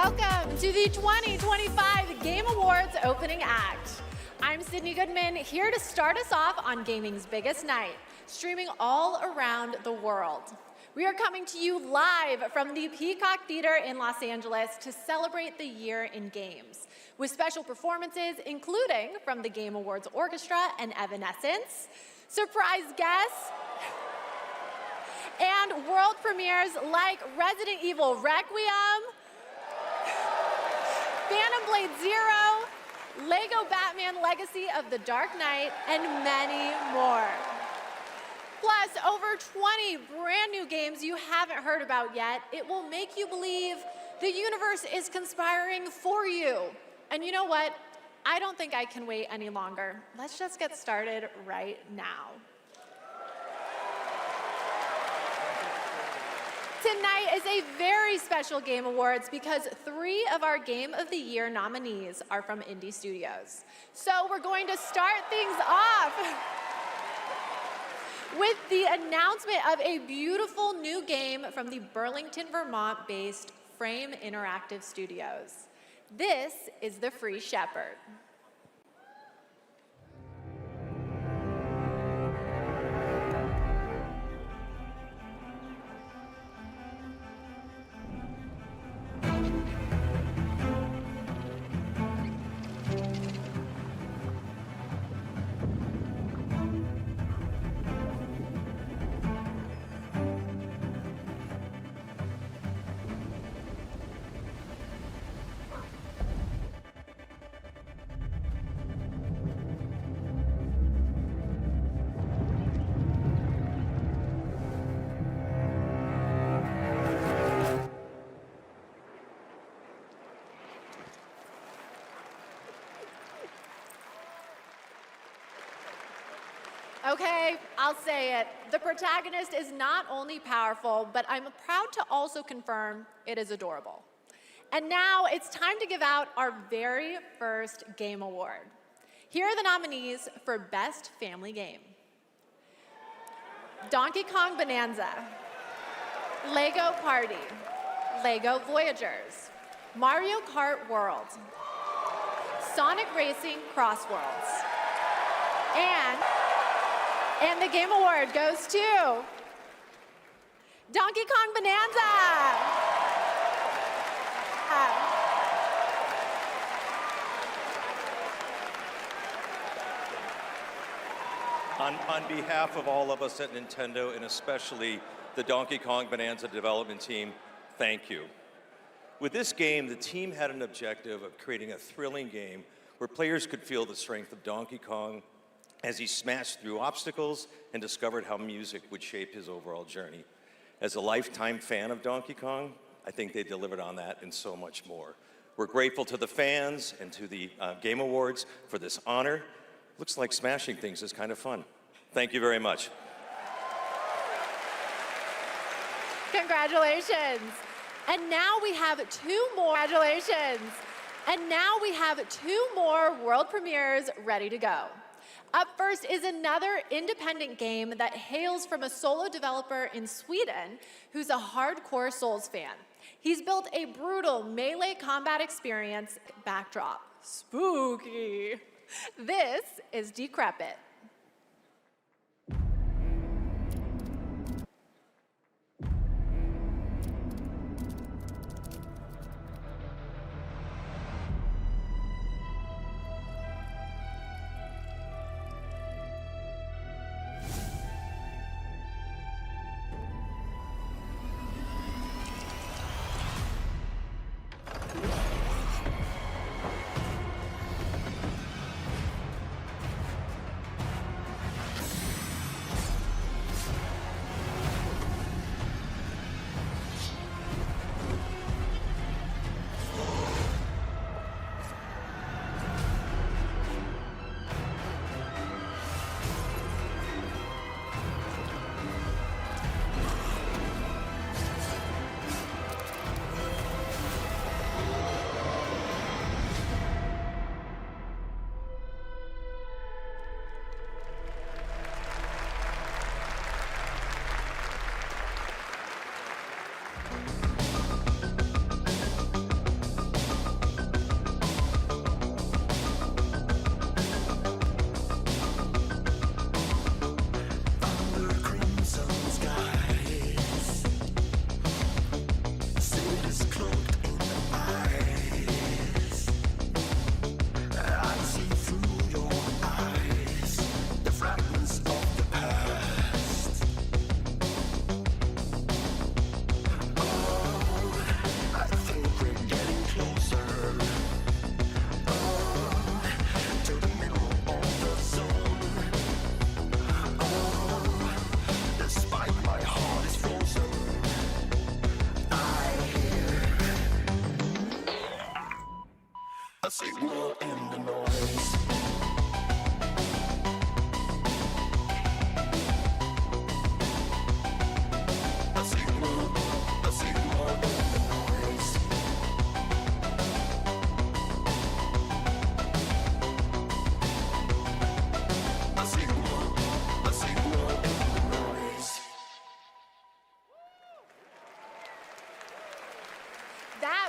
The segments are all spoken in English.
Welcome to the 2025 Game Awards opening act. I'm Sydney Goodman, here to start us off on gaming's biggest night, streaming all around the world. We are coming to you live from the Peacock Theater in Los Angeles to celebrate the year in games, with special performances including from the Game Awards Orchestra and Evanescence, surprise guests, and world premieres like Resident Evil Requiem, Phantom Blade Zero, Lego Batman Legacy of the Dark Knight, and many more. Plus, over 20 brand new games you haven't heard about yet. It will make you believe the universe is conspiring for you. And you know what? I don't think I can wait any longer. Let's just get started right now. Tonight is a very special Game Awards because 3 of our Game of the Year nominees are from indie studios. So we're going to start things off with the announcement of a beautiful new game from the Burlington, Vermont-based Frame Interactive Studios. This is The Free Shepherd. Okay, I'll say it. The protagonist is not only powerful, but I'm proud to also confirm it is adorable. And now it's time to give out our very first Game Award. Here are the nominees for Best Family Game: Donkey Kong Bonanza, Lego Party, Lego Voyagers, Mario Kart World, Sonic Racing Cross Worlds, and the Game Award goes to Donkey Kong Bonanza. On behalf of all of us at Nintendo, and especially the Donkey Kong Bonanza development team, thank you. With this game, the team had an objective of creating a thrilling game where players could feel the strength of Donkey Kong as he smashed through obstacles and discovered how music would shape his overall journey. As a lifetime fan of Donkey Kong, I think they delivered on that and so much more. We're grateful to the fans and to the Game Awards for this honor. Looks like smashing things is kind of fun. Thank you very much. Congratulations. And now we have 2 more. Congratulations. And now we have 2 more world premieres ready to go. Up first is another independent game that hails from a solo developer in Sweden who's a hardcore Souls fan. He's built a brutal melee combat experience backdrop. Spooky. This is Decrepit.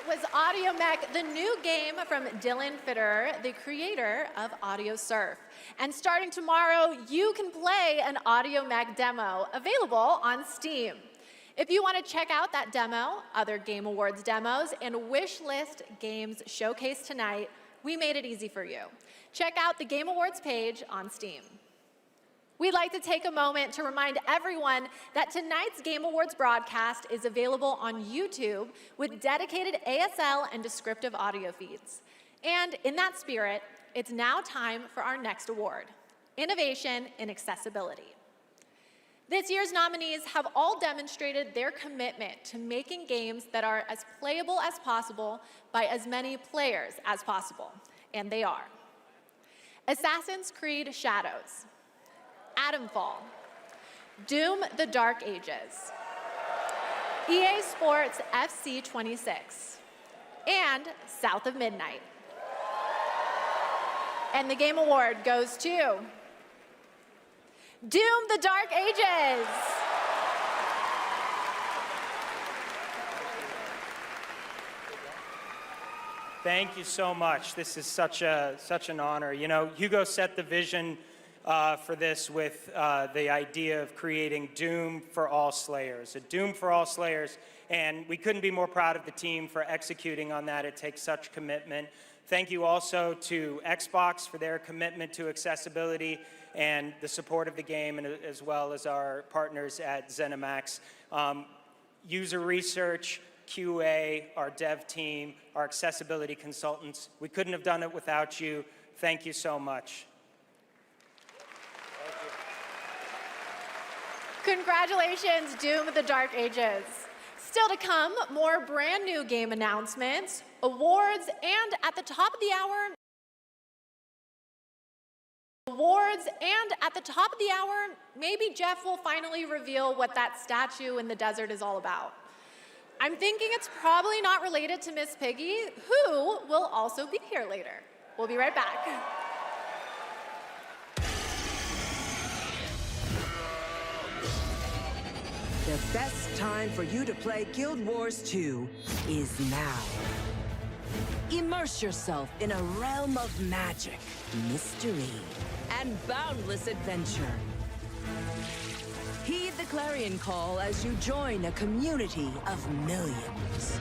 was Audio Mech, the new game from Dylan Fitterer, the creator of Audio Surf. And starting tomorrow, you can play an Audio Mech demo available on Steam. If you want to check out that demo, other Game Awards demos, and wish list games showcased tonight, we made it easy for you. Check out the Game Awards page on Steam. We'd like to take a moment to remind everyone that tonight's Game Awards broadcast is available on YouTube with dedicated ASL and descriptive audio feeds. And in that spirit, it's now time for our next award, Innovation in Accessibility. This year's nominees have all demonstrated their commitment to making games that are as playable as possible by as many players as possible, and they are. Assassin's Creed Shadows, Atomfall, Doom: The Dark Ages, EA Sports FC 26, and South of Midnight. And the Game Award goes to Doom: The Dark Ages. Thank you so much. This is such an honor. You know, Hugo set the vision for this with the idea of creating Doom for all Slayers, a Doom for all Slayers, and we couldn't be more proud of the team for executing on that. It takes such commitment. Thank you also to Xbox for their commitment to accessibility and the support of the game, and as well as our partners at ZeniMax. User research, QA, our dev team, our accessibility consultants. We couldn't have done it without you. Thank you so much. Congratulations, Doom: The Dark Ages. Still to come, more brand new game announcements, awards, and at the top of the hour, maybe Jeff will finally reveal what that statue in the desert is all about. I'm thinking it's probably not related to Miss Piggy, who will also be here later. We'll be right back. The best time for you to play Guild Wars 2 is now. Immerse yourself in a realm of magic, mystery, and boundless adventure. Heed the clarion call as you join a community of millions.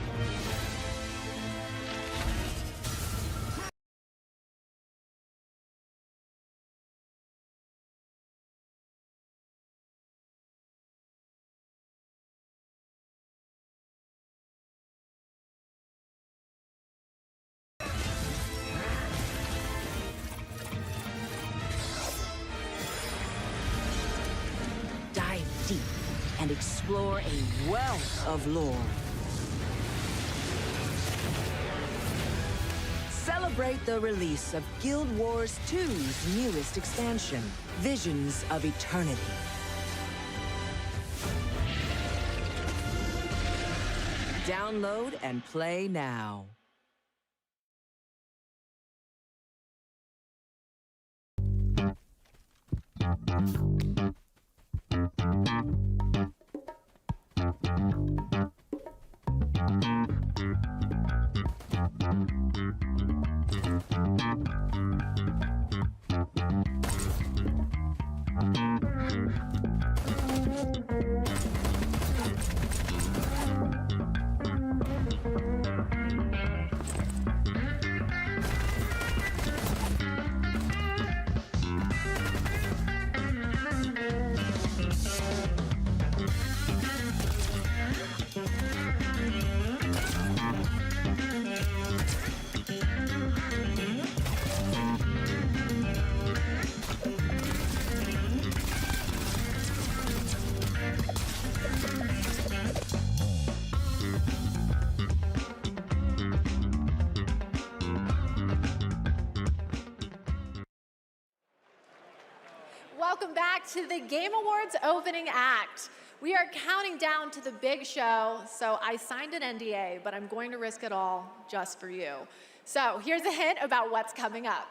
Deep and explore a wealth of lore. Celebrate the release of Guild Wars 2's newest expansion, Visions of Eternity. Download and play now. Welcome back to the Game Awards opening act. We are counting down to the big show, so I signed an NDA, but I'm going to risk it all just for you. So here's a hint about what's coming up.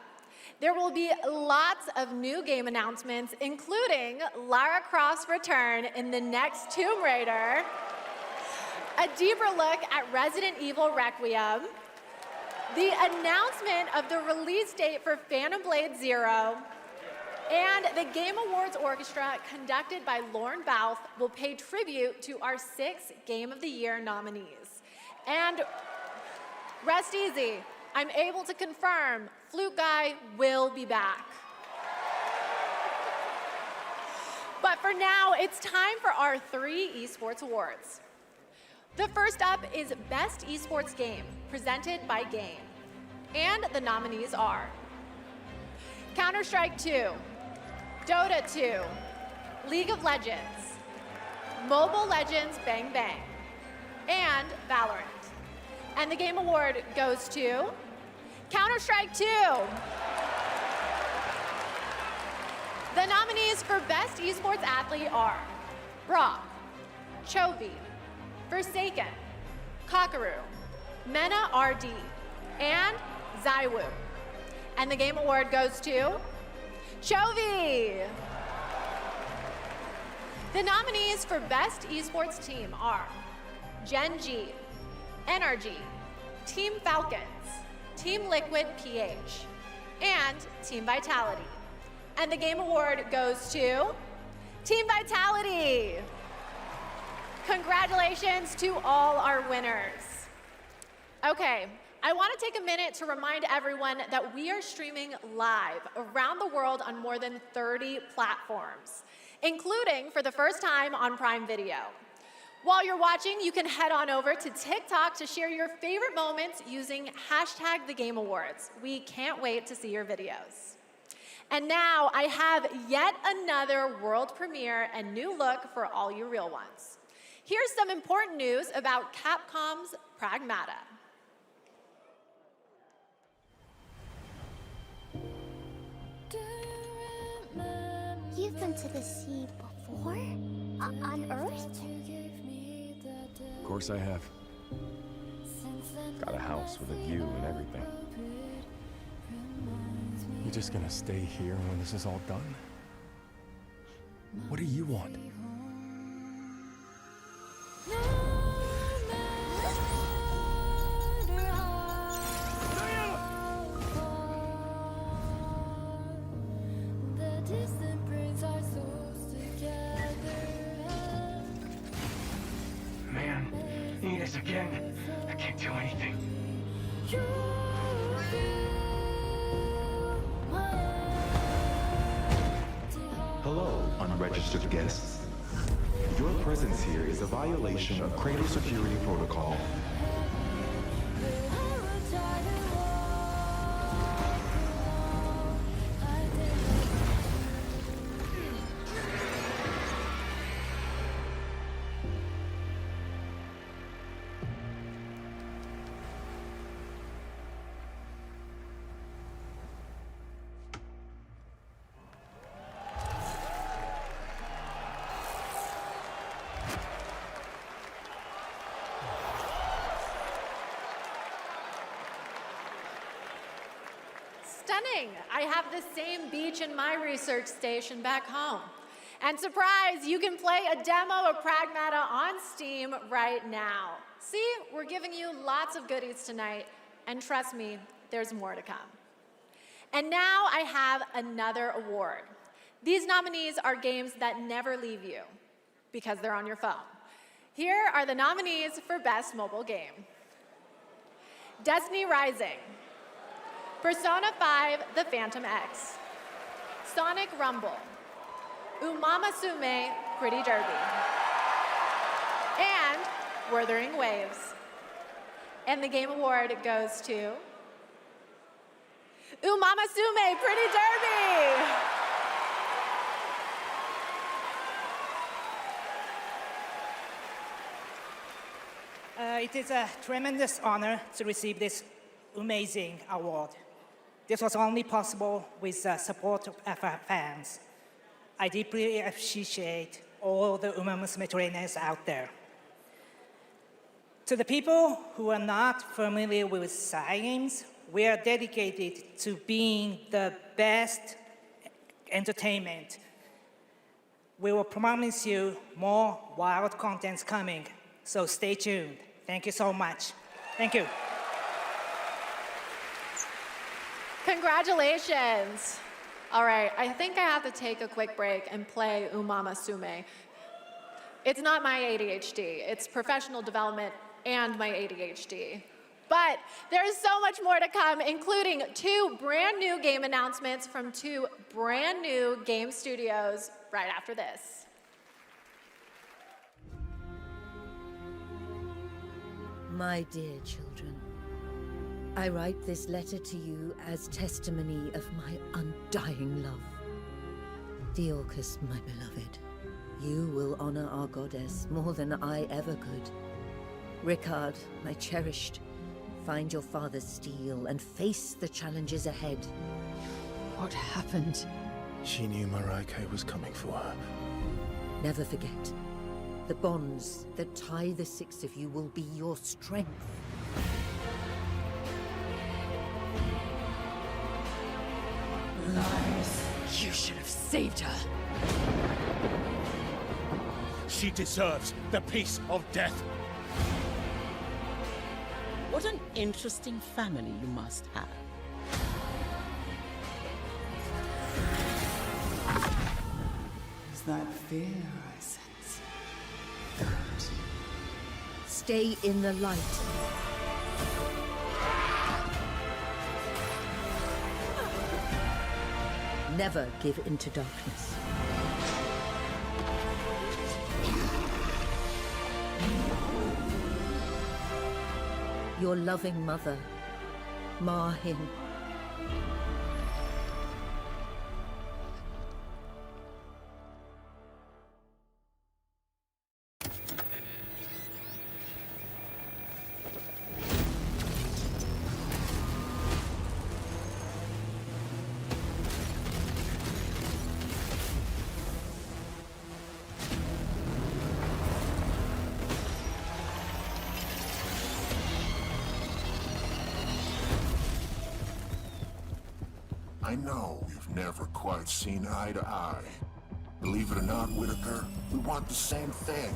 There will be lots of new game announcements, including Lara Croft's return in the next Tomb Raider, a deeper look at Resident Evil Requiem, the announcement of the release date for Phantom Blade Zero, and the Game Awards Orchestra, conducted by Lorne Bouth, will pay tribute to our 6 Game of the Year nominees. And rest easy, I'm able to confirm Flute Guy will be back. But for now, it's time for our 3 esports awards. The first up is Best Esports Game, presented by Game. And the nominees are Counter-Strike 2, Dota 2, League of Legends, Mobile Legends Bang Bang, and Valorant. And the Game Award goes to Counter-Strike 2. The nominees for Best Esports Athlete are Brock, Chovy, Forsaken, Kakaru, Mena RD, and Zaiwu. And the Game Award goes to Chovy. The nominees for Best Esports Team are Gen G, NRG, Team Falcons, Team Liquid PH, and Team Vitality. And the Game Award goes to Team Vitality. Congratulations to all our winners. Okay, I want to take a minute to remind everyone that we are streaming live around the world on more than 30 platforms, including for the first time on Prime Video. While you're watching, you can head on over to TikTok to share your favorite moments using #TheGameAwards. We can't wait to see your videos. And now I have yet another world premiere and new look for all you real ones. Here's some important news about Capcom's Pragmata. You've been to the sea before? On Earth? Of course I have. Got a house with a view and everything. You just gonna stay here when this is all done? What do you want? Man, you need us again. I can't do anything. Hello, unregistered guests. Your presence here is a violation of cradle security protocol. Stunning. I have the same beach in my research station back home. And surprise, you can play a demo of Pragmata on Steam right now. See, we're giving you lots of goodies tonight, and trust me, there's more to come. And now I have another award. These nominees are games that never leave you because they're on your phone. Here are the nominees for Best Mobile Game. Destiny Rising, Persona 5 The Phantom X, Sonic Rumble, Umamasume Pretty Derby, and Wuthering Waves. And the Game Award goes to Umamasume Pretty Derby! It is a tremendous honor to receive this amazing award. This was only possible with the support of our fans. I deeply appreciate all the Umamusume trainers out there. To the people who are not familiar with science, we are dedicated to being the best entertainment. We will promise you more wild contents coming. So stay tuned. Thank you so much. Thank you. Congratulations. All right, I think I have to take a quick break and play Umama Sume. It's not my ADHD, it's professional development and my ADHD. But there's so much more to come, including 2 brand new game announcements from 2 brand new game studios right after this. My dear children, I write this letter to you as testimony of my undying love. Deorcus, my beloved, you will honor our goddess more than I ever could. Ricard, my cherished, find your father's steel and face the challenges ahead. What happened? She knew Marike was coming for her. Never forget, the bonds that tie the 6 of you will be your strength. Lies. You should have saved her. She deserves the peace of death. What an interesting family you must have. Is that fear I sense? Good. Stay in the light. Never give in to darkness. Your loving mother, Mahin. I know we've never quite seen eye to eye. Believe it or not, Whitaker, we want the same thing.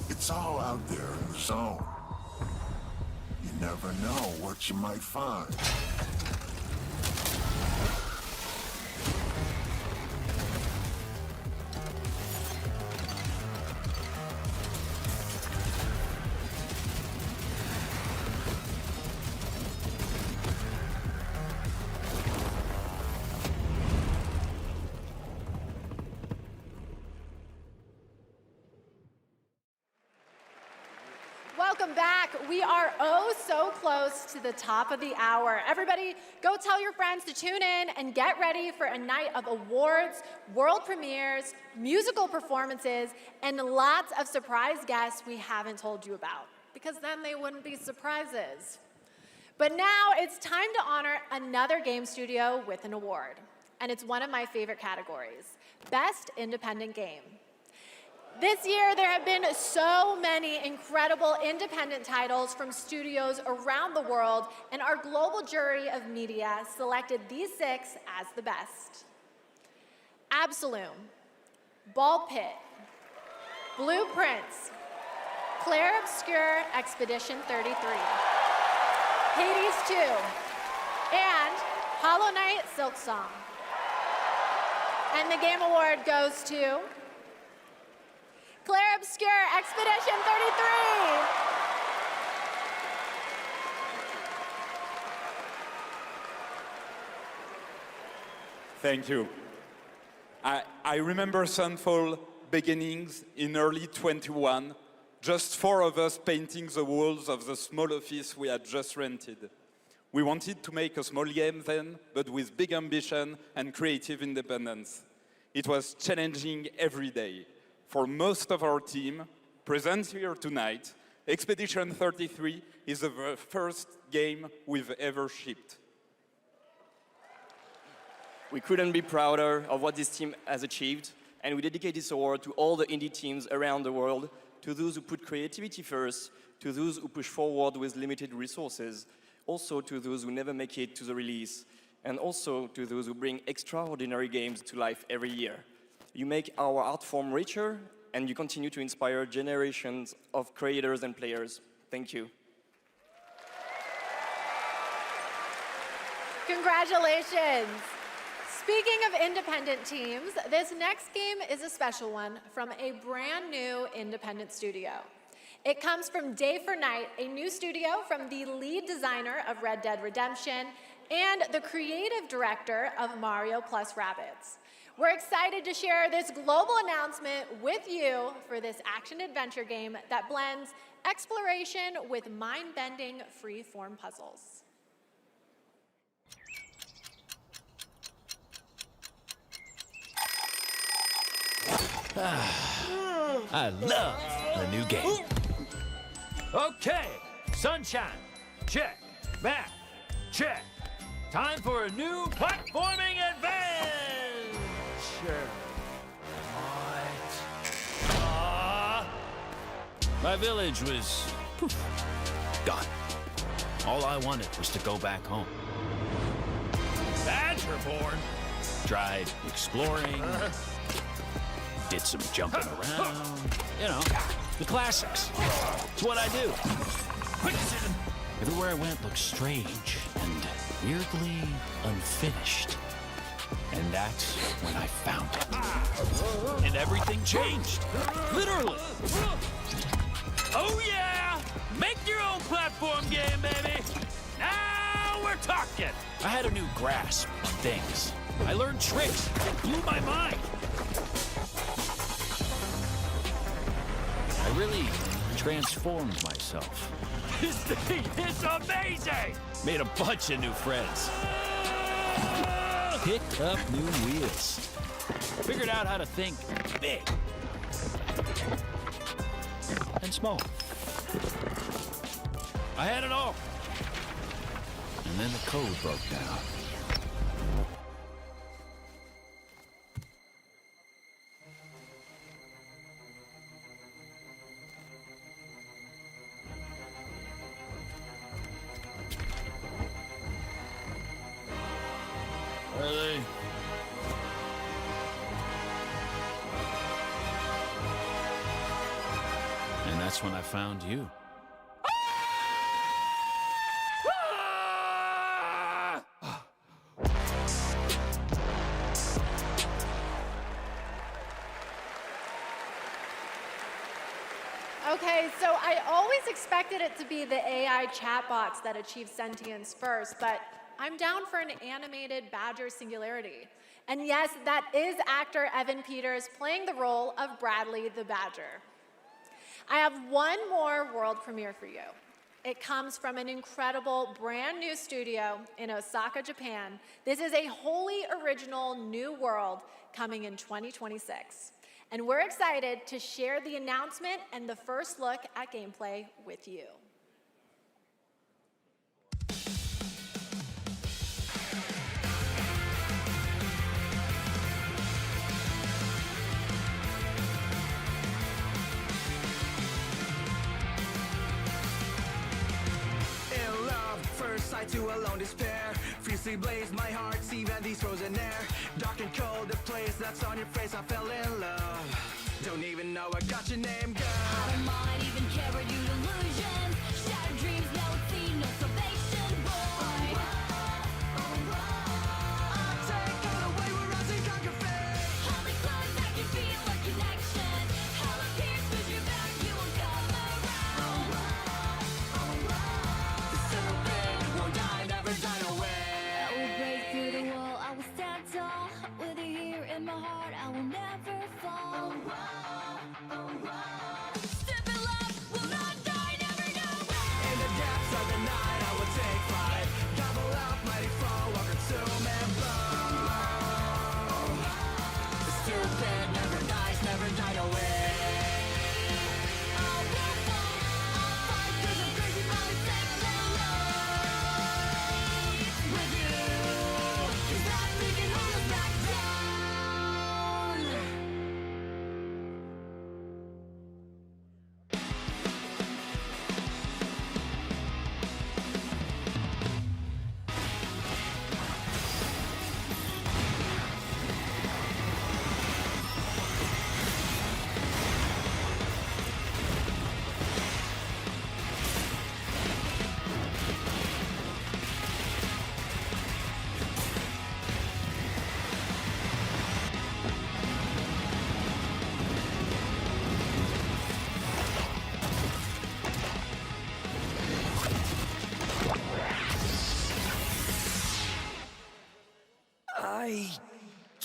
It's all out there in the zone. You never know what you might find. Welcome back. We are oh so close to the top of the hour. Everybody, go tell your friends to tune in and get ready for a night of awards, world premieres, musical performances, and lots of surprise guests we haven't told you about, because then they wouldn't be surprises. But now it's time to honor another game studio with an award, and it's one of my favorite categories, Best Independent Game. This year, there have been so many incredible independent titles from studios around the world, and our global jury of media selected these 6 as the best. Absolum, Ball Pit, Blueprints, Clair Obscur Expedition 33, Hades 2, and Hollow Knight Silksong. And the Game Award goes to Clair Obscur Expedition 33. Thank you. I remember Sunfall beginnings in early 21, just 4 of us painting the walls of the small office we had just rented. We wanted to make a small game then, but with big ambition and creative independence. It was challenging every day. For most of our team, present here tonight, Expedition 33 is the first game we've ever shipped. We couldn't be prouder of what this team has achieved, and we dedicate this award to all the indie teams around the world, to those who put creativity first, to those who push forward with limited resources, also to those who never make it to the release, and also to those who bring extraordinary games to life every year. You make our art form richer and you continue to inspire generations of creators and players. Thank you. Congratulations. Speaking of independent teams, this next game is a special one from a brand new independent studio. It comes from Day for Night, a new studio from the lead designer of Red Dead Redemption and the creative director of Mario plus Rabbids. We're excited to share this global announcement with you for this action-adventure game that blends exploration with mind-bending free-form puzzles. I love a new game. Okay, sunshine, check. Back, check. Time for a new platforming adventure. What? My village was poof, gone. All I wanted was to go back home. Badgerborn. Tried exploring. Did some jumping around. You know, the classics. It's what I do. Everywhere I went looked strange and weirdly unfinished. And that's when I found it. And everything changed. Literally. Oh yeah! Make your own platform game, baby! Now we're talking! I had a new grasp on things. I learned tricks that blew my mind. I really transformed myself. This thing is amazing! Made a bunch of new friends. Picked up new wheels. Figured out how to think big. And small. I had it all. And then the code broke down. Really? And that's when I found you. Okay, so I always expected it to be the AI chatbots that achieve sentience first, but I'm down for an animated Badger singularity. And yes, that is actor Evan Peters playing the role of Bradley the Badger. I have one more world premiere for you. It comes from an incredible brand new studio in Osaka, Japan. This is a wholly original new world coming in 2026. And we're excited to share the announcement and the first look at gameplay with you. To alone despair, fiercely blazed my heart, even these frozen air. Dark and cold, the place that's on your face, I fell in love. Don't even know I got your name, girl. I don't mind, even care what you delusions. Shattered dreams, no see, no salvation, boy. Take all the way, we're rising, conquer fate. Hold me close, I can feel a connection. Hell appears, push you back, you won't come around. This little bit won't die, never die away. I will break through the wall, I will stand tall. With you here in my heart, I will never fall.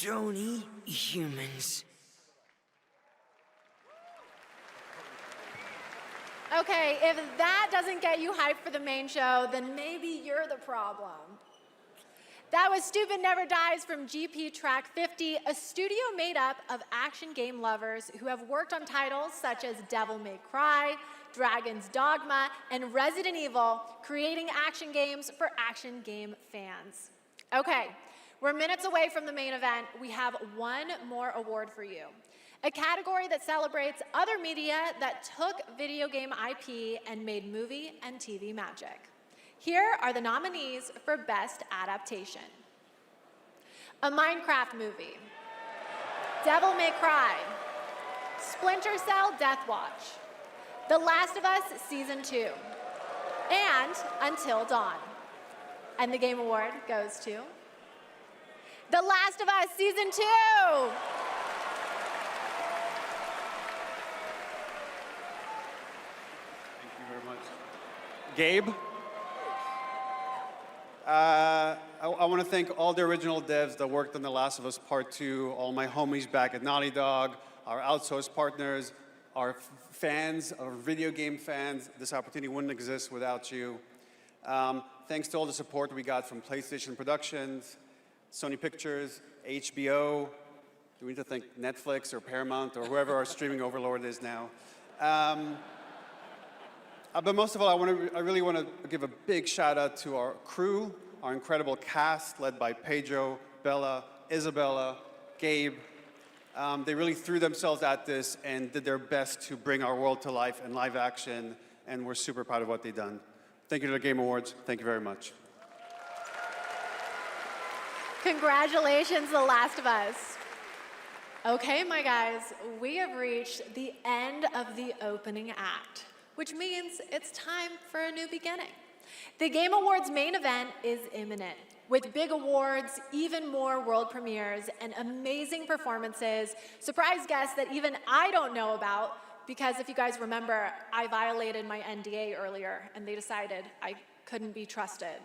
don't eat humans. Okay, if that doesn't get you hyped for the main show, then maybe you're the problem. That was Stupid Never Dies from GP Track 50, a studio made up of action game lovers who have worked on titles such as Devil May Cry, Dragon's Dogma, and Resident Evil, creating action games for action game fans. Okay, we're minutes away from the main event. We have one more award for you. A category that celebrates other media that took video game IP and made movie and TV magic. Here are the nominees for Best Adaptation. A Minecraft movie, Devil May Cry, Splinter Cell Death Watch, The Last of Us Season 2, and Until Dawn. And the Game Award goes to The Last of Us Season 2! Gabe? I want to thank all the original devs that worked on The Last of Us Part 2, all my homies back at Naughty Dog, our outsourced partners, our fans, our video game fans. This opportunity wouldn't exist without you. Thanks to all the support we got from PlayStation Productions, Sony Pictures, HBO. Do we need to thank Netflix or Paramount or whoever our streaming overlord is now? But most of all, I really want to give a big shout out to our crew, our incredible cast led by Pedro, Bella, Isabella, Gabe. They really threw themselves at this and did their best to bring our world to life in live action, and we're super proud of what they've done. Thank you to the Game Awards. Thank you very much. Congratulations, The Last of Us. Okay, my guys, we have reached the end of the opening act, which means it's time for a new beginning. The Game Awards main event is imminent, with big awards, even more world premieres, and amazing performances, surprise guests that even I don't know about, because if you guys remember, I violated my NDA earlier, and they decided I couldn't be trusted.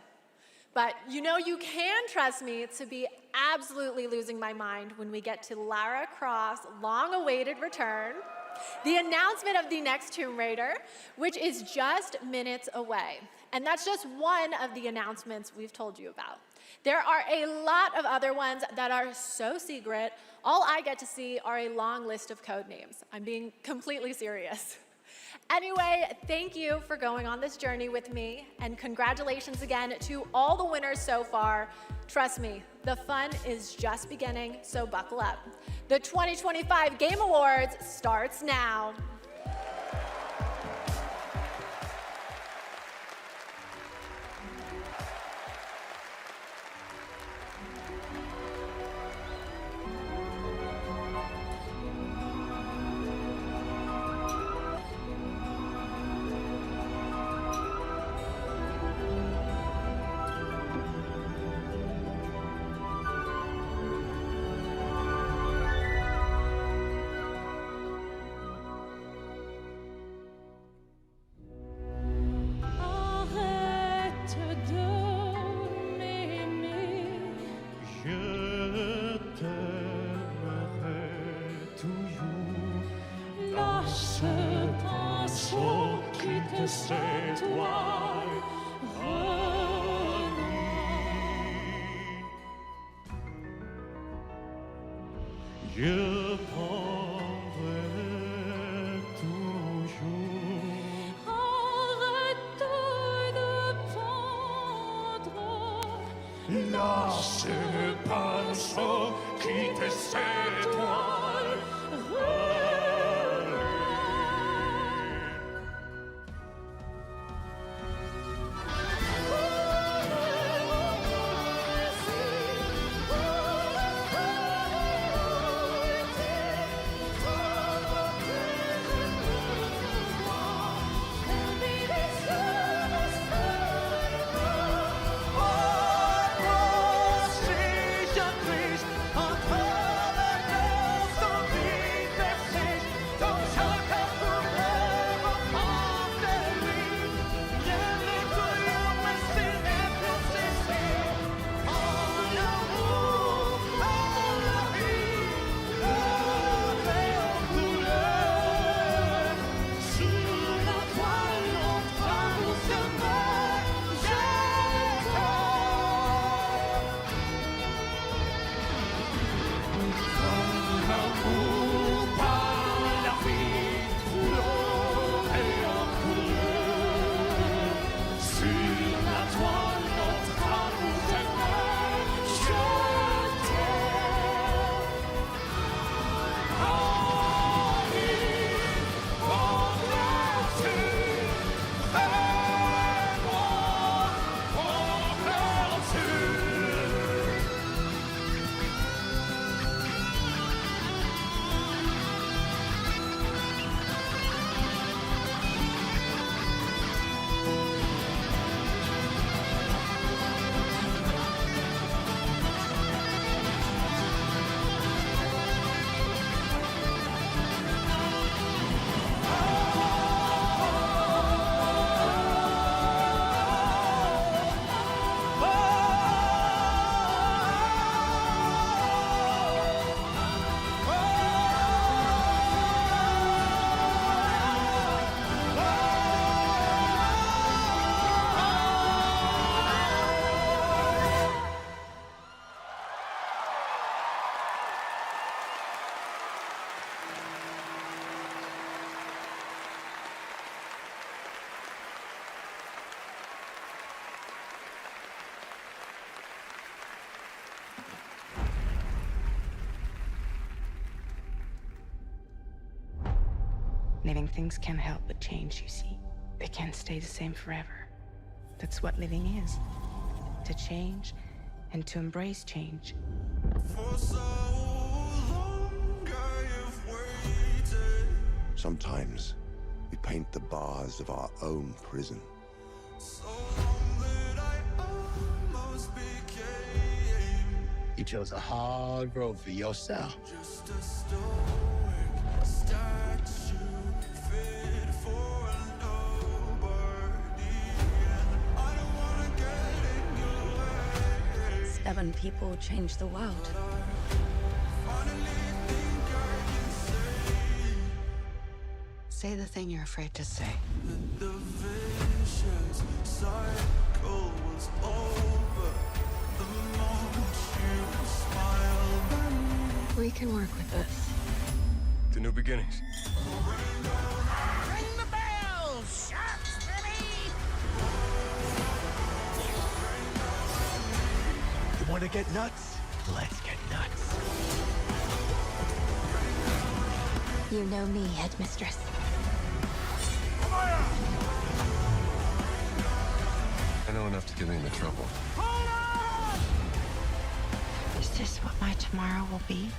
But you know you can trust me to be absolutely losing my mind when we get to Lara Croft's long-awaited return, the announcement of the next Tomb Raider, which is just minutes away. And that's just one of the announcements we've told you about. There are a lot of other ones that are so secret, all I get to see are a long list of code names. I'm being completely serious. Anyway, thank you for going on this journey with me, and congratulations again to all the winners so far. Trust me, the fun is just beginning, so buckle up. The 2025 Game Awards starts now. Je prendrai toujours. Arrête de prendre. Lâche le pinceau, quitte cette toile. Entre Living things can't help but change, you see. They can't stay the same forever. That's what living is. To change and to embrace change. Sometimes we paint the bars of our own prison. You chose a hard road for yourself. Seven people change the world. Say the thing you're afraid to say. We can work with this. To new beginnings. Ring the bell! Sharks, baby! You want to get nuts? Let's get nuts. You know me, Headmistress. I know enough to get me into trouble. Is this what my tomorrow will be?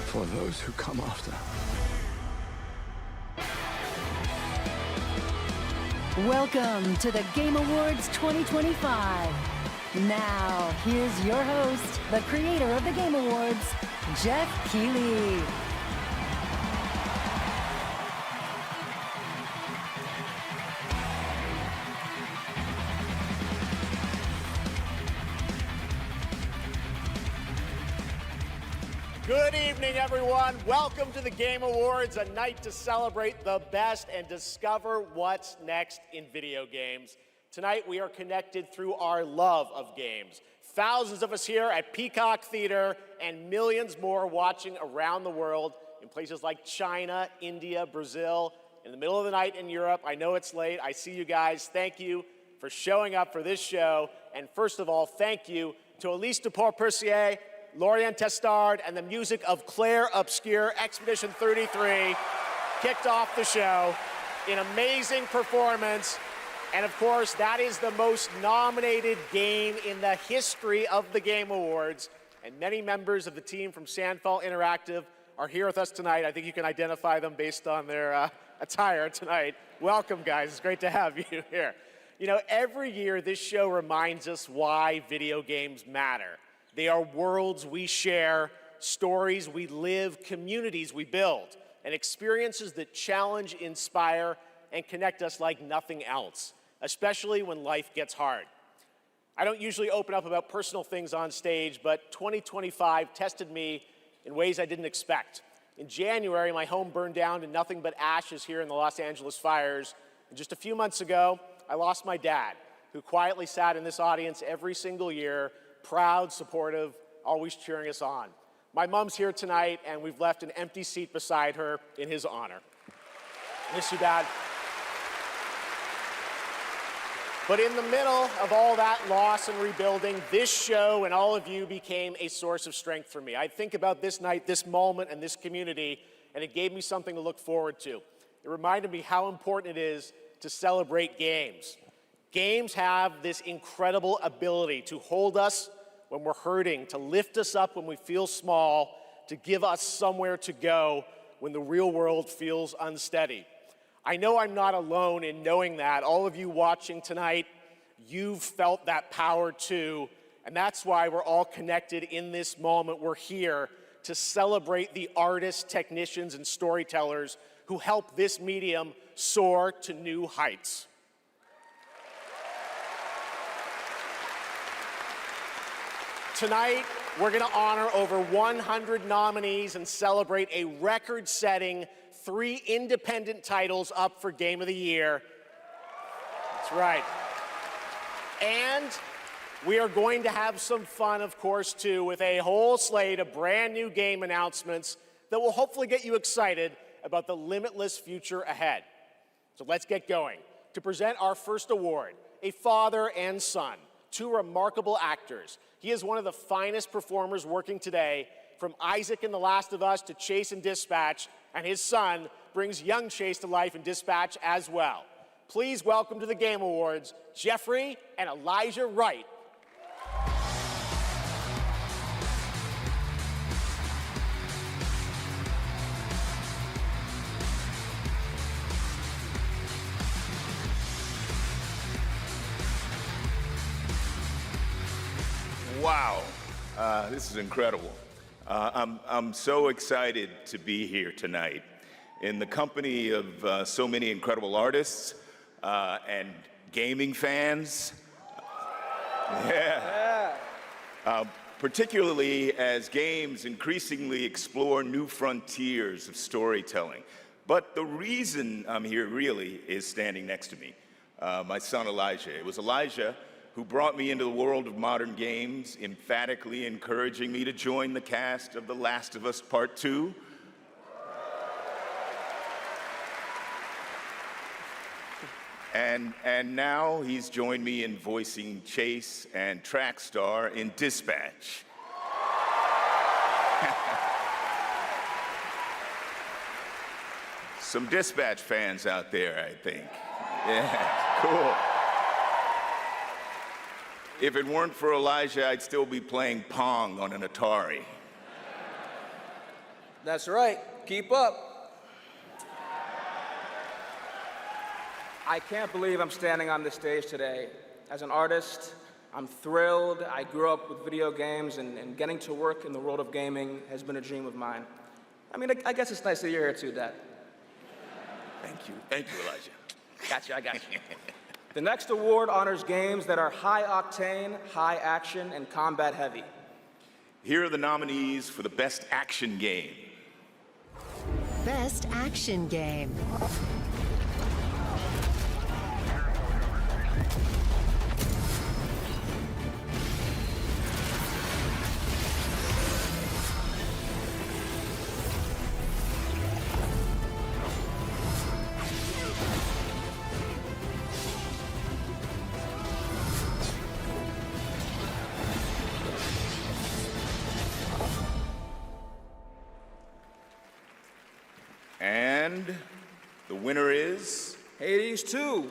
For those who come after. Welcome to the Game Awards 2025. Now, here's your host, the creator of the Game Awards, Jeff Keighley. Good evening, everyone. Welcome to the Game Awards, a night to celebrate the best and discover what's next in video games. Tonight, we are connected through our love of games. Thousands of us here at Peacock Theater and millions more watching around the world in places like China, India, Brazil, in the middle of the night in Europe. I know it's late. I see you guys. Thank you for showing up for this show. And first of all, thank you to Elise Duport-Percier, Lorian Testard, and the music of Claire Obscure. Expedition 33 kicked off the show. An amazing performance. And of course, that is the most nominated game in the history of the Game Awards. And many members of the team from Sandfall Interactive are here with us tonight. I think you can identify them based on their attire tonight. Welcome, guys. It's great to have you here. You know, every year this show reminds us why video games matter. They are worlds we share, stories we live, communities we build, and experiences that challenge, inspire, and connect us like nothing else, especially when life gets hard. I don't usually open up about personal things on stage, but 2025 tested me in ways I didn't expect. In January, my home burned down to nothing but ashes here in the Los Angeles fires. And just a few months ago, I lost my dad, who quietly sat in this audience every single year, proud, supportive, always cheering us on. My mom's here tonight, and we've left an empty seat beside her in his honor. Miss you, Dad. But in the middle of all that loss and rebuilding, this show and all of you became a source of strength for me. I think about this night, this moment, and this community, and it gave me something to look forward to. It reminded me how important it is to celebrate games. Games have this incredible ability to hold us when we're hurting, to lift us up when we feel small, to give us somewhere to go when the real world feels unsteady. I know I'm not alone in knowing that. All of you watching tonight, you've felt that power too, and that's why we're all connected in this moment. We're here to celebrate the artists, technicians, and storytellers who help this medium soar to new heights. Tonight, we're going to honor over 100 nominees and celebrate a record-setting 3 independent titles up for Game of the Year. That's right. And we are going to have some fun, of course, too, with a whole slate of brand new game announcements that will hopefully get you excited about the limitless future ahead. So let's get going. To present our first award, a father and son, 2 remarkable actors. He is one of the finest performers working today, from Isaac in The Last of Us to Chase in Dispatch, and his son brings young Chase to life in Dispatch as well. Please welcome to the Game Awards, Jeffrey and Elijah Wright. Wow, this is incredible. I'm so excited to be here tonight in the company of so many incredible artists and gaming fans. Particularly as games increasingly explore new frontiers of storytelling. But the reason I'm here really is standing next to me, my son Elijah. It was Elijah who brought me into the world of modern games, emphatically encouraging me to join the cast of The Last of Us Part 2. And now he's joined me in voicing Chase and Trackstar in Dispatch. Some Dispatch fans out there, I think. Yeah, cool. If it weren't for Elijah, I'd still be playing Pong on an Atari. That's right. Keep up. I can't believe I'm standing on this stage today. As an artist, I'm thrilled. I grew up with video games, and getting to work in the world of gaming has been a dream of mine. I mean, I guess it's nice that you're here too, Dad. Thank you. Thank you, Elijah. Gotcha, I got you. The next award honors games that are high octane, high action, and combat heavy. Here are the nominees for the Best Action Game. Best Action Game. And the winner is... Hades 2.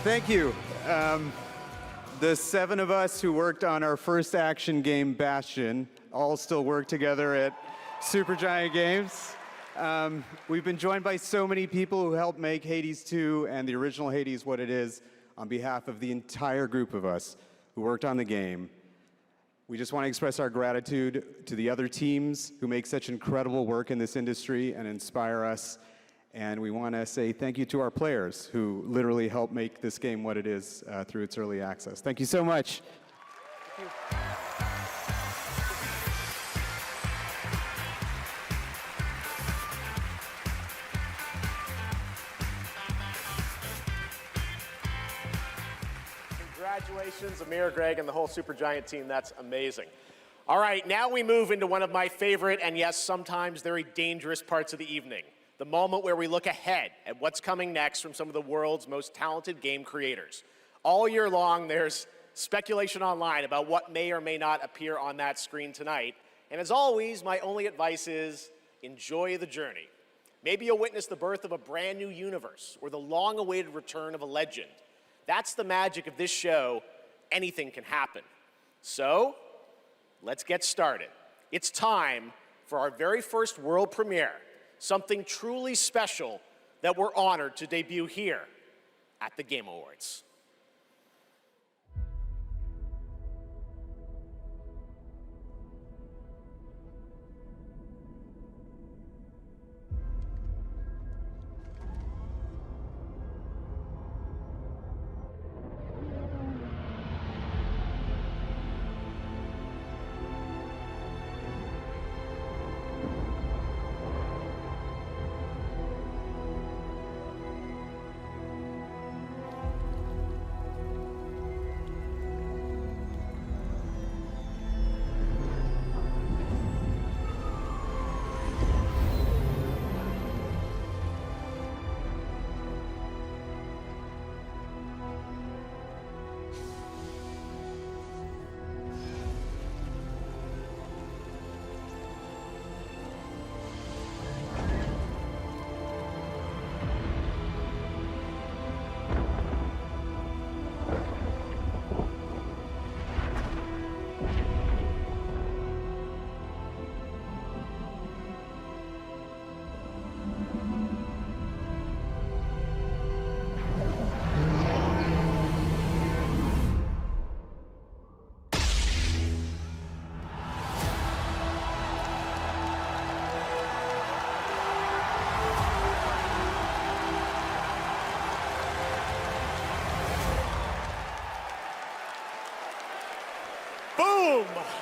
Thank you. The 7 of us who worked on our first action game, Bastion, all still work together at Supergiant Games. We've been joined by so many people who helped make Hades 2 and the original Hades what it is. On behalf of the entire group of us who worked on the game, we just want to express our gratitude to the other teams who make such incredible work in this industry and inspire us. And we want to say thank you to our players who literally helped make this game what it is through its early access. Thank you so much. Thank you. Congratulations, Amir, Greg, and the whole Supergiant team. That's amazing. All right, now we move into one of my favorite and, yes, sometimes very dangerous parts of the evening. The moment where we look ahead at what's coming next from some of the world's most talented game creators. All year long, there's speculation online about what may or may not appear on that screen tonight. And as always, my only advice is enjoy the journey. Maybe you'll witness the birth of a brand new universe or the long-awaited return of a legend. That's the magic of this show. Anything can happen. So, let's get started. It's time for our very first world premiere. Something truly special that we're honored to debut here at the Game Awards.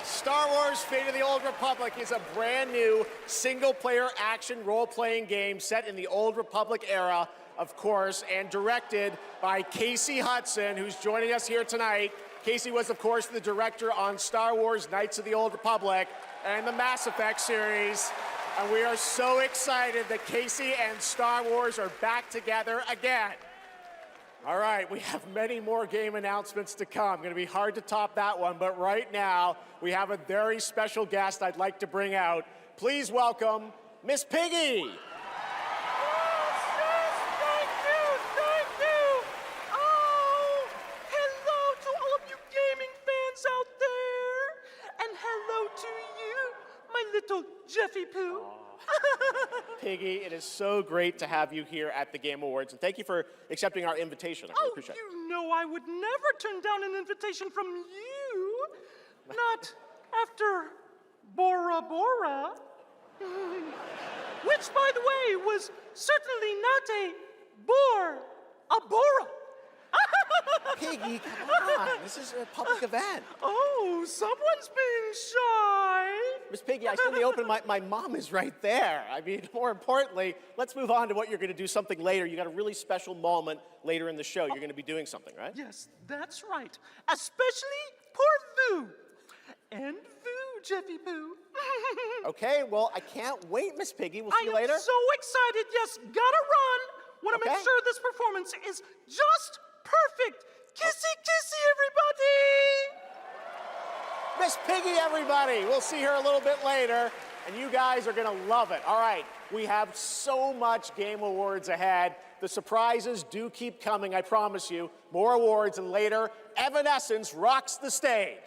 Star Wars Fate of the Old Republic is a brand new single-player action role-playing game set in the Old Republic era, of course, and directed by Casey Hudson, who's joining us here tonight. Casey was, of course, the director on Star Wars Knights of the Old Republic and the Mass Effect series. And we are so excited that Casey and Star Wars are back together again. All right, we have many more game announcements to come. Going to be hard to top that one, but right now we have a very special guest I'd like to bring out. Please welcome Miss Piggy. Thank you. Oh, hello to all of you gaming fans out there. And hello to you, my little Jeffy Poo. Piggy, it is so great to have you here at the Game Awards, and thank you for accepting our invitation. I really appreciate it. You know I would never turn down an invitation from you. Not after Bora Bora. Which, by the way, was certainly not a Bora. Piggy, come on. This is a public event. Oh, someone's being shy. Miss Piggy, I said in the open, my mom is right there. I mean, more importantly, let's move on to what you're going to do something later. You got a really special moment later in the show. You're going to be doing something, right? Yes, that's right. Especially poor Vu. And Vu, Jeffy Poo. Okay, well, I can't wait, Miss Piggy. We'll see you later. I am so excited. Yes, gotta run. Want to make sure this performance is just perfect. Kissy, kissy, everybody. Miss Piggy, everybody. We'll see her a little bit later, and you guys are going to love it. All right, we have so much Game Awards ahead. The surprises do keep coming, I promise you. More awards, and later, Evanescence rocks the stage.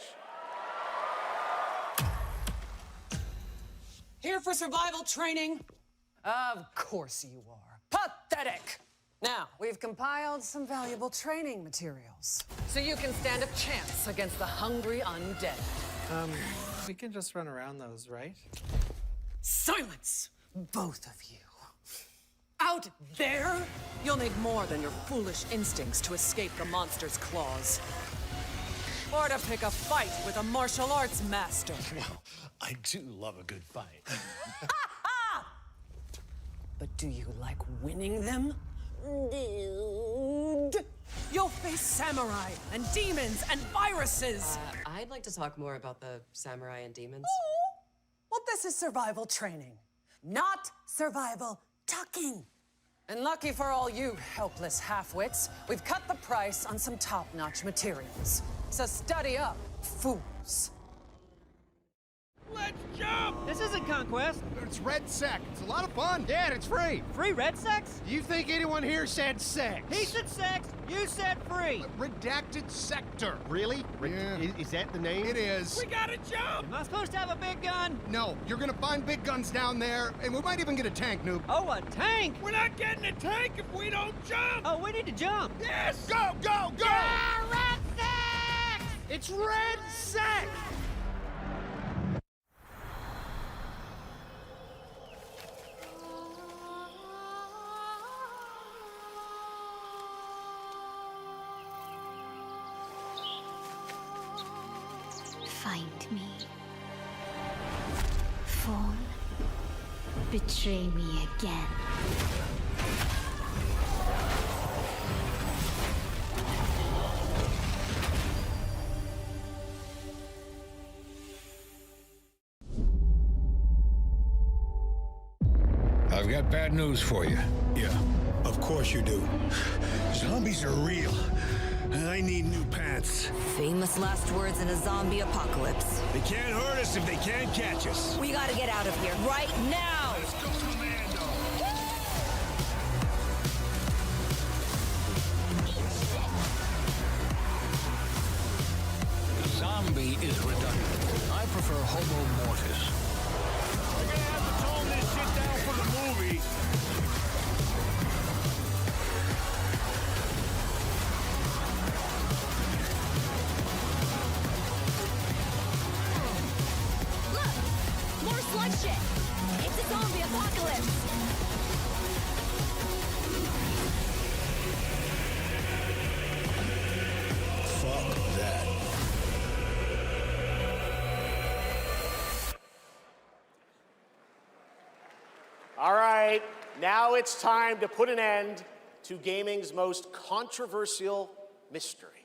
Here for survival training? Of course you are. Pathetic! Now, we've compiled some valuable training materials, so you can stand a chance against the hungry undead. We can just run around those, right? Silence, both of you. Out there, you'll need more than your foolish instincts to escape the monster's claws. Or to pick a fight with a martial arts master. Well, I do love a good fight. But do you like winning them? Dude. You'll face samurai and demons and viruses. I'd like to talk more about the samurai and demons. Oh, well, this is survival training, not survival talking. And lucky for all you helpless half-wits, we've cut the price on some top-notch materials. So study up, fools. Let's jump! This isn't Conquest. It's Red Sec. It's a lot of fun. Yeah, and it's free. Free Red Sex? Do you think anyone here said sex? He said sex. You said free. Redacted Sector. Really? Yeah. Is that the name? It is. We gotta jump! Am I supposed to have a big gun? No, you're gonna find big guns down there, and we might even get a tank, noob. Oh, a tank? We're not getting a tank if we don't jump! Oh, we need to jump. Yes! Go, go, go! Yeah, Red Sex! It's Red Sex! Find me. Phone. Betray me again. I've got bad news for you. Yeah, of course you do. Zombies are real. I need new pants. Famous last words in a zombie apocalypse. They can't hurt us if they can't catch us. We gotta get out of here right now! Let's go, Commando! Zombie is redundant. I prefer Homo Mortis. We're gonna have to tone this shit down for the movie. Slug shit! It's a zombie apocalypse! Fuck that. right, now it's time to put an end to gaming's most controversial mystery.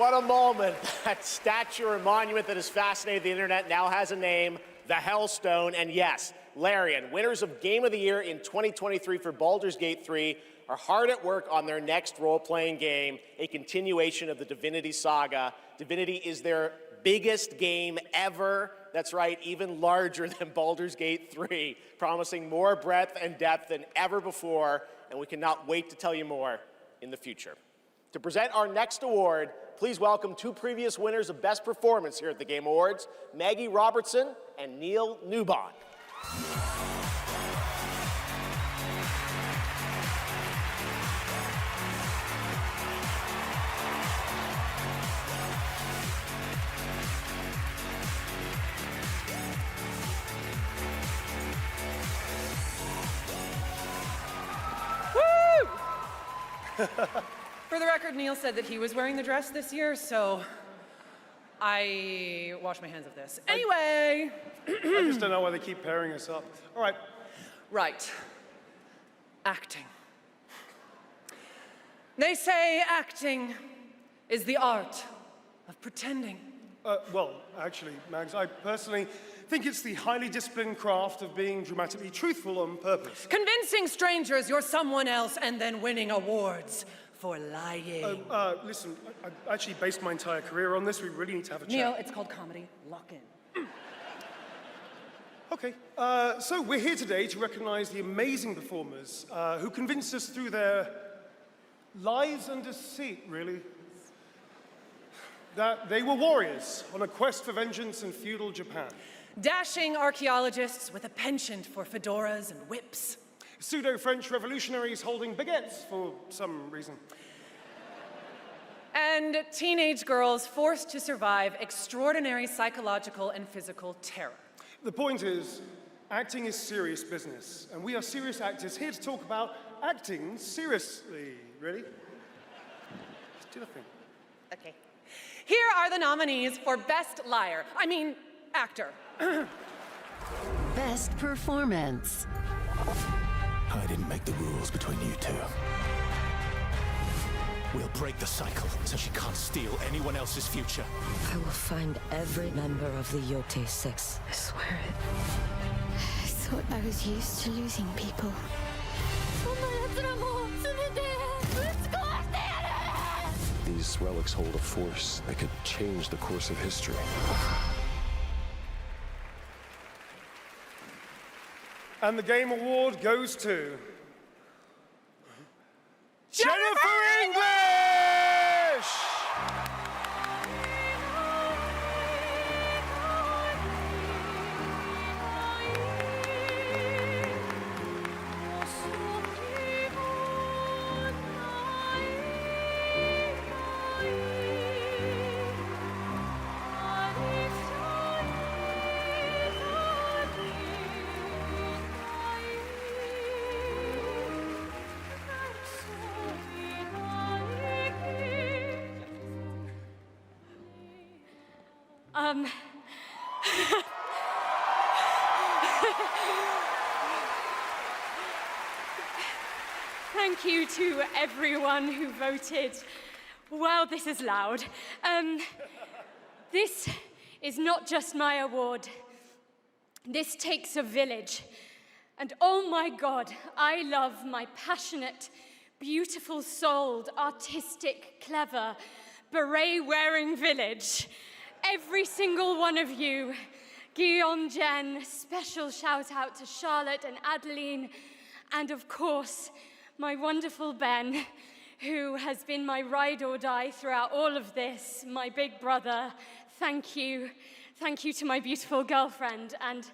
What a moment. That statue or monument that has fascinated the internet now has a name, the Hellstone. And yes, Larian, winners of Game of the Year in 2023 for Baldur's Gate 3, are hard at work on their next role-playing game, a continuation of the Divinity saga. Divinity is their biggest game ever. That's right, even larger than Baldur's Gate 3, promising more breadth and depth than ever before, and we cannot wait to tell you more in the future. To present our next award, please welcome two previous winners of Best Performance here at the Game Awards, Maggie Robertson and Neil Newbon. For the record, Neil said that he was wearing the dress this year, so I wash my hands of this. Anyway! I just don't know why they keep pairing us up. All right. Right. Acting. They say acting is the art of pretending. Well, actually, Mags, I personally think it's the highly disciplined craft of being dramatically truthful on purpose. Convincing strangers you're someone else and then winning awards for lying. Listen, I actually based my entire career on this. We really need to have a chat. Neil, it's called comedy. Lock in. Okay, so we're here today to recognize the amazing performers who convinced us through their lies and deceit, really, that they were warriors on a quest for vengeance in feudal Japan. Dashing archaeologists with a penchant for fedoras and whips. Pseudo-French revolutionaries holding baguettes for some reason. And teenage girls forced to survive extraordinary psychological and physical terror. The point is, acting is serious business, and we are serious actors here to talk about acting seriously. Ready? Just do the thing. Okay. Here are the nominees for Best Liar. I mean, Actor. Best Performance. I didn't make the rules between you two. We'll break the cycle so she can't steal anyone else's future. I will find every member of the Yote Six. I swear it. I thought I was used to losing people. These relics hold a force that could change the course of history. And the Game Award goes to Jennifer English! Thank you to everyone who voted. Wow, this is loud. This is not just my award. This takes a village. And oh my God, I love my passionate, beautiful-souled, artistic, clever, beret-wearing village. Every single one of you. Guillaume, Jen, special shout out to Charlotte and Adeline, and of course, my wonderful Ben, who has been my ride or die throughout all of this, my big brother. Thank you. Thank you to my beautiful girlfriend. And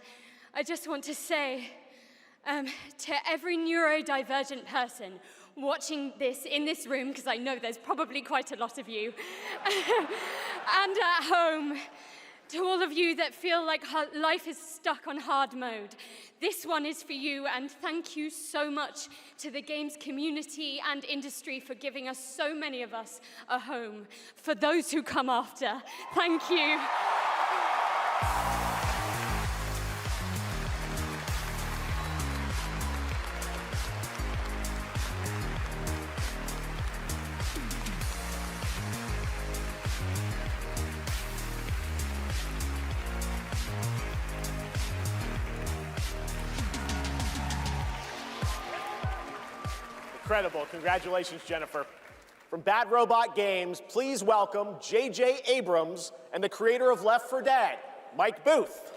I just want to say to every neurodivergent person watching this in this room, because I know there's probably quite a lot of you, and at home, to all of you that feel like life is stuck on hard mode, this one is for you, and thank you so much to the games community and industry for giving us, so many of us, a home. For those who come after, thank you. Incredible. Congratulations, Jennifer. From Bad Robot Games, please welcome J.J. Abrams and the creator of Left 4 Dead, Mike Booth.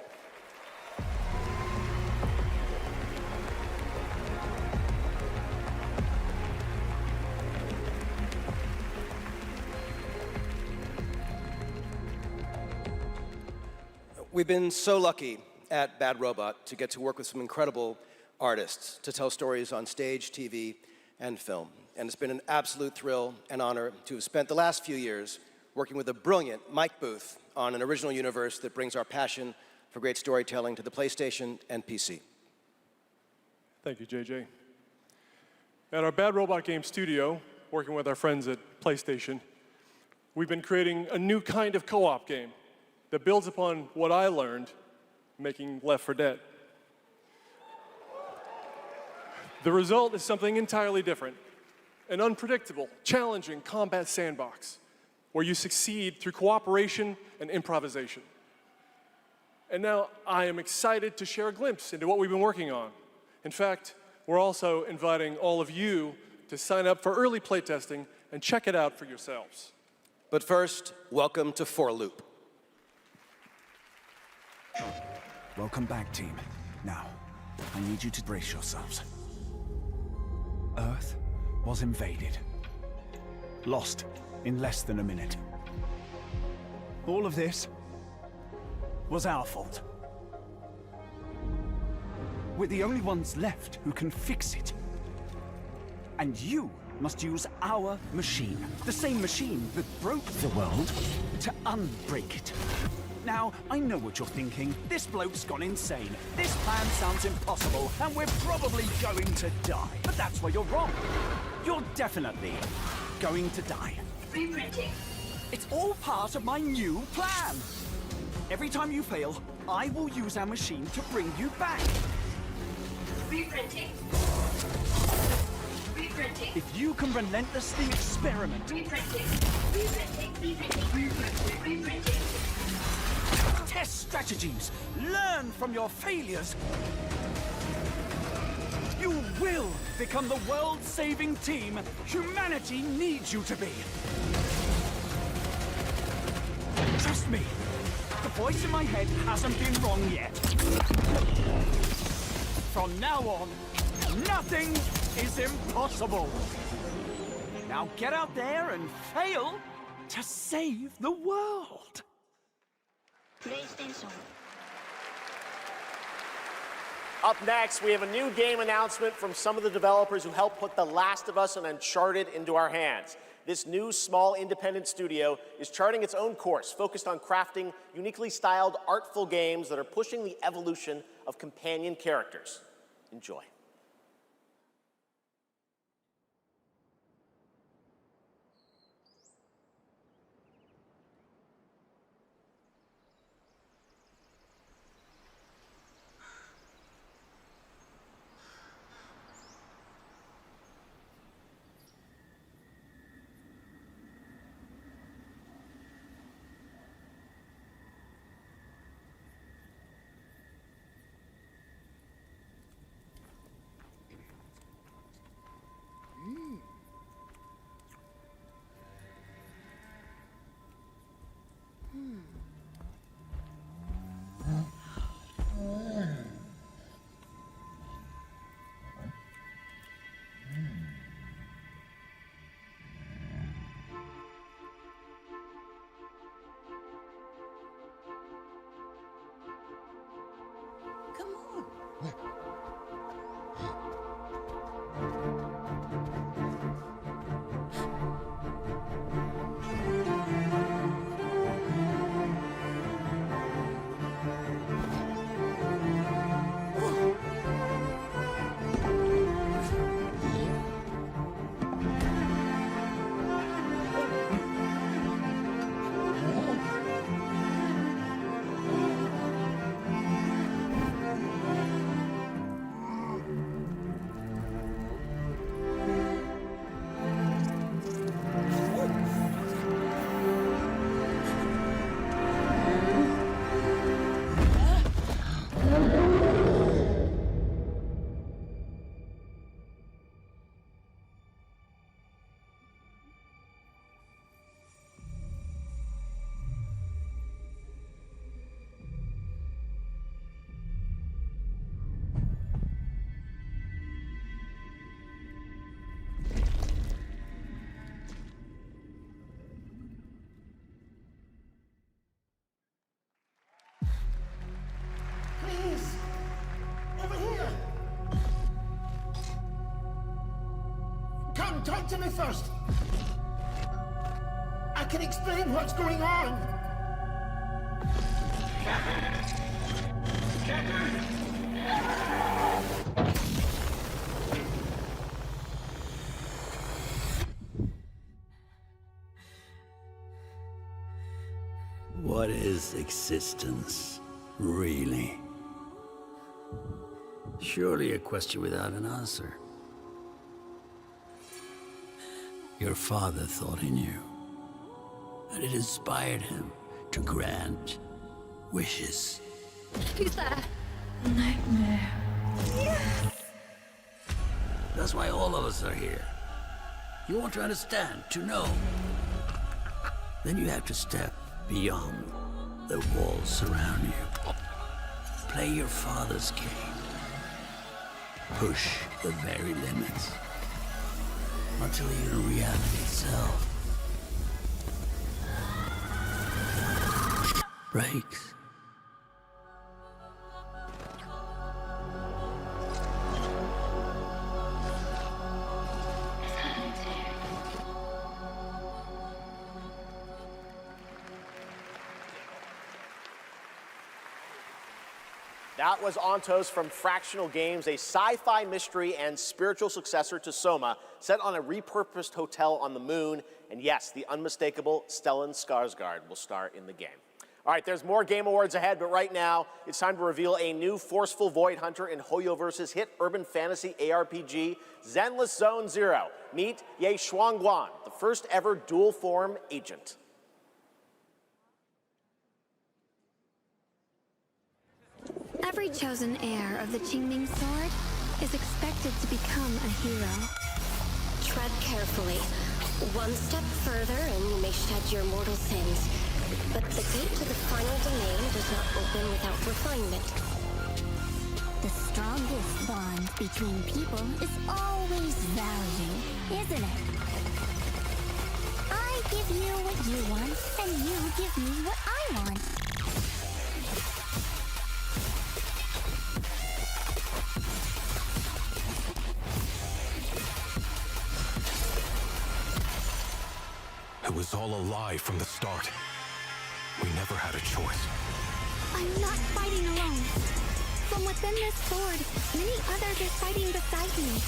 We've been so lucky at Bad Robot to get to work with some incredible artists to tell stories on stage, TV, and film. And it's been an absolute thrill and honor to have spent the last few years working with a brilliant Mike Booth on an original universe that brings our passion for great storytelling to the PlayStation and PC. Thank you, JJ. At our Bad Robot Game studio, working with our friends at PlayStation, we've been creating a new kind of co-op game that builds upon what I learned making Left 4 Dead. The result is something entirely different, an unpredictable, challenging combat sandbox where you succeed through cooperation and improvisation. And now I am excited to share a glimpse into what we've been working on. In fact, we're also inviting all of you to sign up for early playtesting and check it out for yourselves. But first, welcome to 4 Loop. Welcome back, team. Now, I need you to brace yourselves. Earth was invaded. Lost in less than a minute. All of this was our fault. We're the only ones left who can fix it. And you must use our machine, the same machine that broke the world, to unbreak it. Now, I know what you're thinking. This bloke's gone insane. This plan sounds impossible, and we're probably going to die. But that's where you're wrong. You're definitely going to die. Reprinting. It's all part of my new plan. Every time you fail, I will use our machine to bring you back. Reprinting. Reprinting. If you can relentlessly experiment. Reprinting. Reprinting. Reprinting. Reprinting. Test strategies. Learn from your failures. You will become the world-saving team humanity needs you to be. Trust me, the voice in my head hasn't been wrong yet. From now on, nothing is impossible. Now get out there and fail to save the world. PlayStation. Up next, we have a new game announcement from some of the developers who helped put The Last of Us and Uncharted into our hands. This new, small, independent studio is charting its own course, focused on crafting uniquely styled, artful games that are pushing the evolution of companion characters. Enjoy. to me first. I can explain what's going on. What is existence, really? Surely a question without an answer. Your father thought he knew, and it inspired him to grant wishes. Who's there? Nightmare. Yes! That's why all of us are here. You want to understand, to know. Then you have to step beyond the walls surround you. Play your father's game. Push the very limits. Until even reality itself breaks. That was Ontos from Fractional Games, a sci-fi mystery and spiritual successor to Soma, set on a repurposed hotel on the moon. And yes, the unmistakable Stellan Skarsgård will star in the game. All right, there's more Game Awards ahead, but right now, it's time to reveal a new forceful Void Hunter in Hoyoverse's hit urban fantasy ARPG, Zenless Zone Zero. Meet Ye Shuangguan, the first ever dual-form agent. Every chosen heir of the Qingming sword is expected to become a hero. Tread carefully. One step further and you may shed your mortal sins. But the gate to the final domain does not open without refinement. The strongest bond between people is always value, isn't it? I give you what you want, and you give me what I want. It was all a lie from the start. We never had a choice. I'm not fighting alone. From within this sword, many others are fighting beside me.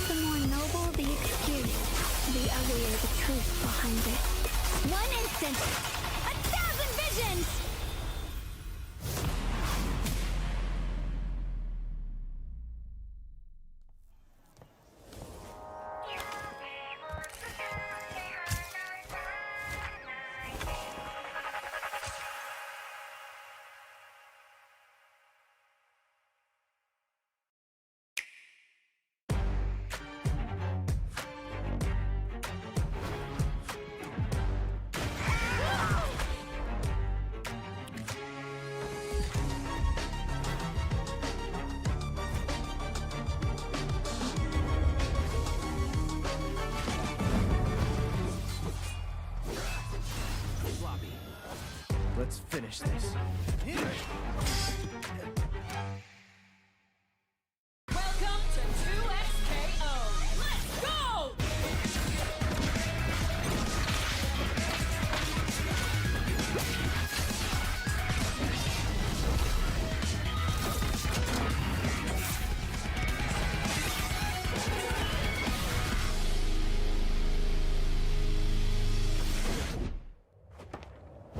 The more noble the excuse, the uglier the truth behind it. One instant, 1,000 visions! Let's finish this. Welcome to 2XKO. Let's go!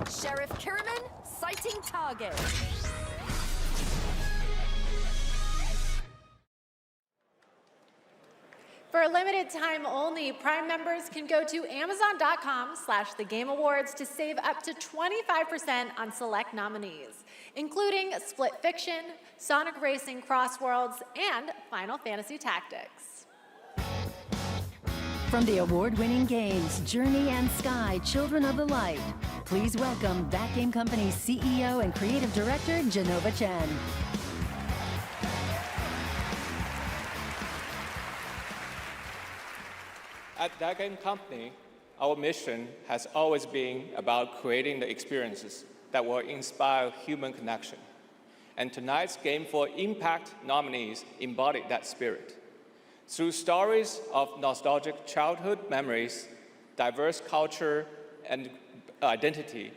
Sheriff Kierman, sighting target. For a limited time only, Prime members can go to Amazon.com/thegameawards to save up to 25% on select nominees, including Split Fiction, Sonic Racing Crossworlds, and Final Fantasy Tactics. From the award-winning games Journey and Sky, Children of the Light, please welcome That Game Company's CEO and Creative Director, Genova Chen. At That Game Company, our mission has always been about creating the experiences that will inspire human connection. And tonight's Game for Impact nominees embody that spirit. Through stories of nostalgic childhood memories, diverse culture and identity,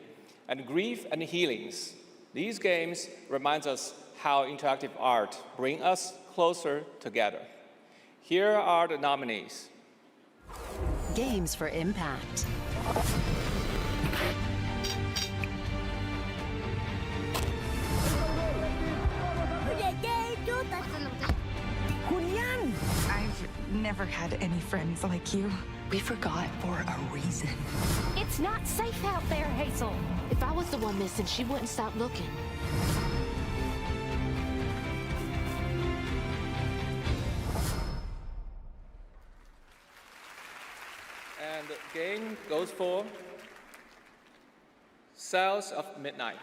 and grief and healings, these games remind us how interactive art brings us closer together. Here are the nominees. Games for Impact. Julian! I've never had any friends like you. We forgot for a reason. It's not safe out there, Hazel. If I was the one missing, she wouldn't stop looking. And the game goes for Cells of Midnight.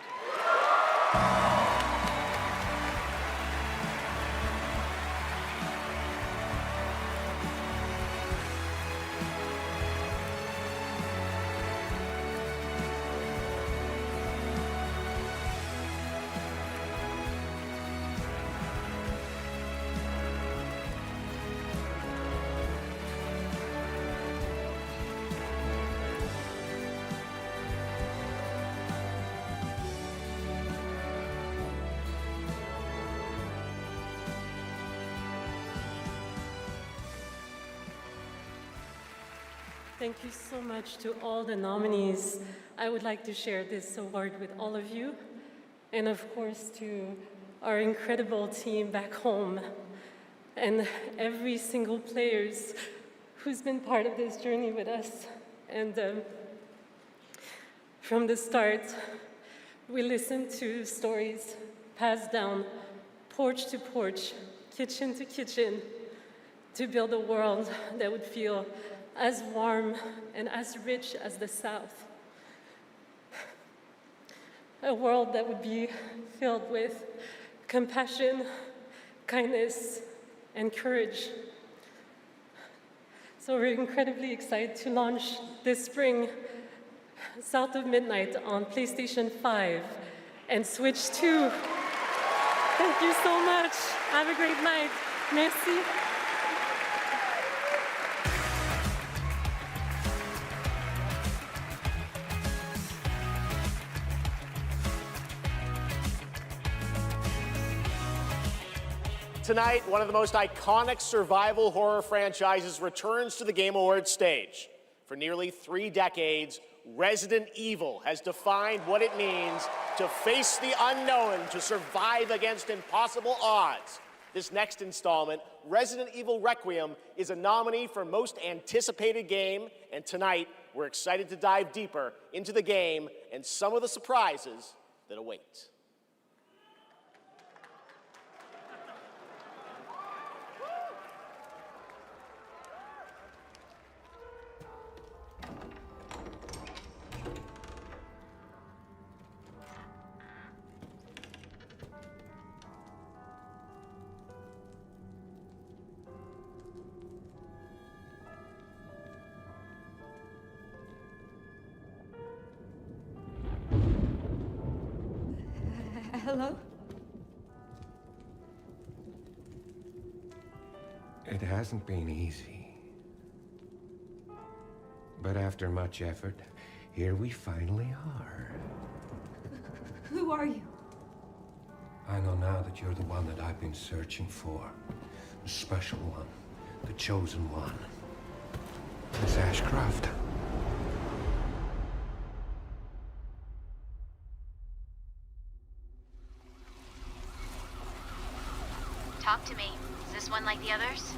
Thank you so much to all the nominees. I would like to share this award with all of you, and of course to our incredible team back home, and every single player who's been part of this journey with us. And from the start, we listened to stories passed down porch to porch, kitchen to kitchen, to build a world that would feel as warm and as rich as the South. A world that would be filled with compassion, kindness, and courage. So we're incredibly excited to launch this spring South of Midnight on PlayStation 5 and Switch 2. Thank you so much. Have a great night. Merci. Tonight, one of the most iconic survival horror franchises returns to the Game Awards stage. For nearly 3 decades, Resident Evil has defined what it means to face the unknown, to survive against impossible odds. This next installment, Resident Evil Requiem, is a nominee for Most Anticipated Game, and tonight, we're excited to dive deeper into the game and some of the surprises that await. Hello? It hasn't been easy. But after much effort, here we finally are. Who are you? I know now that you're the one that I've been searching for. The special one. The chosen one. Miss Ashcroft. Talk to me. Is this one like the others?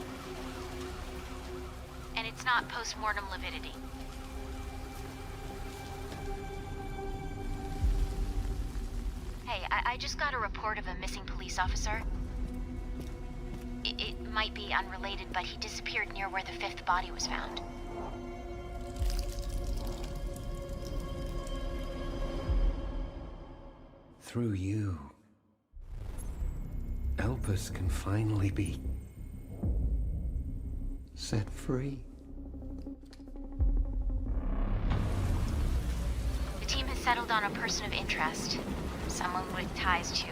And it's not post-mortem lividity. Hey, I just got a report of a missing police officer. It might be unrelated, but he disappeared near where the 5th body was found. Through you, Elpis can finally be set free. The team has settled on a person of interest. Someone with ties to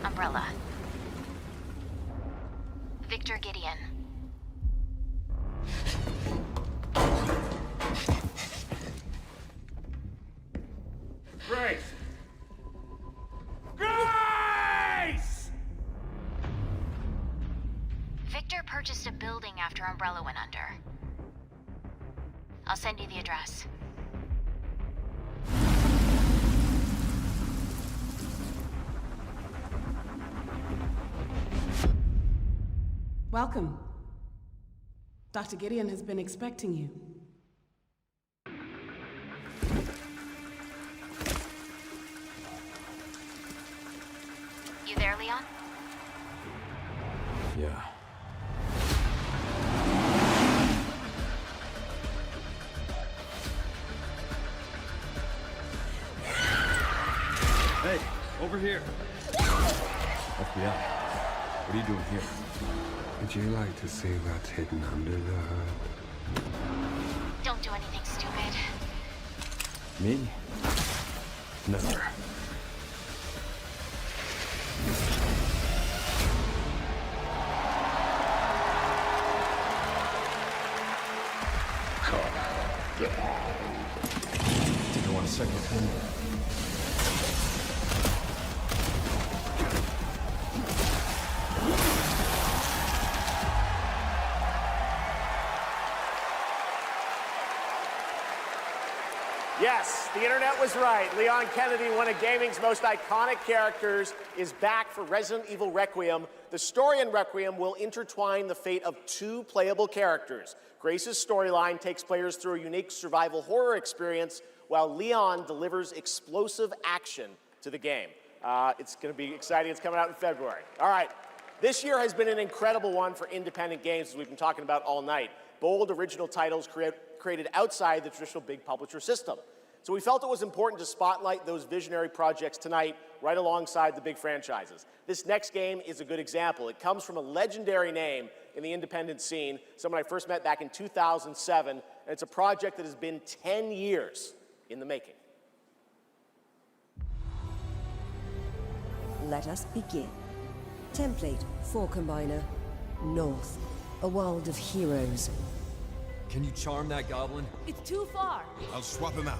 Umbrella. Victor Gideon. Grace! Grace! Victor purchased a building after Umbrella went under. I'll send you the address. Welcome. Dr. Gideon has been expecting you. You there, Leon? Yeah. Hey, over here. FBI. What are you doing here? Would you like to see what's hidden under the hood? Don't do anything stupid. Me? Never. Take you 1 second. Yes, the internet was right. Leon Kennedy, one of gaming's most iconic characters, is back for Resident Evil Requiem. The story in Requiem will intertwine the fate of 2 playable characters. Grace's storyline takes players through a unique survival horror experience, while Leon delivers explosive action to the game. It's going to be exciting. It's coming out in February. All right. This year has been an incredible one for independent games, as we've been talking about all night. Bold, original titles created outside the traditional big publisher system. So we felt it was important to spotlight those visionary projects tonight, right alongside the big franchises. This next game is a good example. It comes from a legendary name in the independent scene, someone I first met back in 2007, and it's a project that has been 10 years in the making. Let us begin. Template for Combiner. North, a world of heroes. Can you charm that goblin? It's too far. I'll swap him out.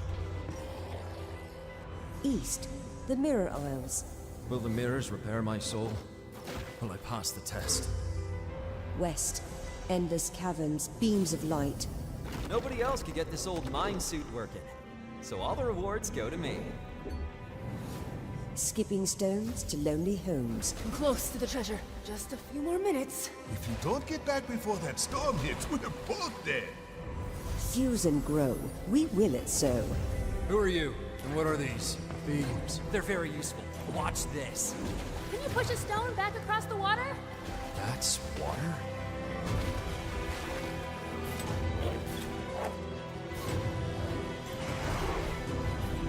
East, the Mirror Isles. Will the mirrors repair my soul? Will I pass the test? West, endless caverns, beams of light. Nobody else could get this old mine suit working, so all the rewards go to me. Skipping stones to lonely homes. I'm close to the treasure. Just a few more minutes. If you don't get back before that storm hits, we're both dead. Fuse and grow. We will it so. Who are you? And what are these? Beams. They're very useful. Watch this. Can you push a stone back across the water? That's water?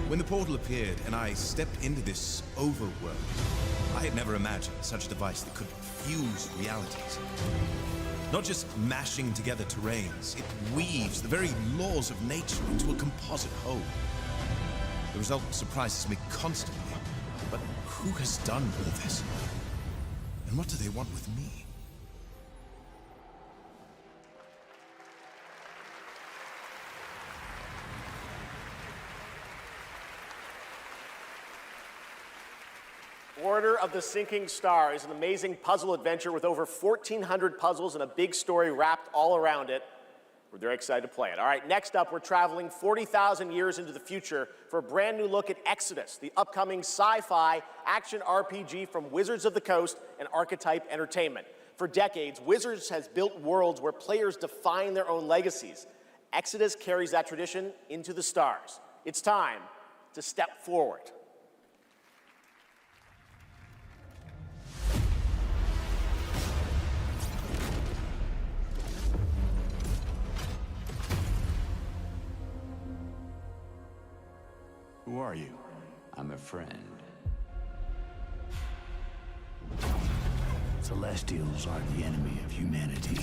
When the portal appeared and I stepped into this overworld, I had never imagined such a device that could fuse realities. Not just mashing together terrains, it weaves the very laws of nature into a composite whole. The result surprises me constantly, but who has done all this? And what do they want with me? Order of the Sinking Star is an amazing puzzle adventure with over 1,400 puzzles and a big story wrapped all around it. We're very excited to play it. All right, next up, we're traveling 40,000 years into the future for a brand new look at Exodus, the upcoming sci-fi action RPG from Wizards of the Coast and Archetype Entertainment. For decades, Wizards has built worlds where players define their own legacies. Exodus carries that tradition into the stars. It's time to step forward. Who are you? I'm a friend. Celestials are the enemy of humanity.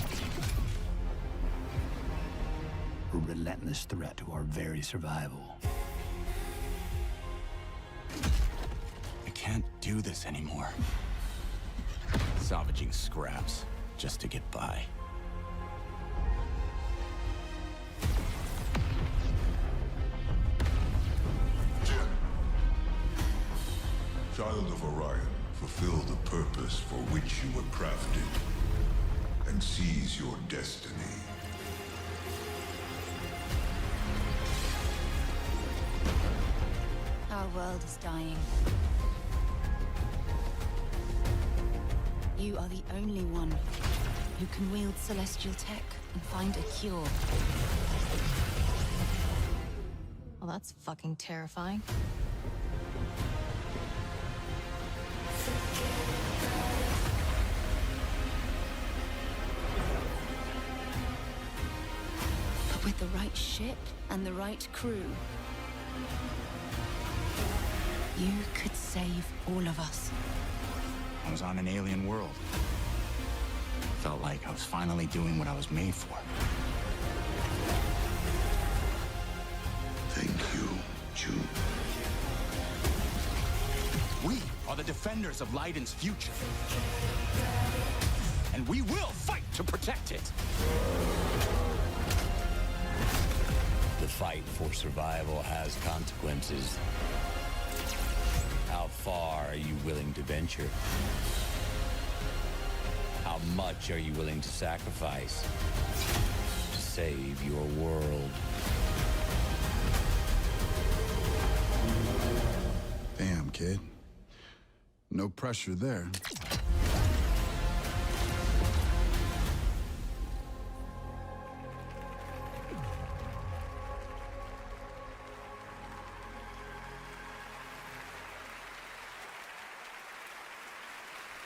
A relentless threat to our very survival. can't do this anymore. Salvaging scraps just to get by. Child of Orion, fulfill the purpose for which you were crafted, and seize your destiny. Our world is dying. You are the only one who can wield celestial tech and find a cure. Well, that's fucking terrifying. But with the right ship and the right crew, you could save all of us. I was on an alien world. Felt like I was finally doing what I was made for. Thank you, June. We are the defenders of Leiden's future. And we will fight to protect it. The fight for survival has consequences. How far are you willing to venture? How much are you willing to sacrifice to save your world? Damn, kid. No pressure there.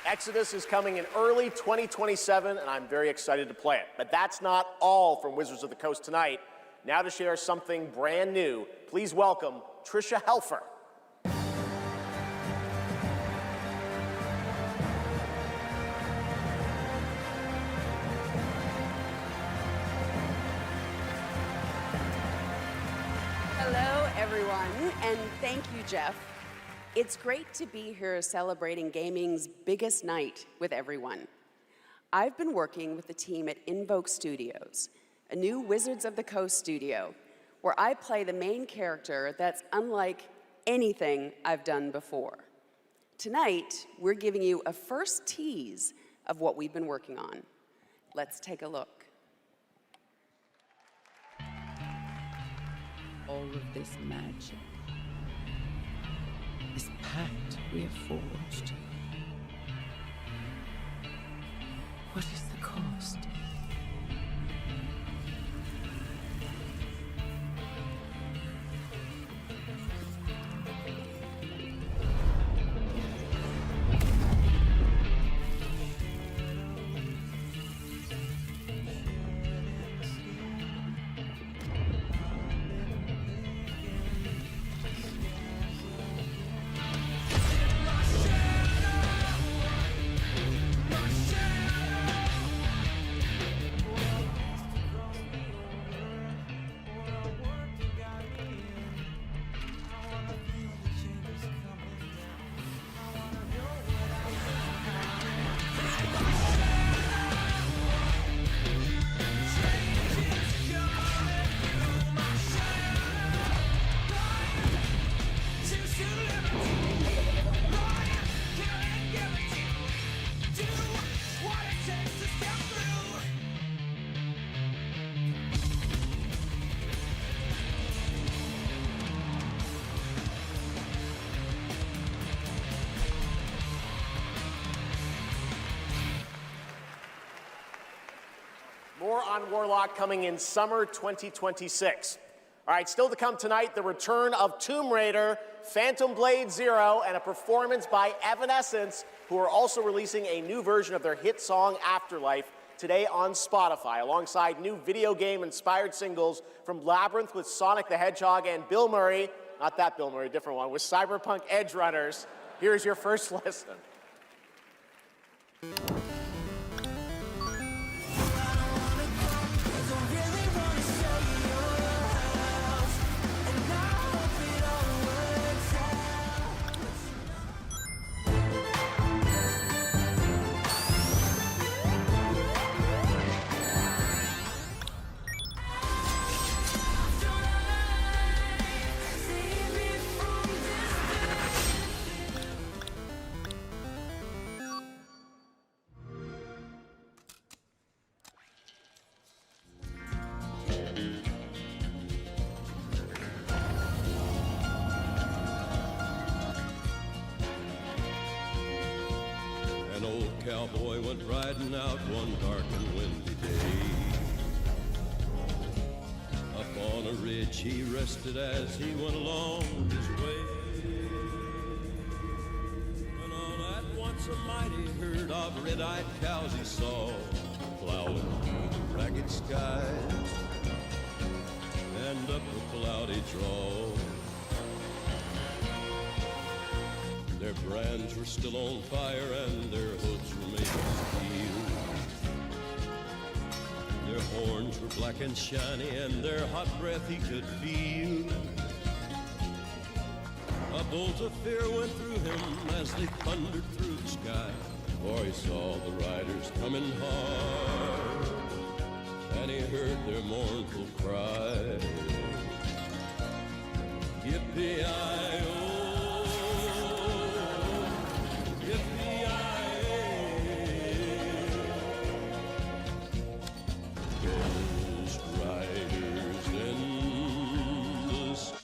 Exodus is coming in early 2027, and I'm very excited to play it. But that's not all from Wizards of the Coast tonight. Now to share something brand new, please welcome Trisha Helfer. Hello, everyone, and thank you, Jeff. It's great to be here celebrating gaming's biggest night with everyone. I've been working with the team at Invoke Studios, a new Wizards of the Coast studio, where I play the main character that's unlike anything I've done before. Tonight, we're giving you a first tease of what we've been working on. Let's take a look. All of this magic, this pact we have forged. What is the cost? More on Warlock coming in summer 2026. All right, still to come tonight, the return of Tomb Raider, Phantom Blade Zero, and a performance by Evanescence, who are also releasing a new version of their hit song Afterlife today on Spotify, alongside new video game-inspired singles from Labyrinth with Sonic the Hedgehog and Bill Murray, not that Bill Murray, different one, with Cyberpunk Edge Runners. Here's your first listen. cowboy went riding out one dark and windy day. Up on a ridge he rested as he went along his way. When all at once a mighty herd of red-eyed cows he saw plowing through the ragged skies and up a cloudy draw. Their brands were still on fire and their hoods were made of steel. Their horns were black and shiny and their hot breath he could feel. A bolt of fear went through him as they thundered through the sky, for he saw the riders coming hard and he heard their mournful cry. Yippee-i-oh, Ghost riders in the sky.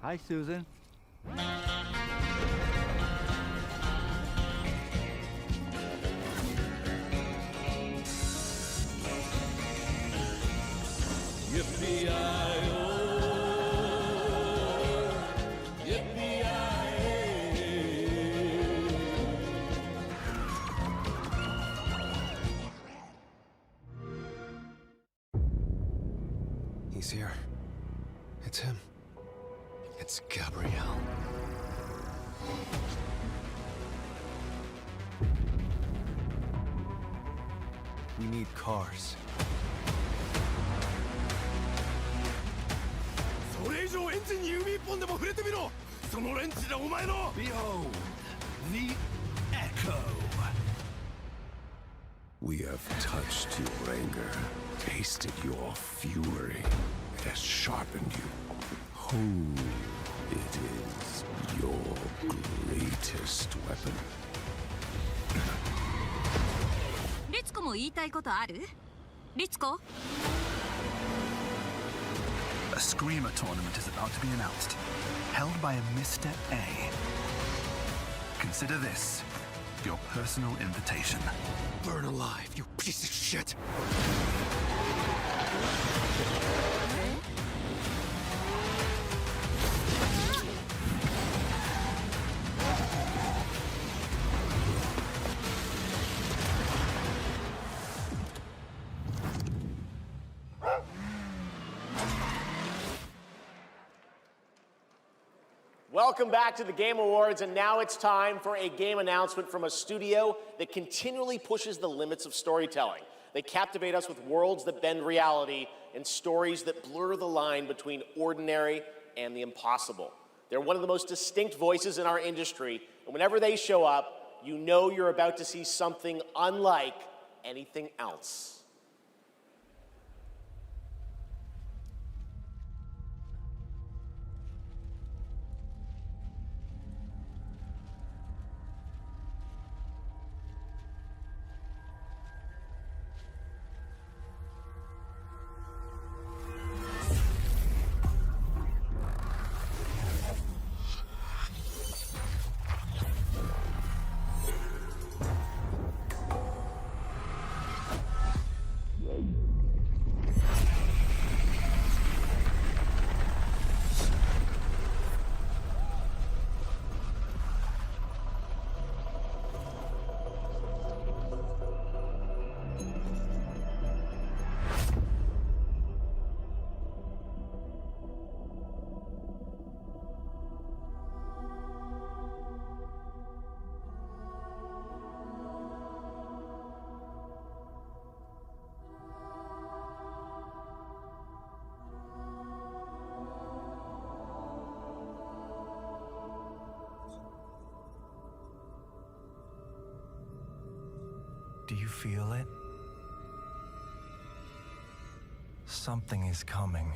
Hi, Susan. Yippee-i-oh, yippee-i-ay. He's here. It's him. It's Gabrielle. We need cars. Behold, the echo. We have touched your anger, tasted your fury. It has sharpened you. Who it is your greatest weapon. リツコも言いたいことある？リツコ？ A Screamer tournament is about to be announced, held by a Mr. A. Consider this your personal invitation. Burn alive, you piece of shit! Welcome back to the Game Awards, and now it's time for a game announcement from a studio that continually pushes the limits of storytelling. They captivate us with worlds that bend reality and stories that blur the line between ordinary and the impossible. They're one of the most distinct voices in our industry, and whenever they show up, you know you're about to see something unlike anything else. Do you feel it? Something is coming.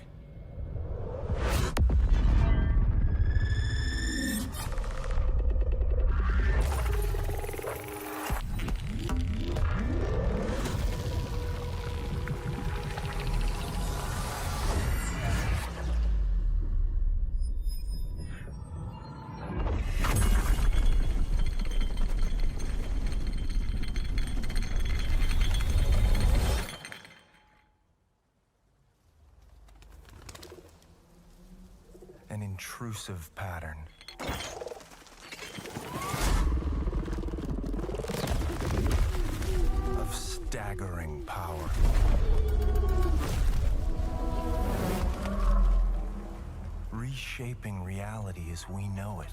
intrusive pattern. Of staggering power. Reshaping reality as we know it.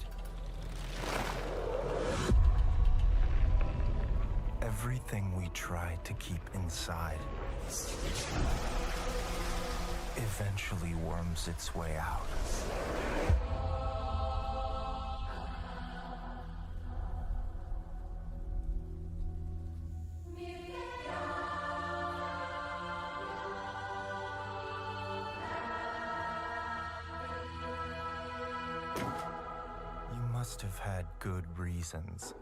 Everything we tried to keep inside eventually worms its way out. You must have had good reasons.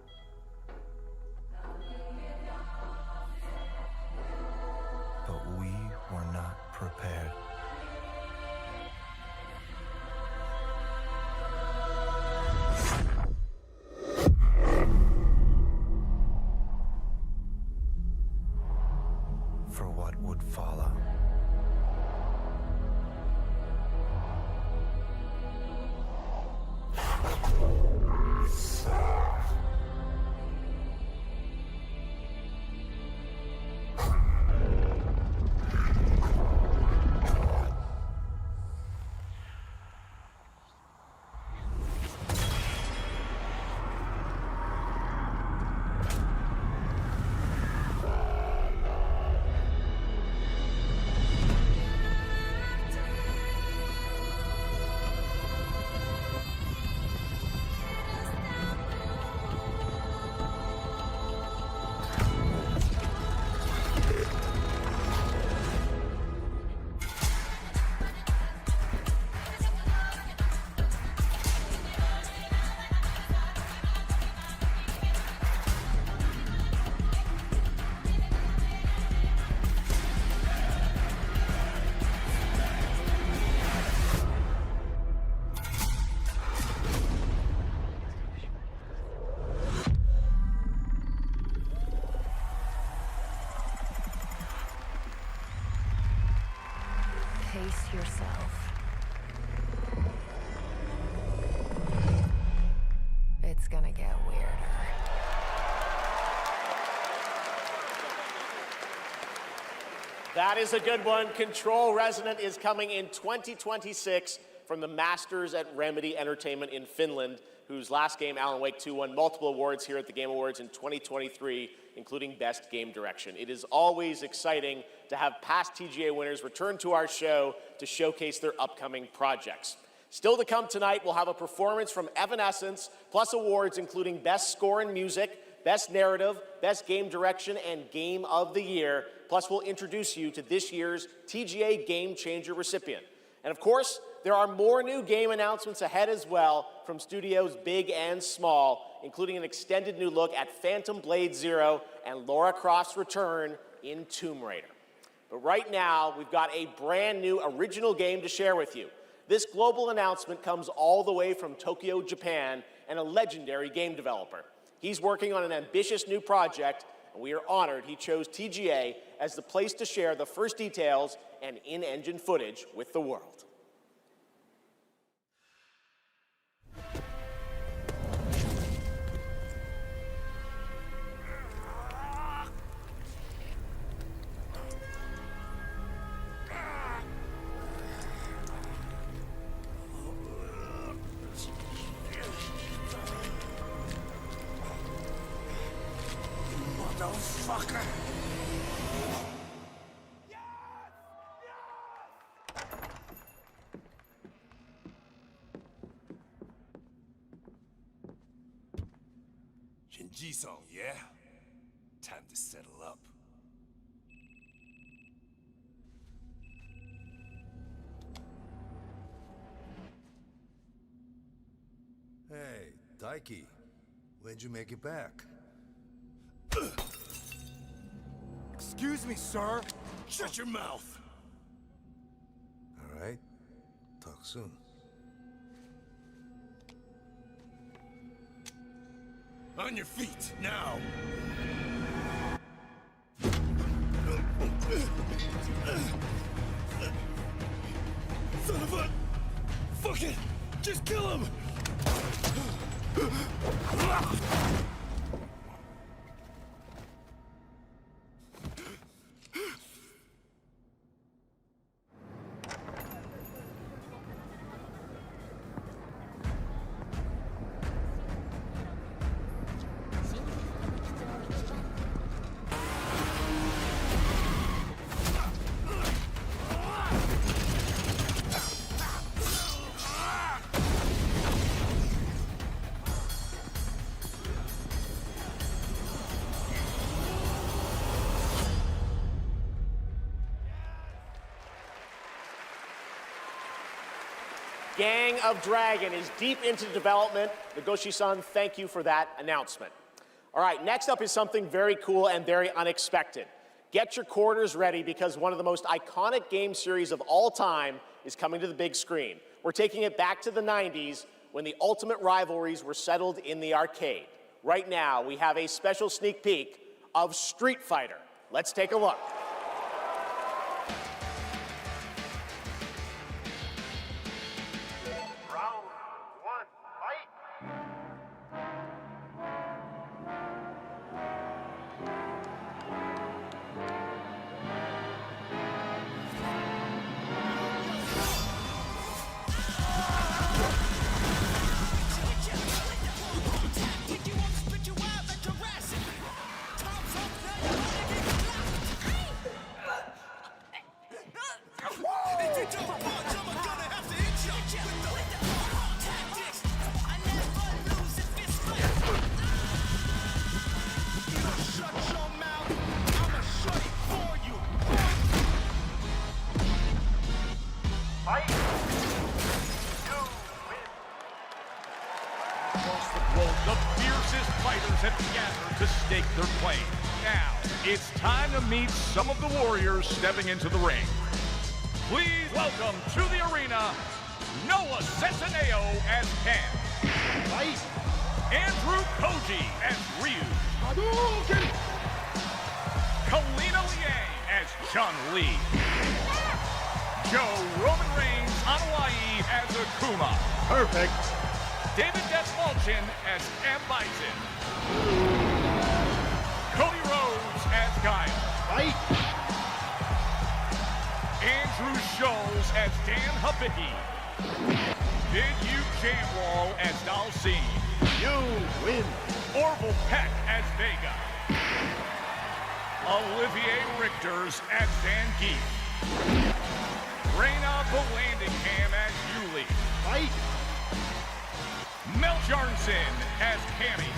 But we were not prepared. For what would follow. Pace yourself. It's gonna get weirder. That is a good one. Control Resonant is coming in 2026 from the masters at Remedy Entertainment in Finland, whose last game, Alan Wake 2, won multiple awards here at the Game Awards in 2023, including Best Game Direction. It is always exciting to have past TGA winners return to our show to showcase their upcoming projects. Still to come tonight, we'll have a performance from Evanescence, plus awards including Best Score in Music, Best Narrative, Best Game Direction, and Game of the Year. Plus, we'll introduce you to this year's TGA Game Changer recipient. And of course, there are more new game announcements ahead as well from studios big and small, including an extended new look at Phantom Blade Zero and Lara Croft's return in Tomb Raider. But right now, we've got a brand new original game to share with you. This global announcement comes all the way from Tokyo, Japan, and a legendary game developer. He's working on an ambitious new project, and we are honored he chose TGA as the place to share the first details and in-engine footage with the world. Motherfucker! Shinji-san, yeah? Time to settle up. Hey, Daiki. When'd you make it back? Excuse me, sir. Shut your mouth. All right. Talk soon. On your feet, now. Son of a fucking Just kill him! Gang of Dragon is deep into development. Nagoshi-san, thank you for that announcement. All right, next up is something very cool and very unexpected. Get your quarters ready because one of the most iconic game series of all time is coming to the big screen. We're taking it back to the 90s when the ultimate rivalries were settled in the arcade. Right now, we have a special sneak peek of Street Fighter. Let's take a look. Across the globe, the fiercest fighters have gathered to stake their claim. Now, it's time to meet some of the warriors stepping into the ring. Please welcome to the arena, Noah Cesaneo as Ken. Fight. Andrew Koji as Ryu. Hadouken! Kalina Liang as Chun-Li. Joe Roman Reigns Anoa'i as Akuma. Perfect. David Desmalchin as M. Bison. Cody Rhodes as Guile. Fight. Andrew Scholes as Dan Habicki. Vidyu Jamwal as Dalcine. You win. Orville Peck as Vega. Olivier Richters as Zangief. Reyna Vallandigham as Yuli. Fight. Mel Jarnson as Cammy.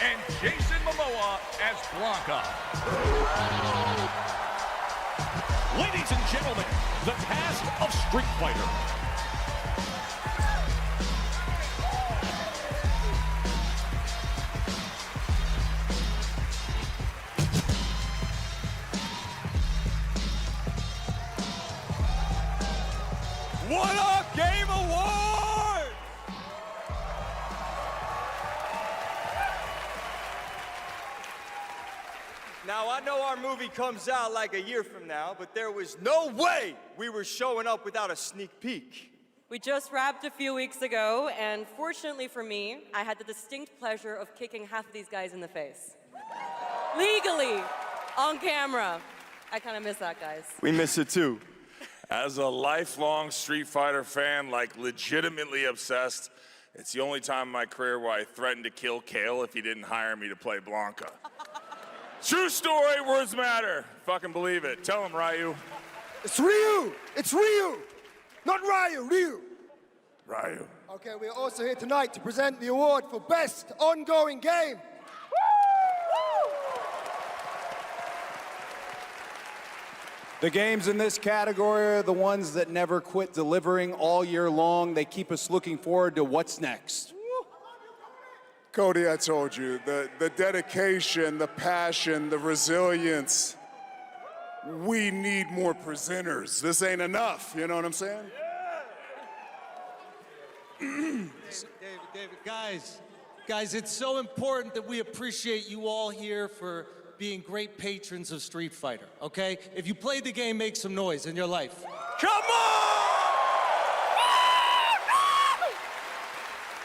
And Jason Momoa as Blanca. Ladies and gentlemen, the cast of Street Fighter. What a Game Award! Now, I know our movie comes out like a year from now, but there was no way we were showing up without a sneak peek. We just wrapped a few weeks ago, and fortunately for me, I had the distinct pleasure of kicking half of these guys in the face. Legally, on camera. I kind of miss that, guys. We miss it too. As a lifelong Street Fighter fan, like legitimately obsessed, it's the only time in my career where I threatened to kill Kale if he didn't hire me to play Blanca. True story, words matter. Fucking believe it. Tell him, Ryu. It's Ryu! It's Ryu! Not Ryu, Ryu! Ryu. Okay, we're also here tonight to present the award for Best Ongoing Game. The games in this category are the ones that never quit delivering all year long. They keep us looking forward to what's next. Cody, I told you, the dedication, the passion, the resilience. We need more presenters. This ain't enough, you know what I'm saying? David, guys, it's so important that we appreciate you all here for being great patrons of Street Fighter, okay? If you played the game, make some noise in your life. Come on!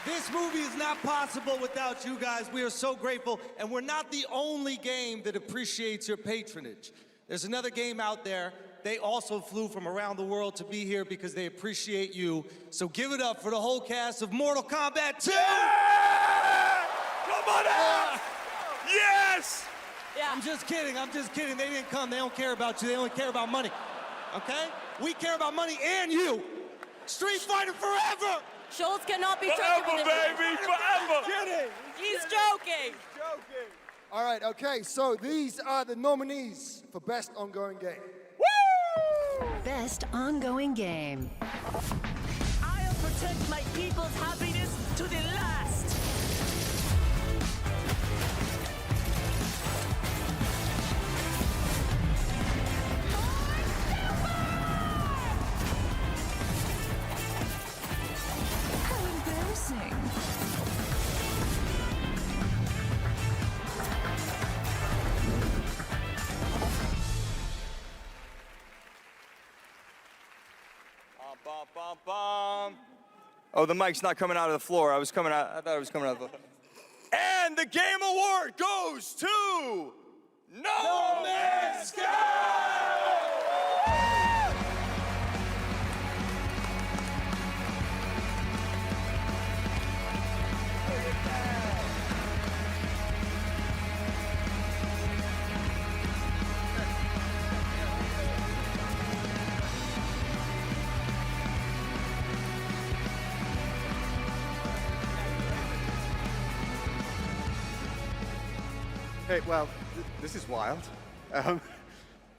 This movie is not possible without you guys. We are so grateful, and we're not the only game that appreciates your patronage. There's another game out there. They also flew from around the world to be here because they appreciate you. So give it up for the whole cast of Mortal Kombat 2! Yeah! Come on out! Yes! Yeah. I'm just kidding. They didn't come. They don't care about you. They only care about money. Okay? We care about money and you. Street Fighter forever! Schultz cannot be joking Forever, with him. baby, forever! Kidding. He's joking. All right, okay, so these are the nominees for Best Ongoing Game. Best ongoing game. I'll protect my people's happiness to the last. How embarrassing. Bum, bum, bum. Oh, the mic's not coming out of the floor. I thought it was coming out of the floor. And the Game Award goes to No Man's Sky! Hey, well, this is wild.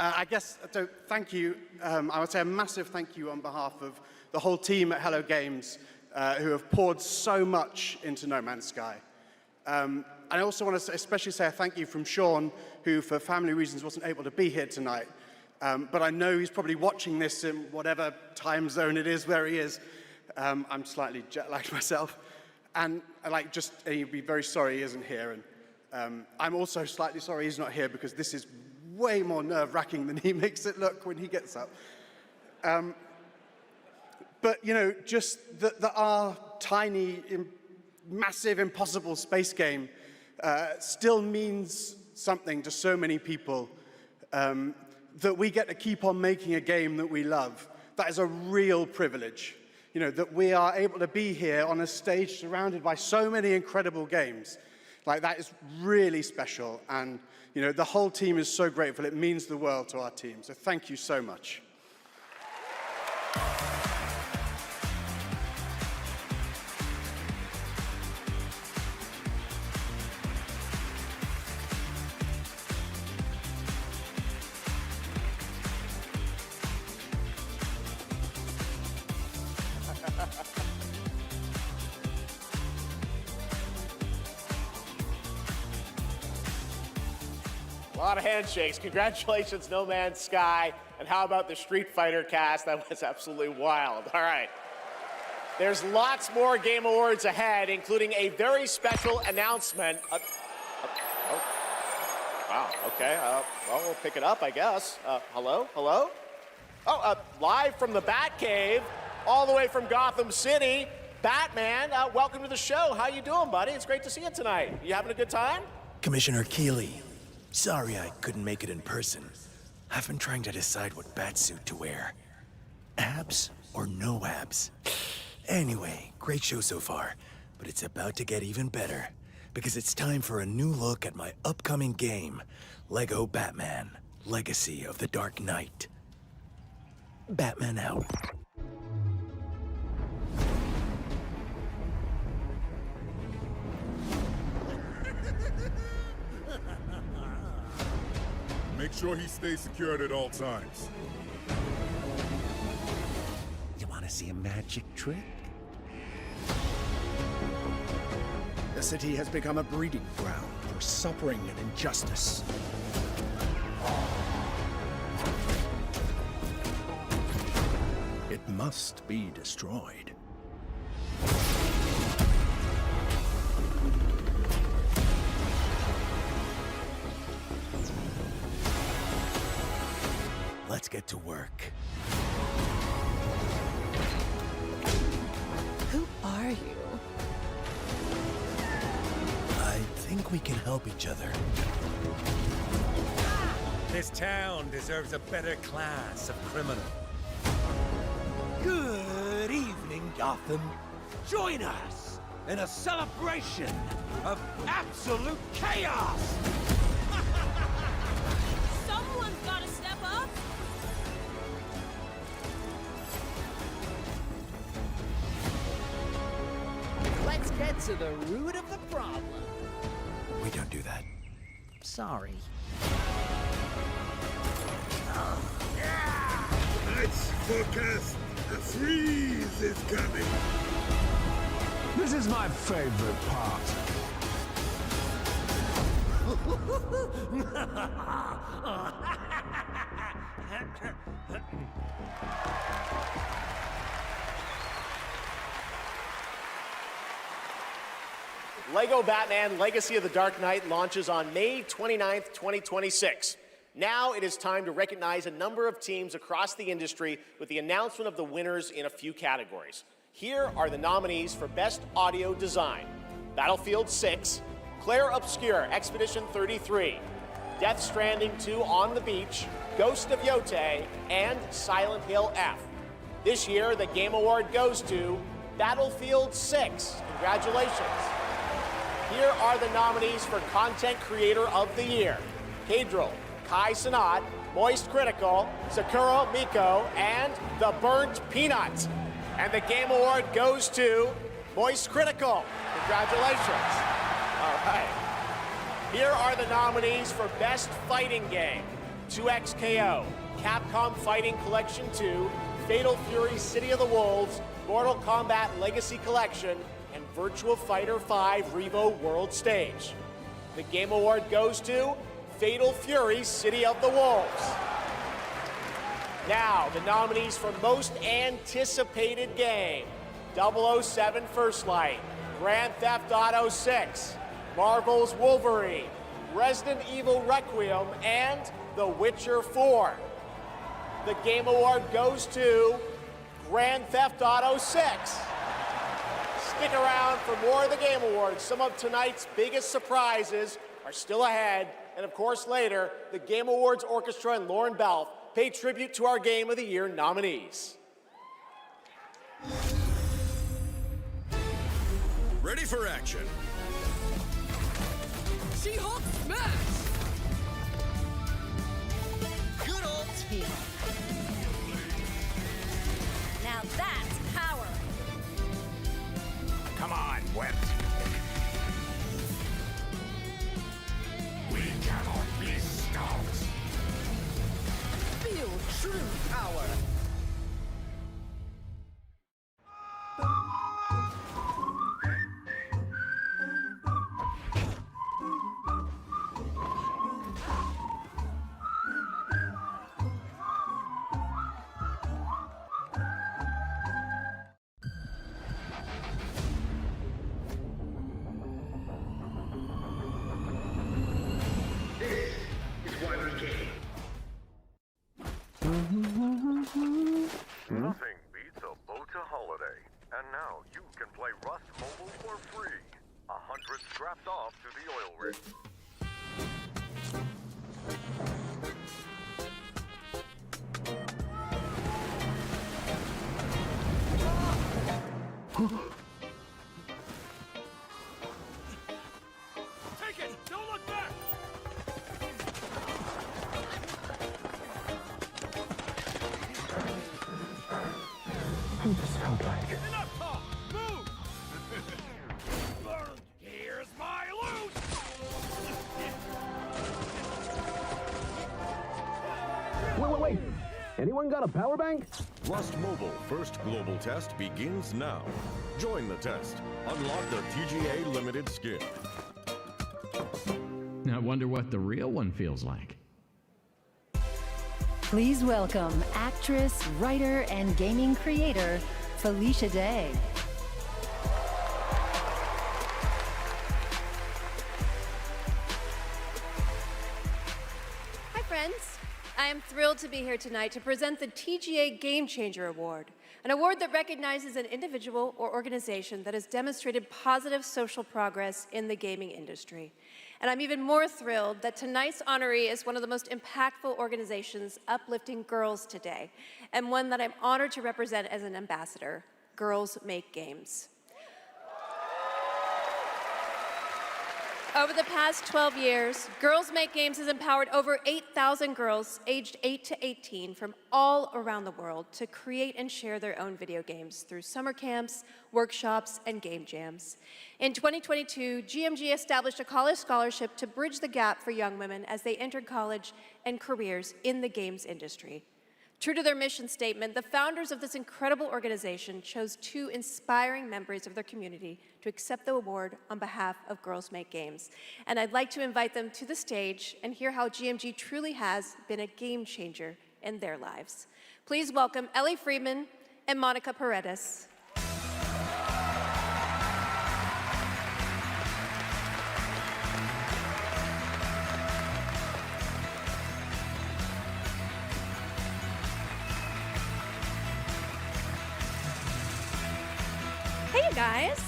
I guess, so thank you. I would say a massive thank you on behalf of the whole team at Hello Games who have poured so much into No Man's Sky. And I also want to especially say a thank you from Sean, who for family reasons wasn't able to be here tonight. But I know he's probably watching this in whatever time zone it is where he is. I'm slightly jet-lagged myself. And he'd be very sorry he isn't here. And I'm also slightly sorry he's not here because this is way more nerve-wracking than he makes it look when he gets up. But, you know, just that our tiny, massive, impossible space game still means something to so many people, that we get to keep on making a game that we love. That is a real privilege. You know, that we are able to be here on a stage surrounded by so many incredible games. Like, that is really special, and, you know, the whole team is so grateful. It means the world to our team, so thank you so much. A lot of handshakes. Congratulations, No Man's Sky. And how about the Street Fighter cast? That was absolutely wild. All right. There's lots more Game Awards ahead, including a very special announcement. Wow, okay. Well, we'll pick it up, I guess. Hello? Hello? Oh, live from the Batcave, all the way from Gotham City, Batman, welcome to the show. How you doing, buddy? It's great to see you tonight. You having a good time? Commissioner Keeley, sorry I couldn't make it in person. I've been trying to decide what batsuit to wear. Abs or no abs? Anyway, great show so far, but it's about to get even better, because it's time for a new look at my upcoming game, Lego Batman, Legacy of the Dark Knight. Batman out. Make sure he stays secured at all times. You want to see a magic trick? The city has become a breeding ground for suffering and injustice. It must be destroyed. Let's get to work. Who are you? think we can help each other. This town deserves a better class of criminal. Good evening, Gotham. Join us in a celebration of absolute chaos! Someone's gotta step up! Let's get to the root of the problem. We don't do that. Sorry. Let's focus. A freeze is coming. This is my favorite part. Lego Batman Legacy of the Dark Knight launches on May 29th, 2026. Now it is time to recognize a number of teams across the industry with the announcement of the winners in a few categories. Here are the nominees for Best Audio Design: Battlefield 6, Claire Obscure Expedition 33, Death Stranding 2 On the Beach, Ghost of Yotei, and Silent Hill F. This year, the Game Award goes to Battlefield 6. Congratulations. Here are the nominees for Content Creator of the Year: Cadril, Kai Sanat, Moist Critical, Sakura Miko, and The Burnt Peanut. And the Game Award goes to Moist Critical. Congratulations. All right. Here are the nominees for Best Fighting Game: 2XKO, Capcom Fighting Collection 2, Fatal Fury City of the Wolves, Mortal Kombat Legacy Collection, and Virtua Fighter 5 Revo World Stage. The Game Award goes to Fatal Fury City of the Wolves. Now, the nominees for Most Anticipated Game: 007 First Light, Grand Theft Auto 6, Marvel's Wolverine, Resident Evil Requiem, and The Witcher 4. The Game Award goes to Grand Theft Auto 6. Stick around for more of the Game Awards. Some of tonight's biggest surprises are still ahead. And of course, later, the Game Awards Orchestra and Lauren Belf pay tribute to our Game of the Year nominees. Ready for action. She-Hulk smash! Good old team. Now that's power! Come on, Wet. We cannot be stopped. Feel true power. Nothing beats a Bota holiday. And now you can play Rust Mobile for free. 100 strapped off to the oil rig. Take it! Don't look back! Who this felt like? Enough talk! Move! Here's my loot! Wait. Anyone got a power bank? Rust Mobile first global test begins now. Join the test. Unlock the TGA limited skin. I wonder what the real one feels like. Please welcome actress, writer, and gaming creator, Felicia Day. Hi, friends. am thrilled to be here tonight to present the TGA Game Changer Award, an award that recognizes an individual or organization that has demonstrated positive social progress in the gaming industry. And I'm even more thrilled that tonight's honoree is one of the most impactful organizations uplifting girls today, and one that I'm honored to represent as an ambassador, Girls Make Games. Over the past 12 years, Girls Make Games has empowered over 8,000 girls aged 8 to 18 from all around the world to create and share their own video games through summer camps, workshops, and game jams. In 2022, GMG established a college scholarship to bridge the gap for young women as they entered college and careers in the games industry. True to their mission statement, the founders of this incredible organization chose 2 inspiring members of their community to accept the award on behalf of Girls Make Games. And I'd like to invite them to the stage and hear how GMG truly has been a game changer in their lives. Please welcome Ellie Friedman and Monica Paredes. Hey guys.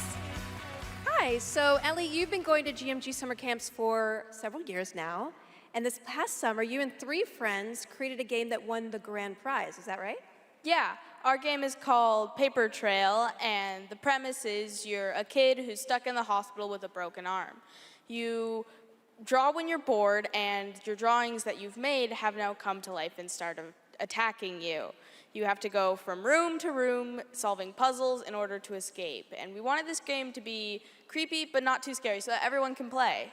Hi, so Ellie, you've been going to GMG summer camps for several years now, and this past summer you and 3 friends created a game that won the grand prize, is that right? Yeah, our game is called Paper Trail, and the premise is you're a kid who's stuck in the hospital with a broken arm. You draw when you're bored, and your drawings that you've made have now come to life and start attacking you. You have to go from room to room solving puzzles in order to escape. And we wanted this game to be creepy but not too scary so that everyone can play.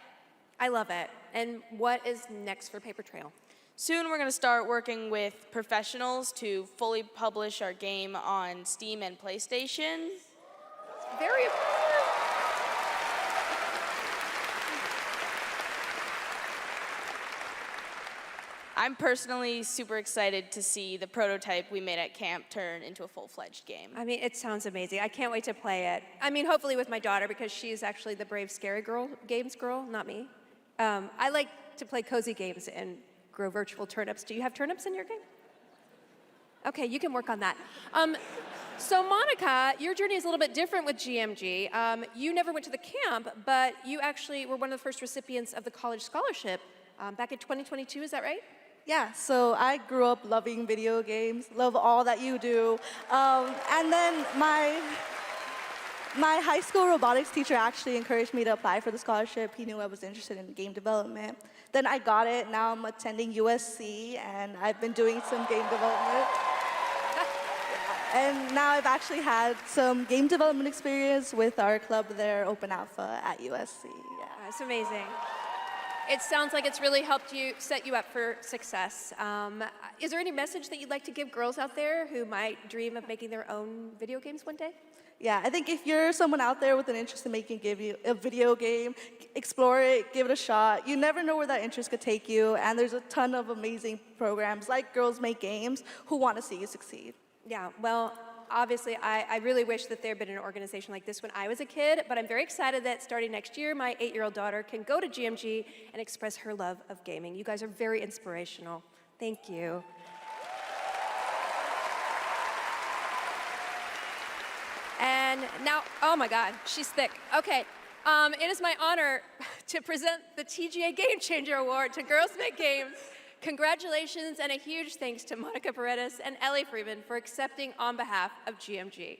I love it. And what is next for Paper Trail? Soon we're going to start working with professionals to fully publish our game on Steam and PlayStation. Very I'm personally super excited to see the prototype we made at camp turn into a full-fledged game. I mean, it sounds amazing. I can't wait to play it. I mean, hopefully with my daughter, because she's actually the brave, scary games girl, not me. I like to play cozy games and grow virtual turnips. Do you have turnips in your game? Okay, you can work on that. So Monica, your journey is a little bit different with GMG. You never went to the camp, but you actually were one of the first recipients of the college scholarship back in 2022, is that right? Yeah, so I grew up loving video games, love all that you do. And then my high school robotics teacher actually encouraged me to apply for the scholarship. He knew I was interested in game development. Then I got it. Now I'm attending USC, and I've been doing some game development. And now I've actually had some game development experience with our club there, Open Alpha at USC. Yeah. That's amazing. It sounds like it's really helped you, set you up for success. Is there any message that you'd like to give girls out there who might dream of making their own video games one day? Yeah, I think if you're someone out there with an interest in making a video game, explore it, give it a shot. You never know where that interest could take you, and there's a ton of amazing programs like Girls Make Games who want to see you succeed. Yeah, well, obviously, I really wish that there had been an organization like this when I was a kid, but I'm very excited that starting next year, my 8-year-old daughter can go to GMG and express her love of gaming. You guys are very inspirational. Thank you. And now, oh my God, she's thick. Okay, it is my honor to present the TGA Game Changer Award to Girls Make Games. Congratulations and a huge thanks to Monica Paredes and Ellie Freeman for accepting on behalf of GMG.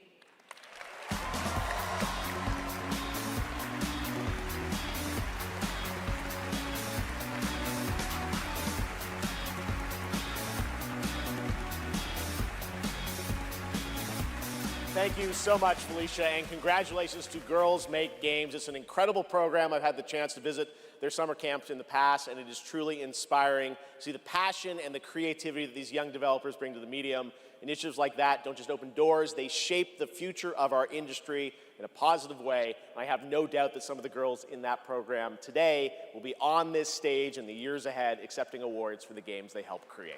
Thank you so much, Felicia, and congratulations to Girls Make Games. It's an incredible program. I've had the chance to visit their summer camps in the past, and it is truly inspiring to see the passion and the creativity that these young developers bring to the medium. Initiatives like that don't just open doors, they shape the future of our industry in a positive way. And I have no doubt that some of the girls in that program today will be on this stage in the years ahead accepting awards for the games they helped create.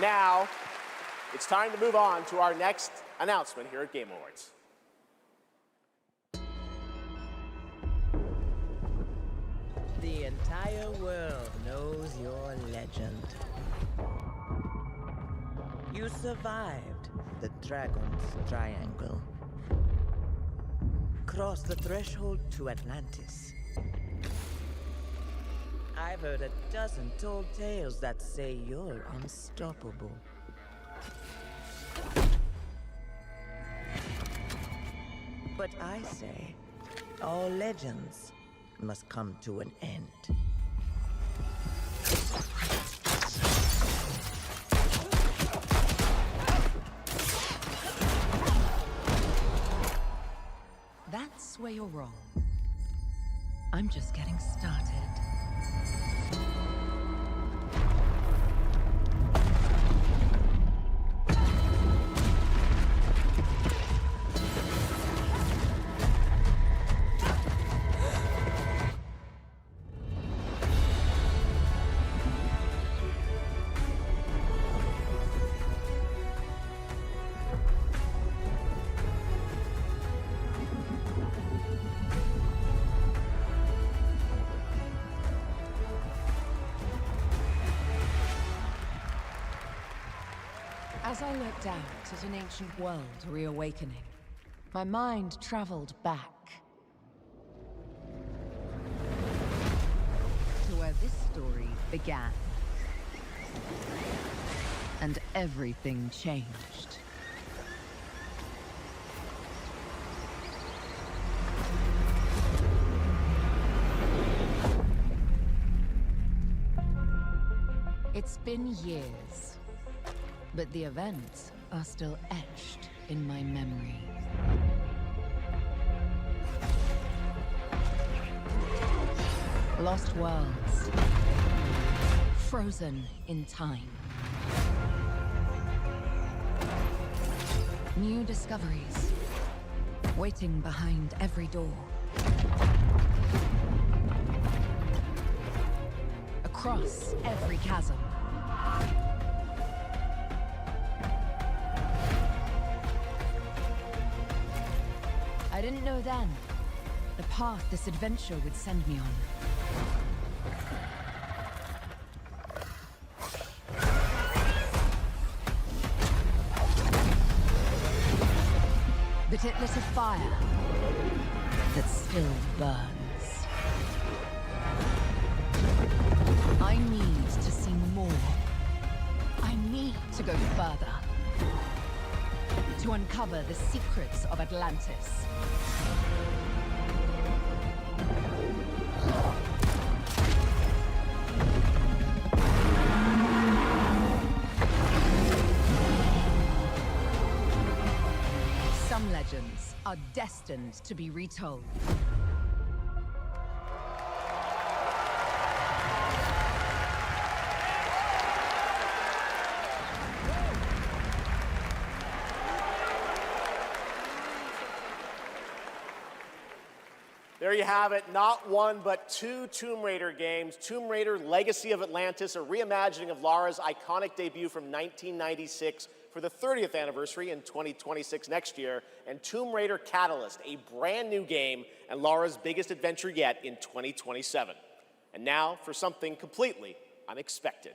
Now, it's time to move on to our next announcement here at Game Awards. The entire world knows shows your legend. You survived the Dragon's Triangle. Crossed the threshold to Atlantis. I've heard a dozen told tales that say you're unstoppable. But I say, all legends must come to an end. That's where you're wrong. I'm just getting started. As I looked out at an ancient world reawakening, my mind traveled back to where this story began. And everything changed. It's been years, but the events are still etched in my memory. Lost worlds, frozen in time. New discoveries, waiting behind every door. Across every chasm. I didn't know then the path this adventure would send me on. But it lit a fire that still burns. I need to see more. I need to go further. To uncover the secrets of Atlantis. Some legends are destined to be retold. There you have it, not one but two Tomb Raider games. Tomb Raider Legacy of Atlantis, a reimagining of Lara's iconic debut from 1996 for the 30th anniversary in 2026 next year, and Tomb Raider Catalyst, a brand new game and Lara's biggest adventure yet in 2027. And now for something completely unexpected.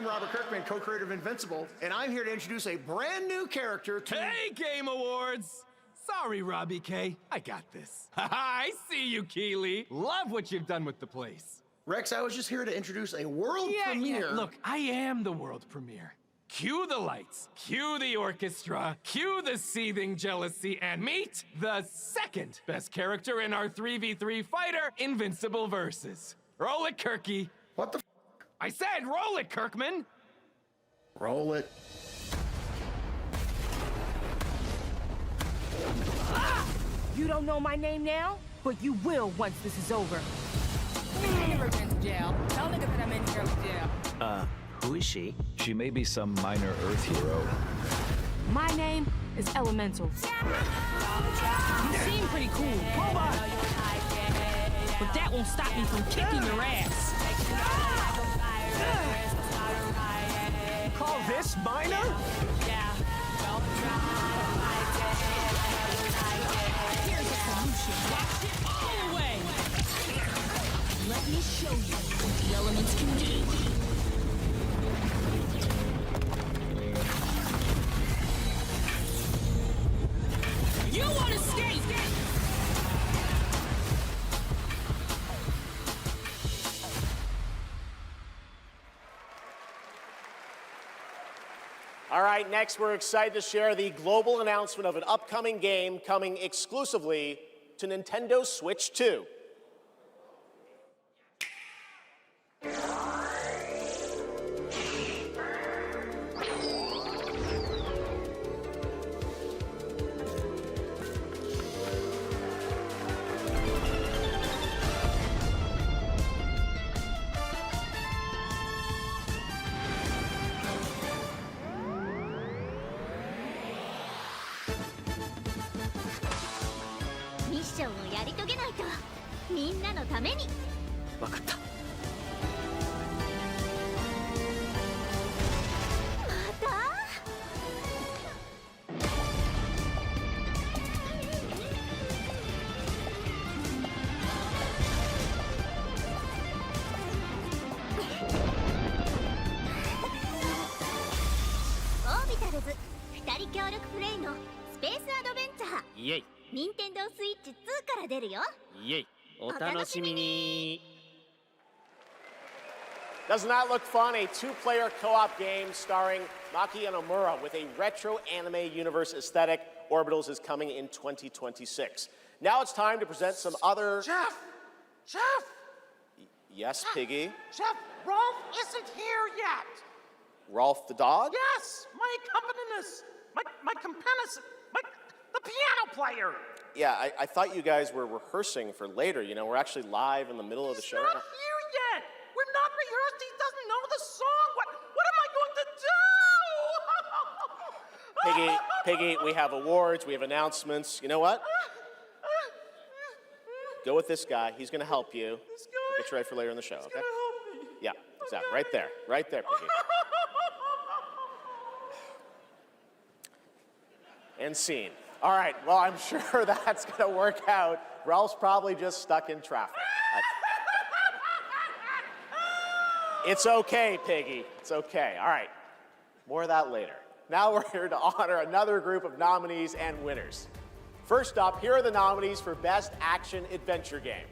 I'm Robert Kirkman, co-creator of Invincible, and I'm here to introduce a brand new character to... Hey, Game Awards! Sorry, Robbie K. I got this. I see you, Keeley. Love what you've done with the place. Rex, I was just here to introduce a world premiere. Yeah, look, I am the world premiere. Cue the lights, cue the orchestra, cue the seething jealousy, and meet the second best character in our 3v3 fighter, Invincible Versus. Roll it, Kirky. What the f? I said roll it, Kirkman. Roll it. You don't know my name now, but you will once this is over. Never been to jail. Tell nigga that I'm in here with jail. Who is she? She may be some minor Earth hero. My name is Elemental. You seem pretty cool. Robot! But that won't stop me from kicking your ass. Call this minor? Here's a solution. Watch it all the way. Let me show you what the elements can do. You want to escape? All right, next we're excited to share the global announcement of an upcoming game coming exclusively to Nintendo Switch 2. Doesn't that look fun? A two-player co-op game starring Maki and Omura with a retro anime universe aesthetic. Orbitals is coming in 2026. Now it's time to present some other... Chef! Chef! Yes, Piggy? Chef, Rolf isn't here yet. Rolf the dog? Yes, my accompanist, my companist, the piano player. Yeah, I thought you guys were rehearsing for later. You know, we're actually live in the middle of the show. He's not here yet. We're not rehearsed. He doesn't know the song. What am I going to do? Piggy, we have awards, we have announcements. You know what? Go with this guy. He's going to help you. This guy? Get you ready for later in the show, okay? He's going to help me. Yeah, exactly. Right there, Piggy. And scene. All right, well, I'm sure that's going to work out. Ralph's probably just stuck in traffic. It's okay, Piggy. It's okay. All right, more of that later. Now we're here to honor another group of nominees and winners. First up, here are the nominees for Best Action Adventure Game.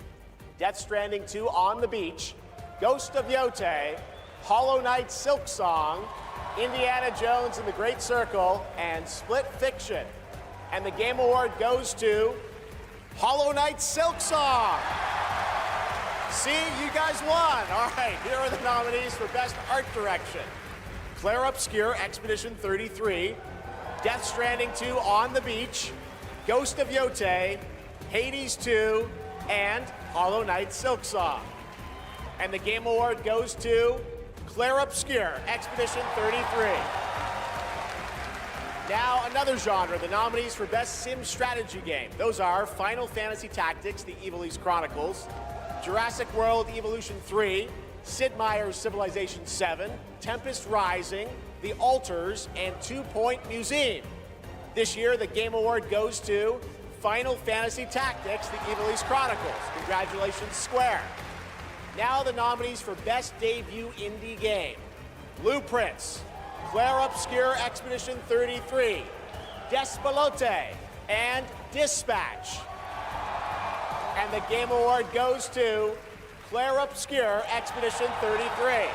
Death Stranding 2 On the Beach, Ghost of Yote, Hollow Knight Silk Song, Indiana Jones and the Great Circle, and Split Fiction. And the Game Award goes to Hollow Knight Silk Song. See, you guys won. All right, here are the nominees for Best Art Direction. Claire Obscure, Expedition 33, Death Stranding 2 On the Beach, Ghost of Yote, Hades 2, and Hollow Knight Silk Song. And the Game Award goes to Claire Obscure, Expedition 33. Now, another genre, the nominees for Best Sim Strategy Game. Those are Final Fantasy Tactics, The Evil East Chronicles, Jurassic World Evolution 3, Sid Meier's Civilization 7, Tempest Rising, The Alters, and 2 Point Museum. This year, the Game Award goes to Final Fantasy Tactics, The Evil East Chronicles. Congratulations, Square. Now the nominees for Best Debut Indie Game. Blueprints, Claire Obscure Expedition 33, Despalote, and Dispatch. And the Game Award goes to Claire Obscure Expedition 33.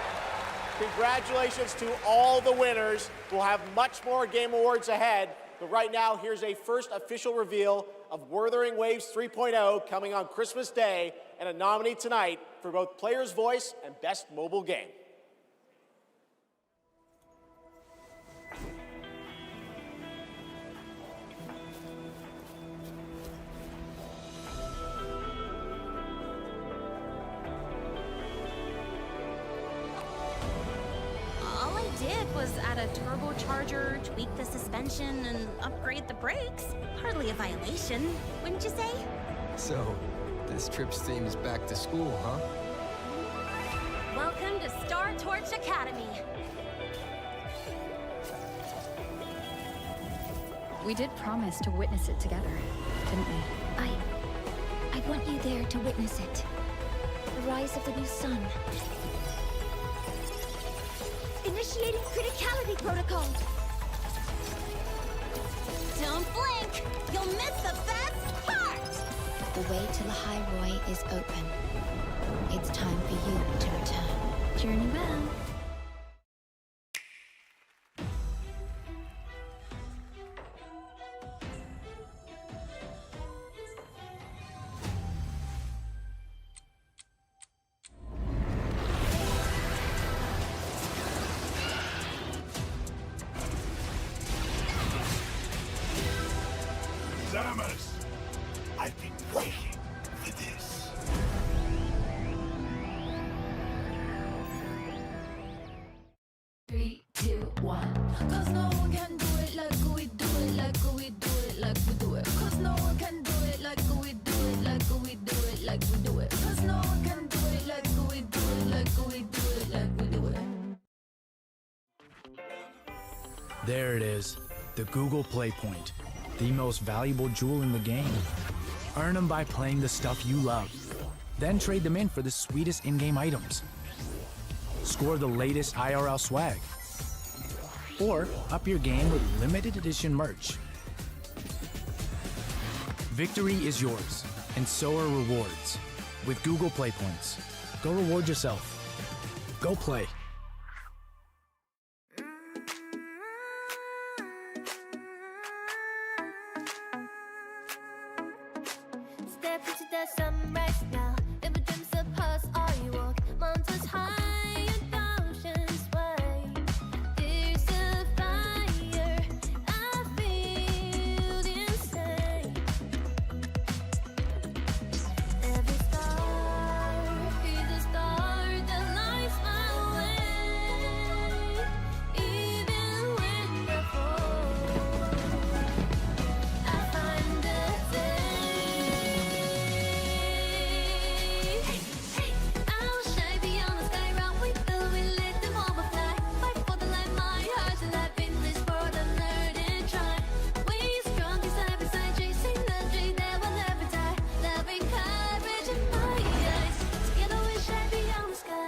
Congratulations to all the winners. We'll have much more Game Awards ahead, but right now, here's a first official reveal of Wuthering Waves 3.0 coming on Christmas Day, and a nominee tonight for both Player's Voice and Best Mobile Game. All I did was add a turbocharger, tweak the suspension, and upgrade the brakes. Hardly a violation, wouldn't you say? So, this trip's theme is back to school, huh? Welcome to Star Torch Academy. We did promise to witness it together, didn't we? I want you there to witness it. The rise of the new sun. Initiating criticality protocol. Don't blink! You'll miss the best part! The way to the High Roy is open. It's time for you to return. Journey well. Samus! I've been waiting for this. Three, two, one. 'Cause no one can do it like we do it, like we do it, like we do it. 'Cause no one can do it like we do it, like we do it, like we do it. 'Cause no one can do it like we do it, like we do it, like we do it. There it is, the Google Play Point, the most valuable jewel in the game. Earn them by playing the stuff you love. Then trade them in for the sweetest in-game items. Score the latest IRL swag. Or up your game with limited edition merch. Victory is yours, and so are rewards. With Google Play Points, go reward yourself. Go play. Step into the sunrise now. Never dreams of us, all you walk. Mountains high and oceans wide. There's a fire I feel inside. Every star is a star that lights my way. Even when I fall, I find a I'll shine beyond the sky, run with the wind, let them all fly. Fight for the light, my heart's alive in this world, I've learned and tried. We strong side by side, chasing the dream that will never die. Loving courage in my eyes, together we shine beyond the sky.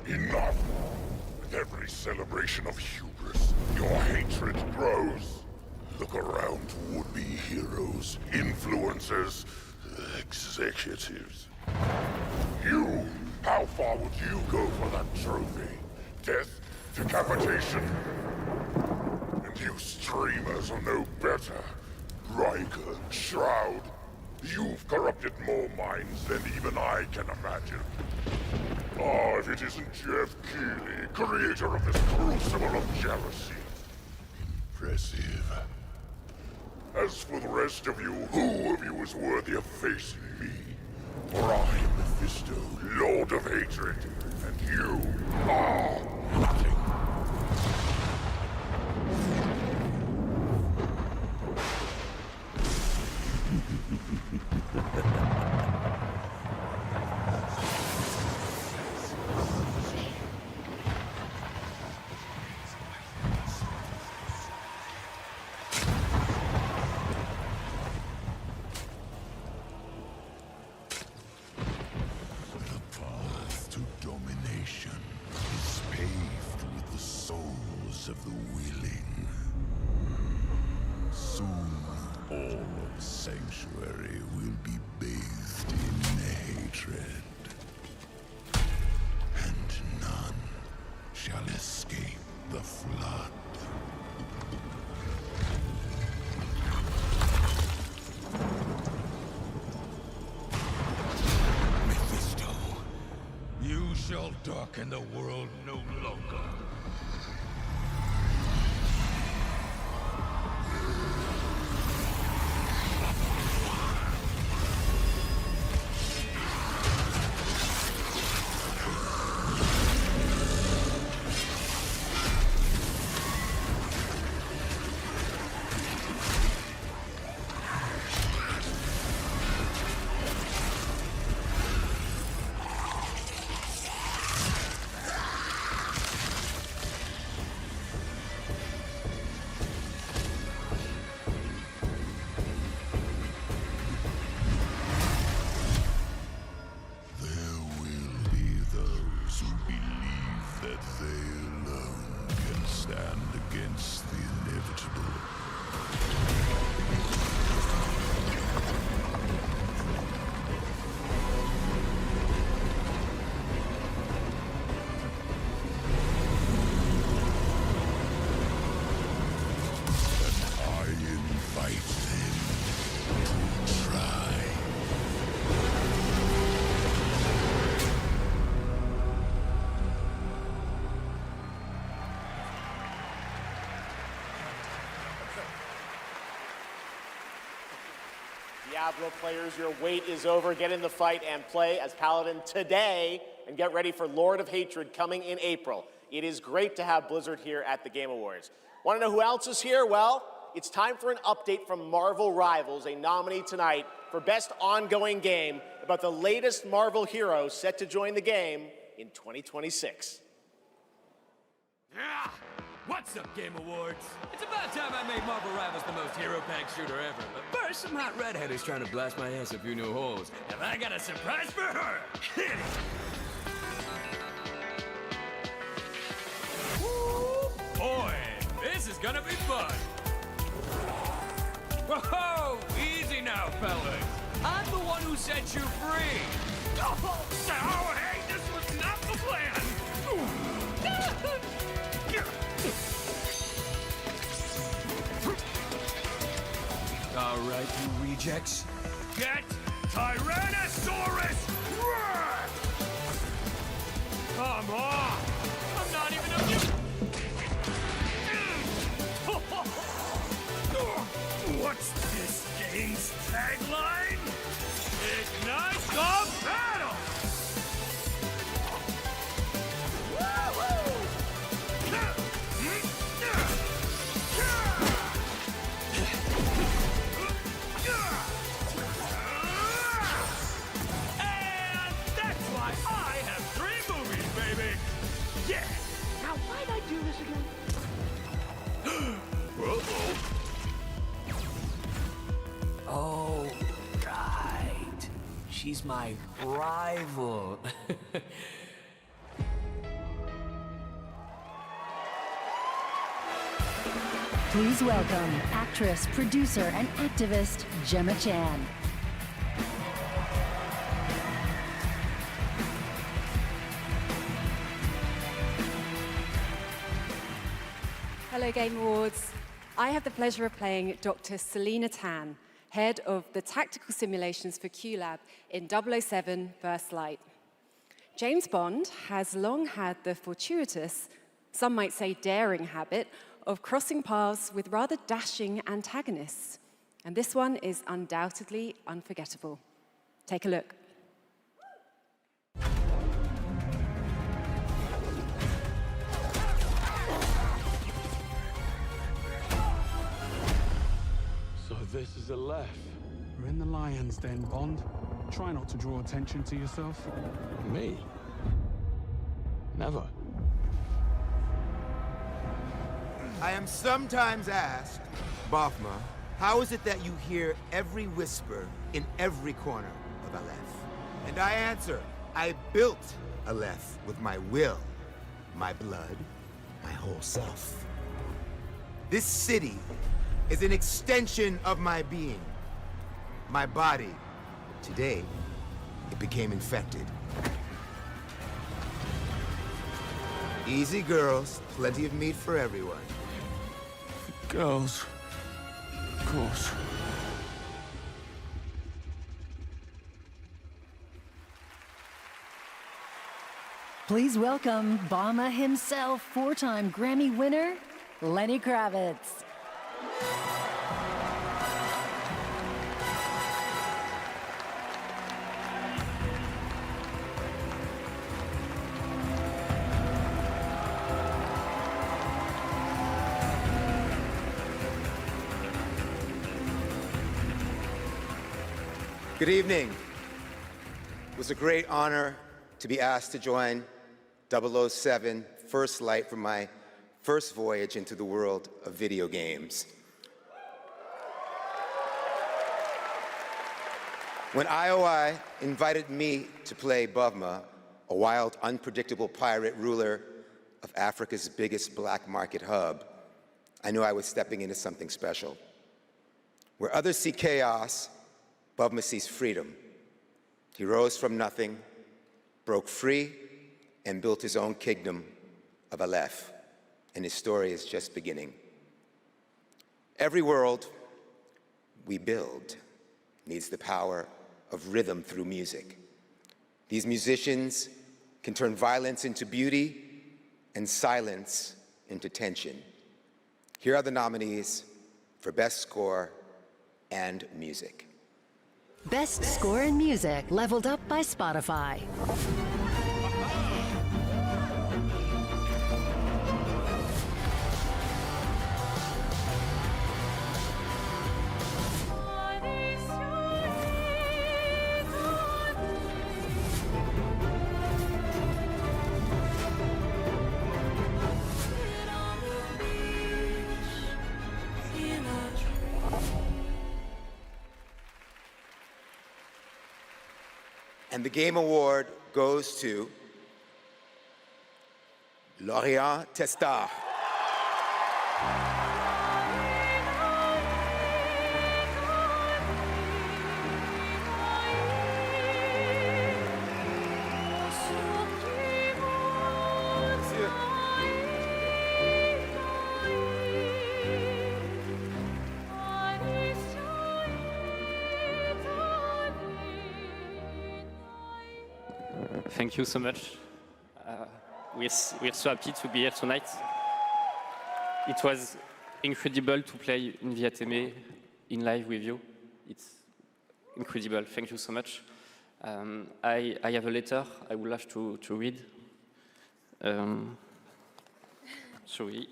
Enough! With every celebration of hubris, your hatred grows. Look around to would-be heroes, influencers, executives. You! How far would you go for that trophy? Death? Decapitation? And you streamers are no better. Riker, Shroud, you've corrupted more minds than even I can imagine. Oh, if it isn't Jeff Keighley, creator of this crucible of jealousy. Impressive. As for the rest of you, who of you is worthy of facing me? For I am Mephisto, Lord of Hatred, and you are nothing. the willing. Soon, all of Sanctuary will be bathed in hatred. And none shall escape the flood. Mephisto, you shall darken the world no longer. Diablo players, your wait is over. Get in the fight and play as Paladin today, and get ready for Lord of Hatred coming in April. It is great to have Blizzard here at the Game Awards. Want to know who else is here? Well, it's time for an update from Marvel Rivals, a nominee tonight for Best Ongoing Game about the latest Marvel hero set to join the game in 2026. What's up, Game Awards? It's about time I made Marvel Rivals the most hero-packed shooter ever. But first, some hot redhead is trying to blast my ass a few new holes. And I got a surprise for her! Hit it! Woo! Boy, this is gonna be fun! Whoa! Easy now, fellas! I'm the one who set you free! Oh, hey, this was not the plan! All right, you rejects. Get Tyrannosaurus! Roar! Come on! I'm not even a... What's this game's tagline? Ignite the battle! Oh, right. She's my rival. Please welcome actress, producer, and activist Gemma Chan. Hello, Game Awards. I have the pleasure of playing Dr. Selena Tan, head of the tactical simulations for QLab in 007 First Light. James Bond has long had the fortuitous, some might say daring habit, of crossing paths with rather dashing antagonists. And this one is undoubtedly unforgettable. Take a look. So this is a left. We're in the lion's den, Bond. Try not to draw attention to yourself. Me? Never. I am sometimes asked, Bafma, how is it that you hear every whisper in every corner of Aleph? And I answer, I built Aleph with my will, my blood, my whole self. This city is an extension of my being. My body. Today, it became infected. Easy, girls. Plenty of meat for everyone. Girls. Of course. Please welcome Obama himself, four-time Grammy winner, Lenny Kravitz. Good evening. It was a great honor to be asked to join 007 First Light for my first voyage into the world of video games. When IOI invited me to play Bavma, a wild, unpredictable pirate ruler of Africa's biggest black market hub, I knew I was stepping into something special. Where others see chaos, Bavma sees freedom. He rose from nothing, broke free, and built his own kingdom of Aleph, and his story is just beginning. Every world we build needs the power of rhythm through music. These musicians can turn violence into beauty and silence into tension. Here are the nominees for Best Score and Music. Best Score in Music, leveled up by Spotify. And the Game Award goes to Lorient Testa. Thank you so much. We're so happy to be here tonight. It was incredible to play in Viateme in live with you. It's incredible. Thank you so much. I have a letter I would like to read. Sorry.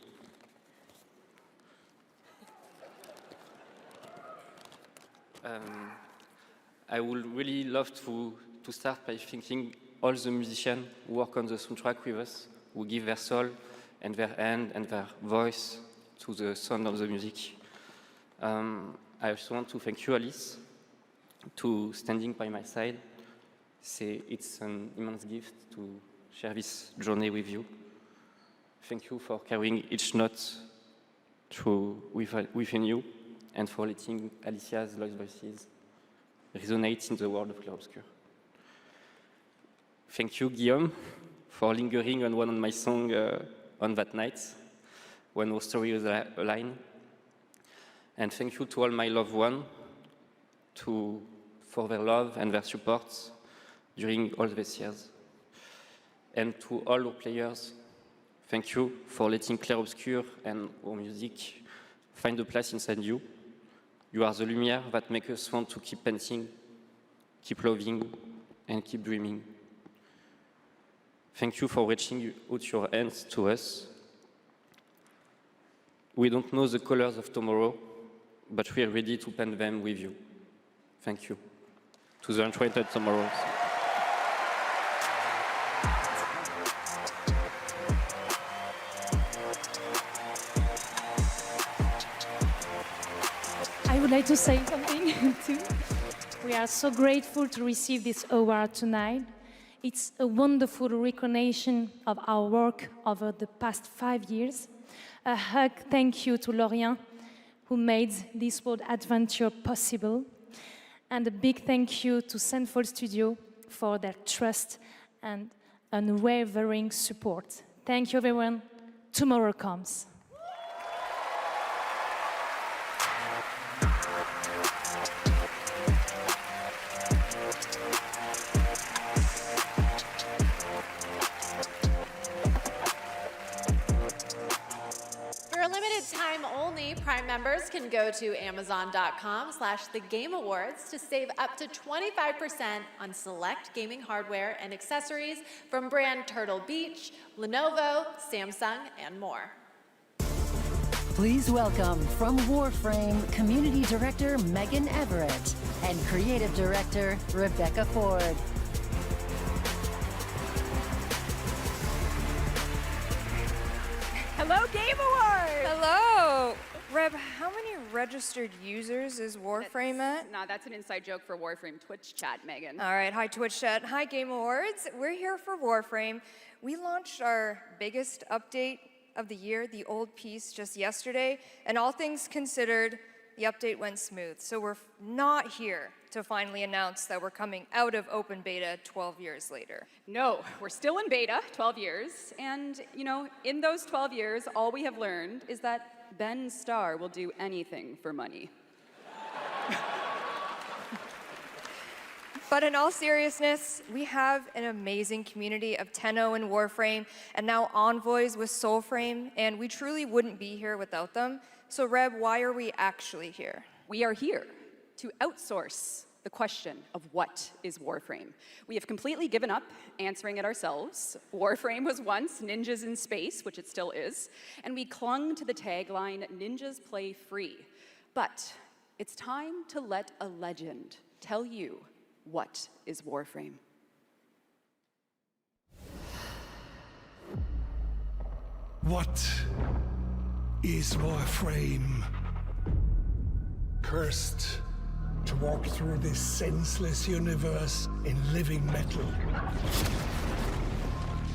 I would really love to start by thanking all the musicians who work on the soundtrack with us, who give their soul and their hand and their voice to the sound of the music. I also want to thank you, Alice, to standing by my side. It's an immense gift to share this journey with you. Thank you for carrying each note within you and for letting Alicia's lost voices resonate in the world of Clarobscur. Thank you, Guillaume, for lingering on one of my songs on that night when our story was aligned. And thank you to all my loved ones for their love and their support during all these years. And to all our players, thank you for letting Clarobscur and our music find a place inside you. You are the lumière that makes us want to keep painting, keep loving, and keep dreaming. Thank you for reaching out your hands to us. We don't know the colors of tomorrow, but we are ready to paint them with you. Thank you. To the Enchanted Tomorrows. I would like to say something too. We are so grateful to receive this award tonight. It's a wonderful recognition of our work over the past 5 years. A hug thank you to Lorient, who made this world adventure possible. And a big thank you to Central Studio for their trust and unwavering support. Thank you, everyone. Tomorrow comes. For a limited time only, Prime members can go to Amazon.com/thegameawards to save up to 25% on select gaming hardware and accessories from brand Turtle Beach, Lenovo, Samsung, and more. Please welcome from Warframe Community Director Megan Everett and Creative Director Rebecca Ford. Hello, Game Awards! Hello! Reb, how many registered users is Warframe at? Nah, that's an inside joke for Warframe Twitch chat, Megan. All right, hi Twitch chat, hi Game Awards. We're here for Warframe. We launched our biggest update of the year, the old piece, just yesterday, and all things considered, the update went smooth. So we're not here to finally announce that we're coming out of open beta 12 years later. No, we're still in beta, 12 years, and you know, in those 12 years, all we have learned is that Ben Starr will do anything for money. But in all seriousness, we have an amazing community of Tenno and Warframe, and now Envoys with Soulframe, and we truly wouldn't be here without them. So Reb, why are we actually here? We are here to outsource the question of what is Warframe. We have completely given up answering it ourselves. Warframe was once ninjas in space, which it still is, and we clung to the tagline, ninjas play free. But it's time to let a legend tell you what is Warframe. What is Warframe? Cursed to walk through this senseless universe in living metal.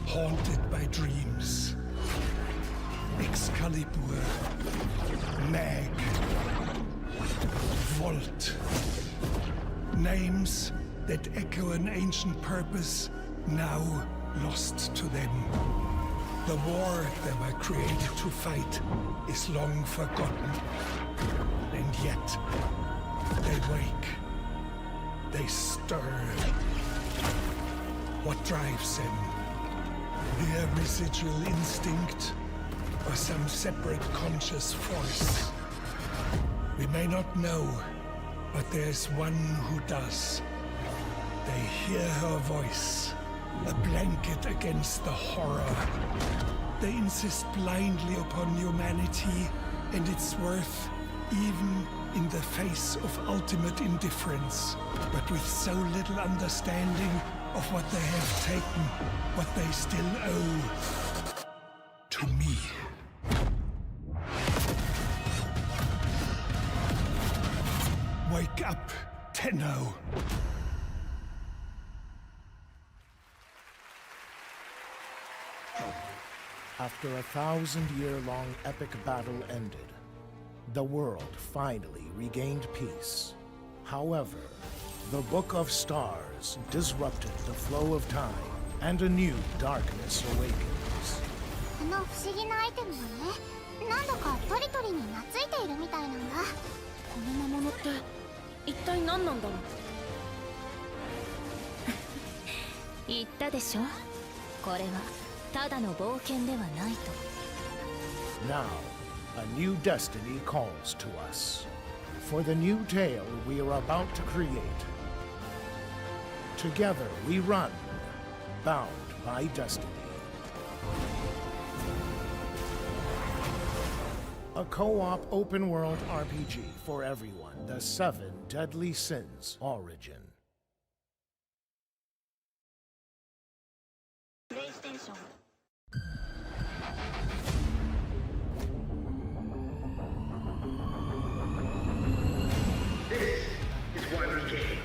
Haunted by dreams. Excalibur. Mag. Volt. Names that echo an ancient purpose, now lost to them. The war they were created to fight is long forgotten. And yet, they wake. They stir. What drives them? Their residual instinct, or some separate conscious force? We may not know, but there's one who does. They hear her voice, a blanket against the horror. They insist blindly upon humanity and its worth, even in the face of ultimate indifference, but with so little understanding of what they have taken, what they still owe to me. Wake up, Tenno. After a 1,000-year-long epic battle ended, the world finally regained peace. However, the Book of Stars disrupted the flow of time, and a new darkness awakens. この不思議なアイテムがね、なんだかトリトリに懐いているみたいなんだ。この魔物って一体何なんだろう。言ったでしょ。これはただの冒険ではないと。Now, a new destiny calls to us. For the new tale we are about to create. Together we run, bound by destiny. A co-op open-world RPG for everyone. The 7 Deadly Sins Origin. PlayStation. This is why we came.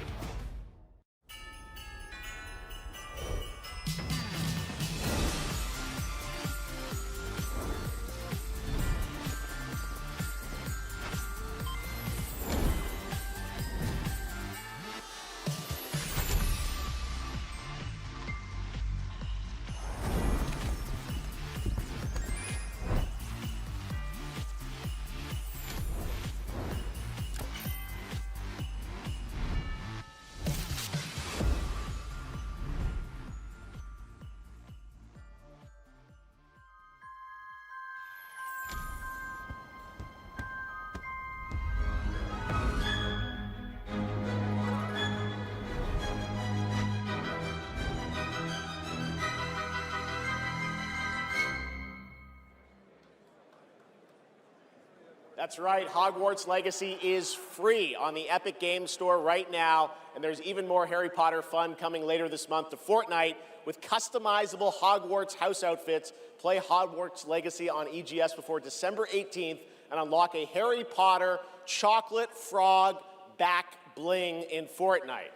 That's right, Hogwarts Legacy is free on the Epic Games Store right now, and there's even more Harry Potter fun coming later this month to Fortnite with customizable Hogwarts house outfits. Play Hogwarts Legacy on EGS before December 18th and unlock a Harry Potter chocolate frog back bling in Fortnite.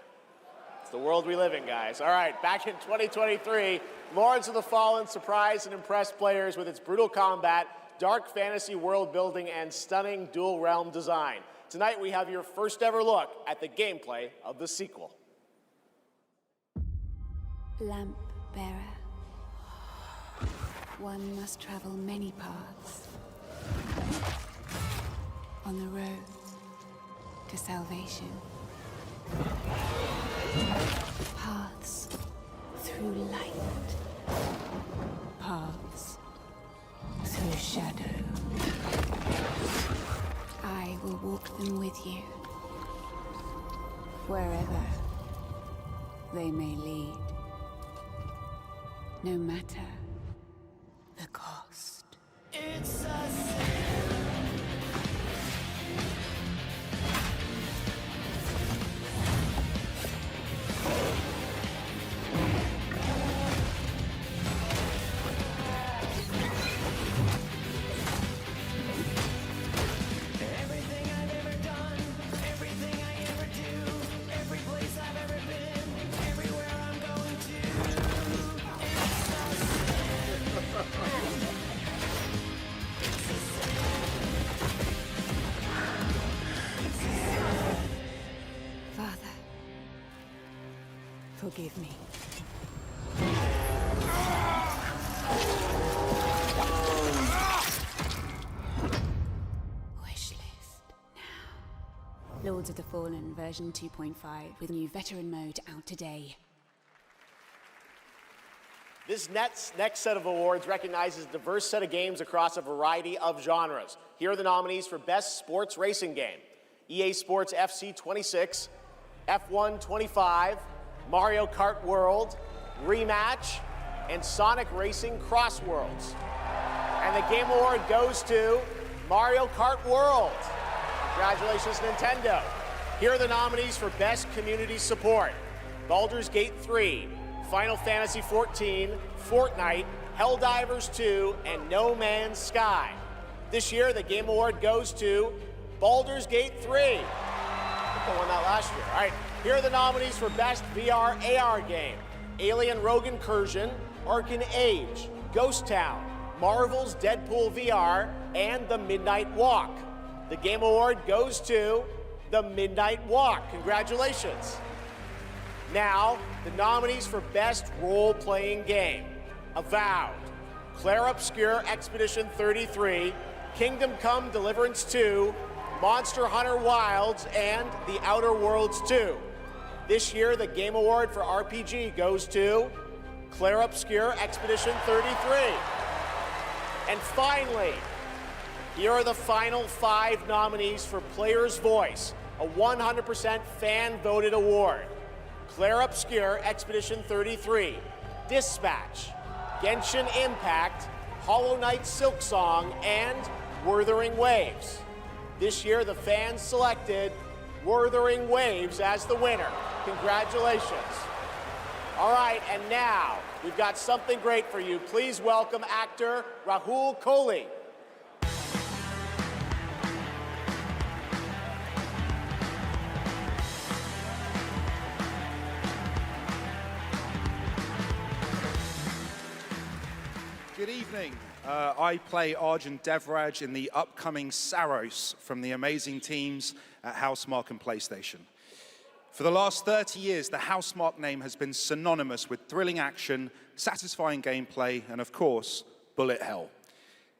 It's the world we live in, guys. All right, back in 2023, Lords of the Fallen surprised and impressed players with its brutal combat, dark fantasy world building, and stunning dual realm design. Tonight we have your first ever look at the gameplay of the sequel. Lamp bearer. One must travel many paths on the road to salvation. Paths through light. Paths through shadow. I will walk them with you, wherever they may lead, no matter the cost. It's a sin. Everything I've ever done, everything I ever do, every place I've ever been, everywhere I'm going to. It's a sin. Father, forgive me. Wishlist now. Lords of the Fallen version 2.5 with new veteran mode out today. This next set of awards recognizes a diverse set of games across a variety of genres. Here are the nominees for Best Sports Racing Game: EA Sports FC 26, F1 25, Mario Kart World, Rematch, and Sonic Racing Cross Worlds. And the Game Award goes to Mario Kart World. Congratulations, Nintendo. Here are the nominees for Best Community Support: Baldur's Gate 3, Final Fantasy XIV, Fortnite, Helldivers 2, and No Man's Sky. This year, the Game Award goes to Baldur's Gate 3. I think I won that last year. All right, here are the nominees for Best VR AR Game: Alien Rogue Incursion, Arcane Age, Ghost Town, Marvel's Deadpool VR, and The Midnight Walk. The Game Award goes to The Midnight Walk. Congratulations. Now, the nominees for Best Role-Playing Game: Avowed, Claire Obscure Expedition 33, Kingdom Come Deliverance 2, Monster Hunter Wilds, and The Outer Worlds 2. This year, the Game Award for RPG goes to Claire Obscure Expedition 33. And finally, here are the final 5 nominees for Player's Voice, a 100% fan-voted award: Claire Obscure Expedition 33, Dispatch, Genshin Impact, Hollow Knight Silksong, and Wuthering Waves. This year, the fans selected Wuthering Waves as the winner. Congratulations. All right, and now we've got something great for you. Please welcome actor Rahul Kohli. Good evening. I play Arjun Devraj in the upcoming Saros from the amazing teams at Housemarque and PlayStation. For the last 30 years, the Housemarque name has been synonymous with thrilling action, satisfying gameplay, and of course, bullet hell.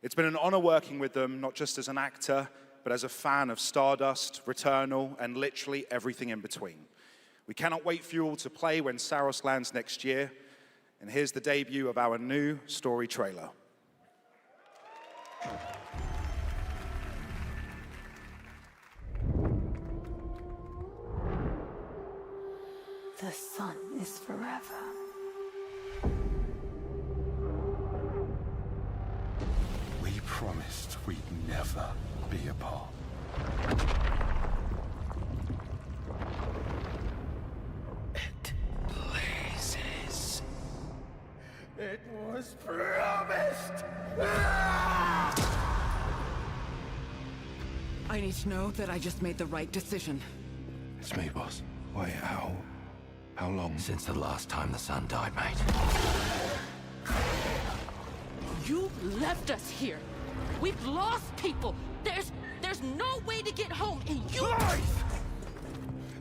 It's been an honor working with them, not just as an actor, but as a fan of Stardust, Returnal, and literally everything in between. We cannot wait for you all to play when Saros lands next year. And here's the debut of our new story trailer. The sun is forever. We promised we'd never be a part. It blazes. It was promised! I need to know that I just made the right decision. It's me, boss. Wait, how long? Since the last time the sun died, mate. You left us here. We've lost people. There's no way to get home, and you... Lies!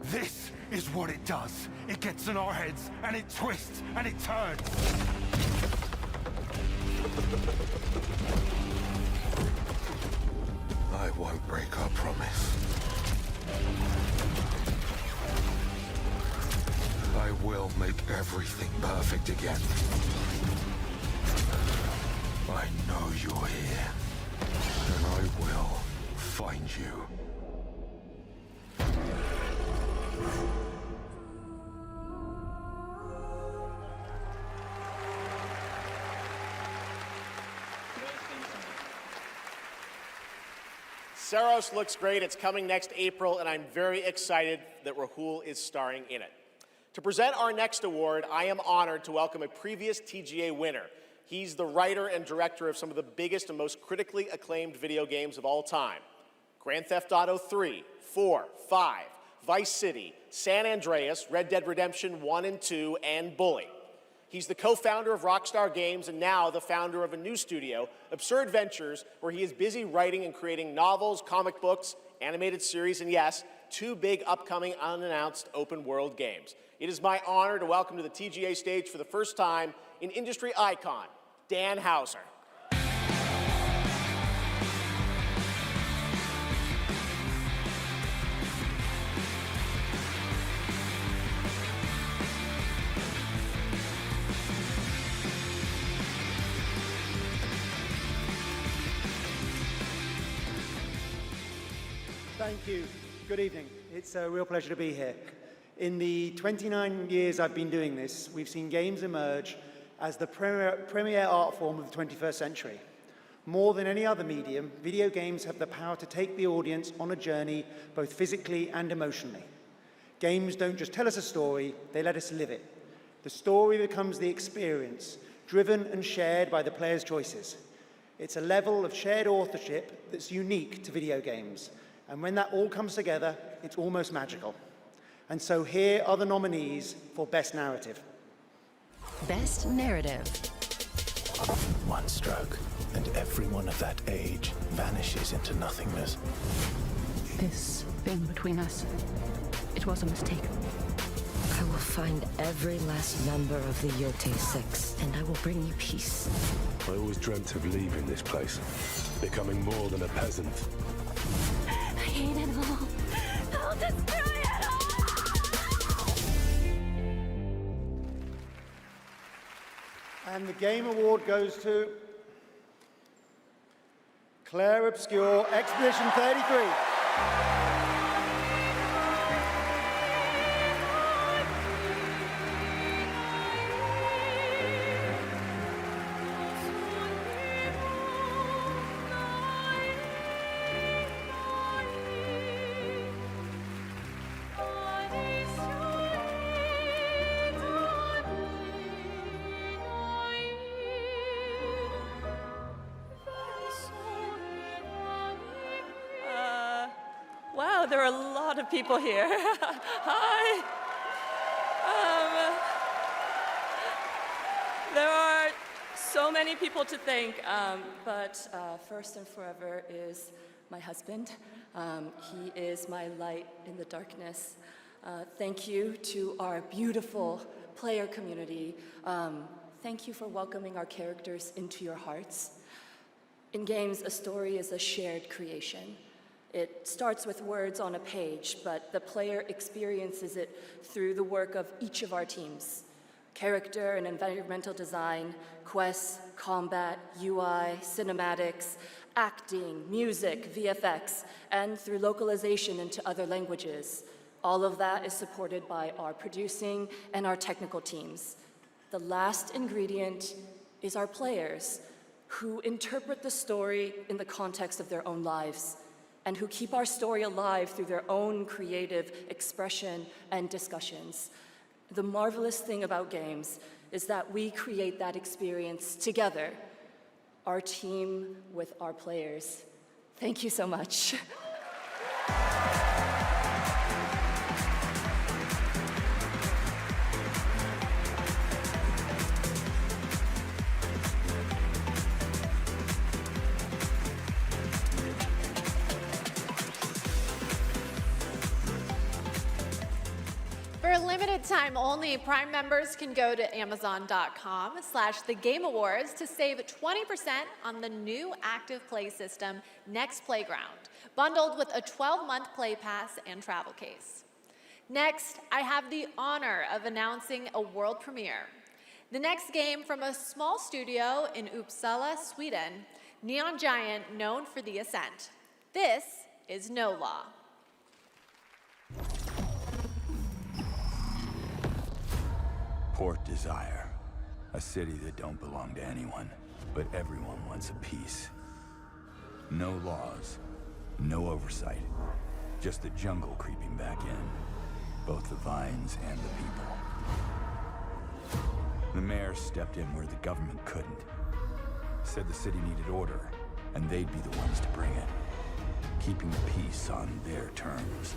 This is what it does. It gets in our heads, and it twists, and it turns. I won't break our promise. I will make everything perfect again. I know you're here, and I will find you. Saros looks great. It's coming next April, and I'm very excited that Rahul is starring in it. To present our next award, I am honored to welcome a previous TGA winner. He's the writer and director of some of the biggest and most critically acclaimed video games of all time. Grand Theft Auto 3, 4, 5, Vice City, San Andreas, Red Dead Redemption 1 and 2, and Bully. He's the co-founder of Rockstar Games and now the founder of a new studio, Absurd Ventures, where he is busy writing and creating novels, comic books, animated series, and yes, 2 big upcoming unannounced open world games. It is my honor to welcome to the TGA stage for the first time an industry icon, Dan Houser. Thank you. Good evening. It's a real pleasure to be here. In the 29 years I've been doing this, we've seen games emerge as the premier art form of the 21st century. More than any other medium, video games have the power to take the audience on a journey, both physically and emotionally. Games don't just tell us a story, they let us live it. The story becomes the experience, driven and shared by the player's choices. It's a level of shared authorship that's unique to video games. And when that all comes together, it's almost magical. And so here are the nominees for Best Narrative. Best Narrative. One stroke, and everyone of that age vanishes into nothingness. This thing between us, it was a mistake. I will find every last member of the Yote Six, and I will bring you peace. I always dreamt of leaving this place, becoming more than a peasant. I hate it all. I'll destroy it all! And the Game Award goes to Claire Obscure, Expedition 33. Wow, there are a lot of people here. Hi. There are so many people to thank, but first and forever is my husband. He is my light in the darkness. Thank you to our beautiful player community. Thank you for welcoming our characters into your hearts. In games, a story is a shared creation. It starts with words on a page, but the player experiences it through the work of each of our teams. Character and environmental design, quests, combat, UI, cinematics, acting, music, VFX, and through localization into other languages. All of that is supported by our producing and our technical teams. The last ingredient is our players, who interpret the story in the context of their own lives. and who keep our story alive through their own creative expression and discussions. The marvelous thing about games is that we create that experience together, our team with our players. Thank you so much. For a limited time only, Prime members can go to Amazon.com/thegameawards to save 20% on the new active play system, Next Playground, bundled with a 12-month play pass and travel case. Next, I have the honor of announcing a world premiere. The next game from a small studio in Uppsala, Sweden, Neon Giant known for The Ascent. This is No Law. Port Desire, a city that don't belong to anyone, but everyone wants a piece. No laws, no oversight, just the jungle creeping back in, both the vines and the people. The mayor stepped in where the government couldn't. Said the city needed order, and they'd be the ones to bring it, keeping the peace on their terms.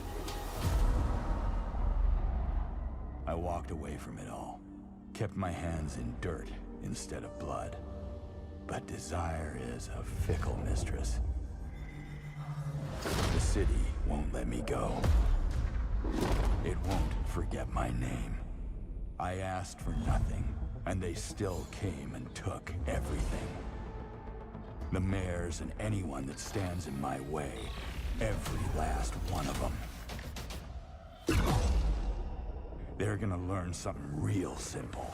I walked away from it all. Kept my hands in dirt instead of blood. But desire is a fickle mistress. The city won't let me go. It won't forget my name. I asked for nothing, and they still came and took everything. The mayors and anyone that stands in my way, every last one of them. They're gonna learn something real simple.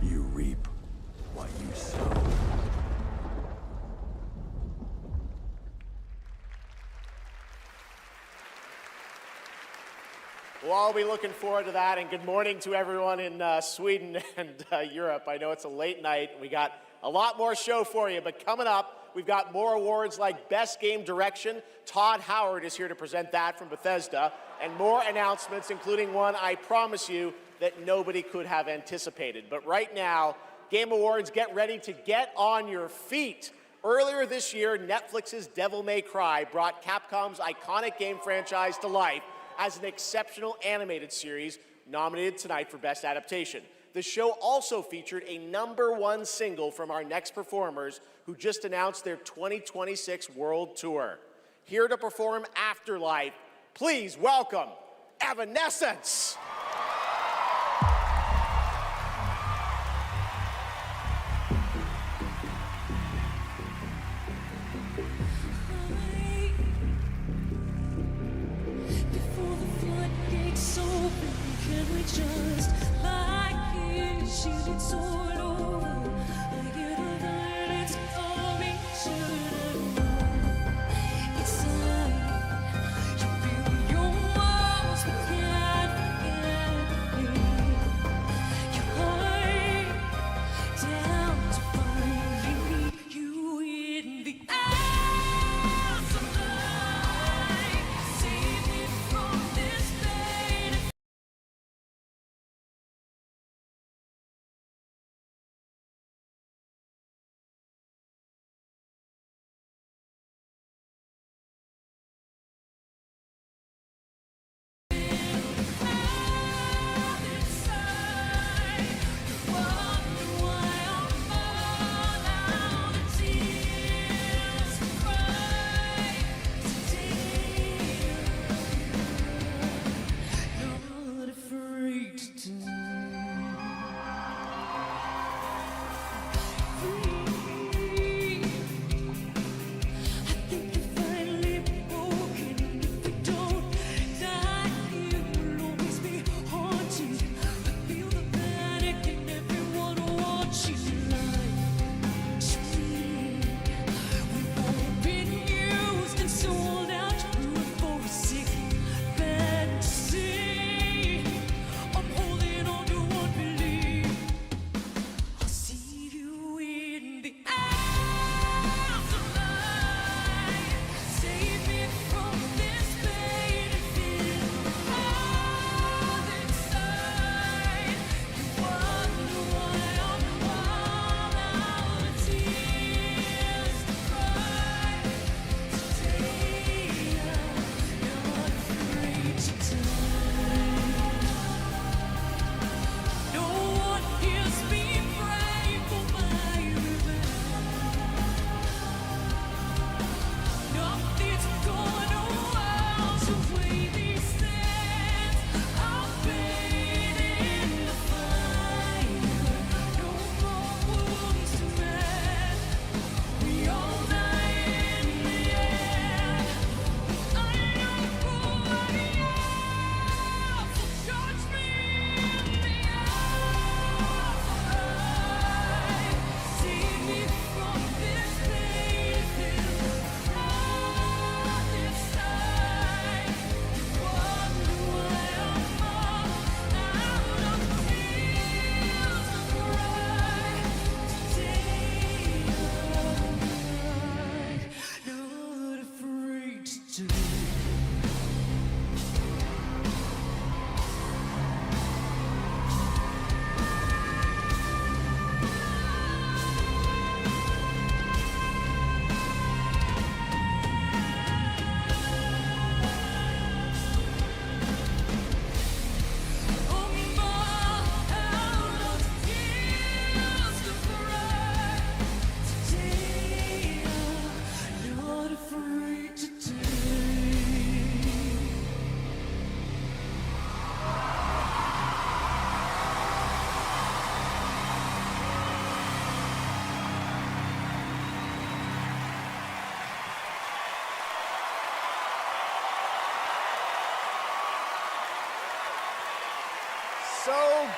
You reap what you sow. We'll all be looking forward to that, and good morning to everyone in Sweden and Europe. I know it's a late night. We got a lot more show for you, but coming up, we've got more awards like Best Game Direction. Todd Howard is here to present that from Bethesda, and more announcements, including one I promise you that nobody could have anticipated. But right now, Game Awards, get ready to get on your feet. Earlier this year, Netflix's Devil May Cry brought Capcom's iconic game franchise to life as an exceptional animated series nominated tonight for Best Adaptation. The show also featured a #1 single from our next performers who just announced their 2026 World Tour. Here to perform Afterlife, please welcome Evanescence. Can we just lie here, shielded sword over? I get a violence for me, should have known. It's like you build your walls, but can't forget me. You hide down to find you in the eyes of light. Save me from this pain.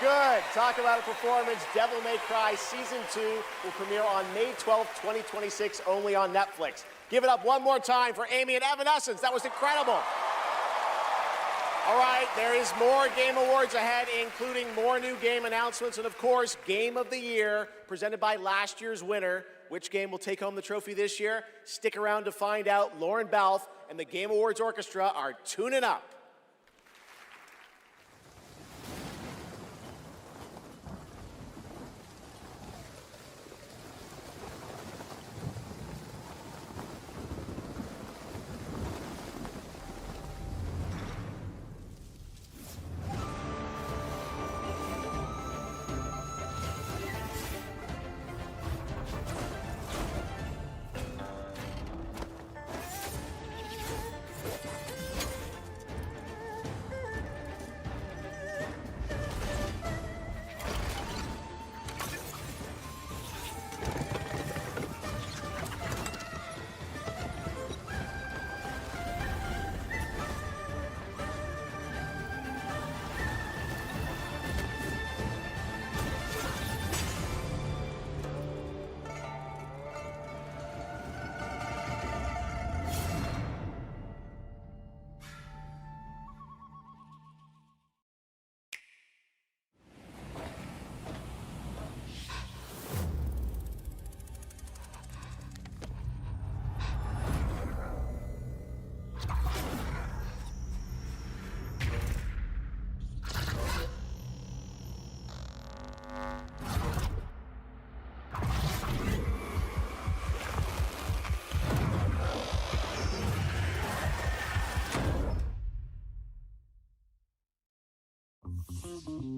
good. Talk about a performance. Devil May Cry Season 2 will premiere on May 12th, 2026, only on Netflix. Give it up one more time for Amy and Evanescence. That was incredible. All right, there is more Game Awards ahead, including more new game announcements and, of course, Game of the Year, presented by last year's winner. Which game will take home the trophy this year? Stick around to find out. Lauren Balfe and the Game Awards Orchestra are tuning up.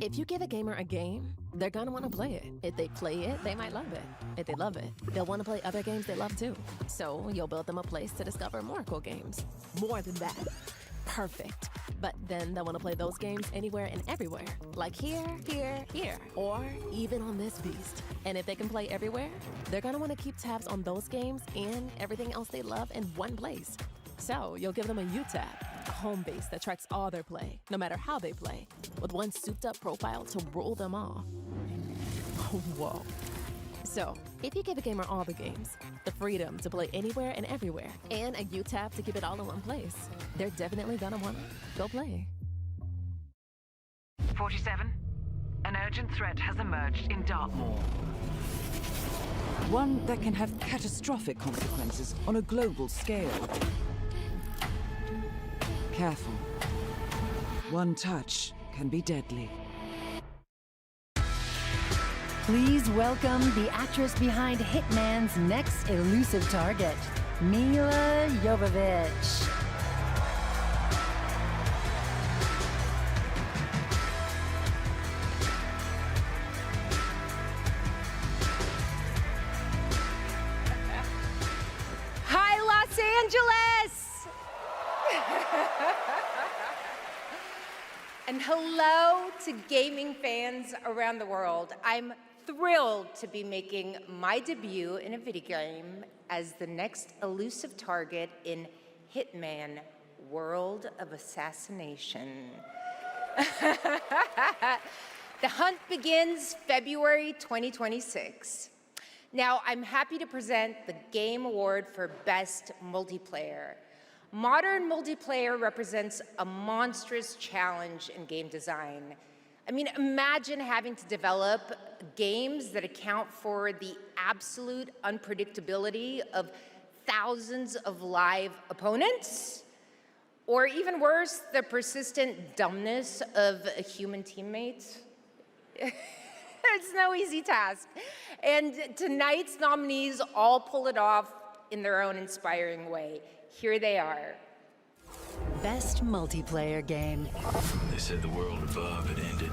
If you give a gamer a game, they're gonna want to play it. If they play it, they might love it. If they love it, they'll want to play other games they love too. So you'll build them a place to discover more cool games. More than that. Perfect. But then they'll want to play those games anywhere and everywhere. Like here, here, here. Or even on this beast. And if they can play everywhere, they're gonna want to keep tabs on those games and everything else they love in one place. So you'll give them a U-tab, a home base that tracks all their play, no matter how they play, with one souped-up profile to rule them all. Whoa. So, if you give a gamer all the games, the freedom to play anywhere and everywhere, and a U-tab to keep it all in one place, they're definitely gonna want to go play. 47. An urgent threat has emerged in Dartmoor. One that can have catastrophic consequences on a global scale. Careful. One touch can be deadly. Please welcome the actress behind Hitman's next elusive target, Milla Jovovich. Hi, Los Angeles! And hello to gaming fans around the world. I'm thrilled to be making my debut in a video game as the next elusive target in Hitman: World of Assassination. The hunt begins February 2026. Now, I'm happy to present the Game Award for Best Multiplayer. Modern multiplayer represents a monstrous challenge in game design. I mean, imagine having to develop games that account for the absolute unpredictability of thousands of live opponents, or even worse, the persistent dumbness of a human teammate. It's no easy task. And tonight's nominees all pull it off in their own inspiring way. Here they are. Best multiplayer game. They said the world above had ended,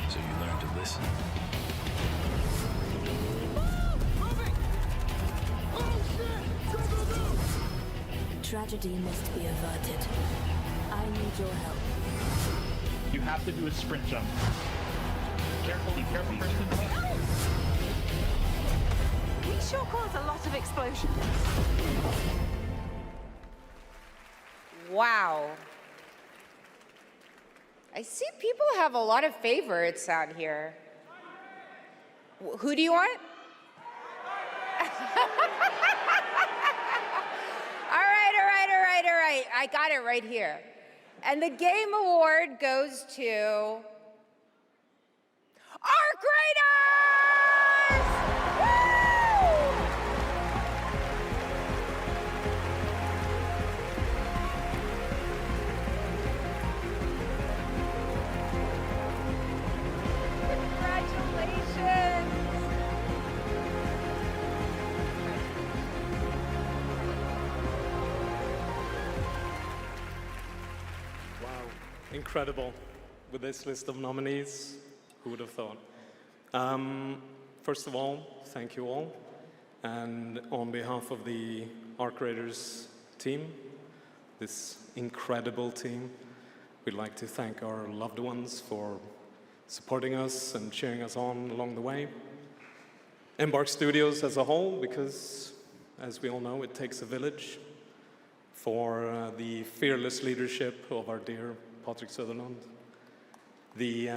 so you learned to listen. Tragedy must be averted. I need your help. You have to do a sprint jump. Careful, be careful first in the way. We sure caused a lot of explosions. Wow. I see people have a lot of favorites out here. Who do you want? All right. I got it right here. And the game award goes to Arc Raiders! Woo! Congratulations! Wow, incredible. With this list of nominees, who would have thought? First of all, thank you all. And on behalf of the Arc Raiders team, this incredible team, we'd like to thank our loved ones for supporting us and cheering us on along the way. Embark Studios as a whole, because as we all know, it takes a village, for the fearless leadership of our dear Patrick Sutherland. The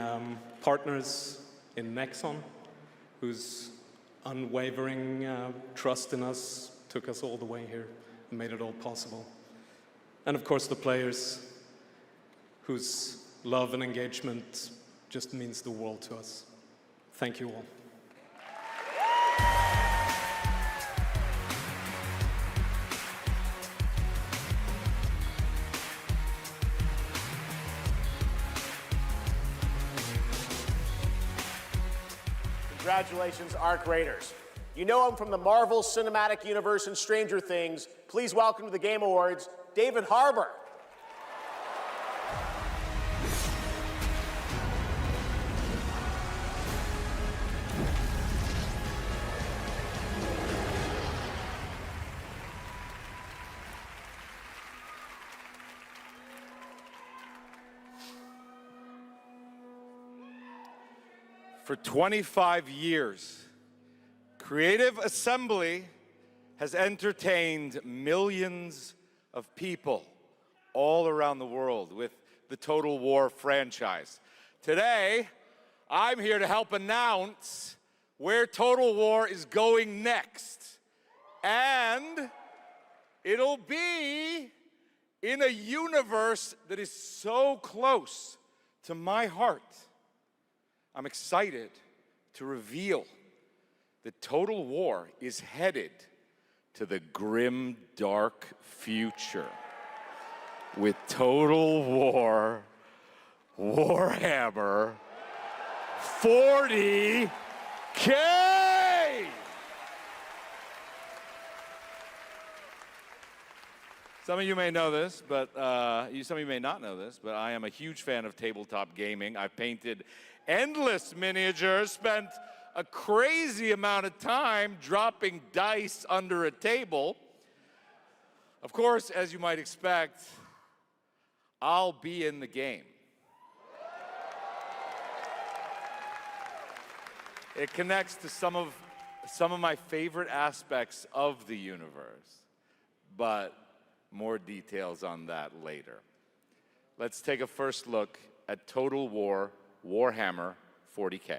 partners in Nexon, whose unwavering trust in us took us all the way here and made it all possible. And of course the players, whose love and engagement just means the world to us. Thank you all. Congratulations, Arc Raiders. You know him from the Marvel Cinematic Universe and Stranger Things. Please welcome to the Game Awards, David Harbour. For 25 years, Creative Assembly has entertained millions of people all around the world with the Total War franchise. Today, I'm here to help announce where Total War is going next. And it'll be in a universe that is so close to my heart. I'm excited to reveal that Total War is headed to the grim, dark future with Total War Warhammer 40K! Some of you may know this, but some of you may not know this, but I am a huge fan of tabletop gaming. I've painted endless miniatures, spent a crazy amount of time dropping dice under a table. Of course, as you might expect, I'll be in the game. It connects to some of my favorite aspects of the universe, but more details on that later. Let's take a first look at Total War Warhammer 40K.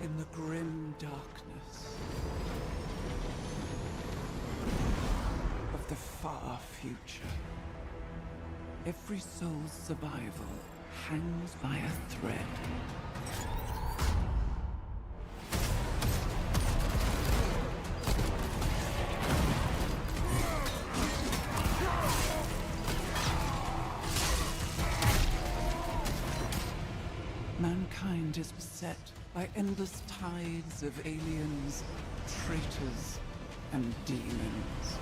In the grim darkness of the far future, every soul's survival hangs by a thread. Mankind is beset by endless tides of aliens, traitors, and demons.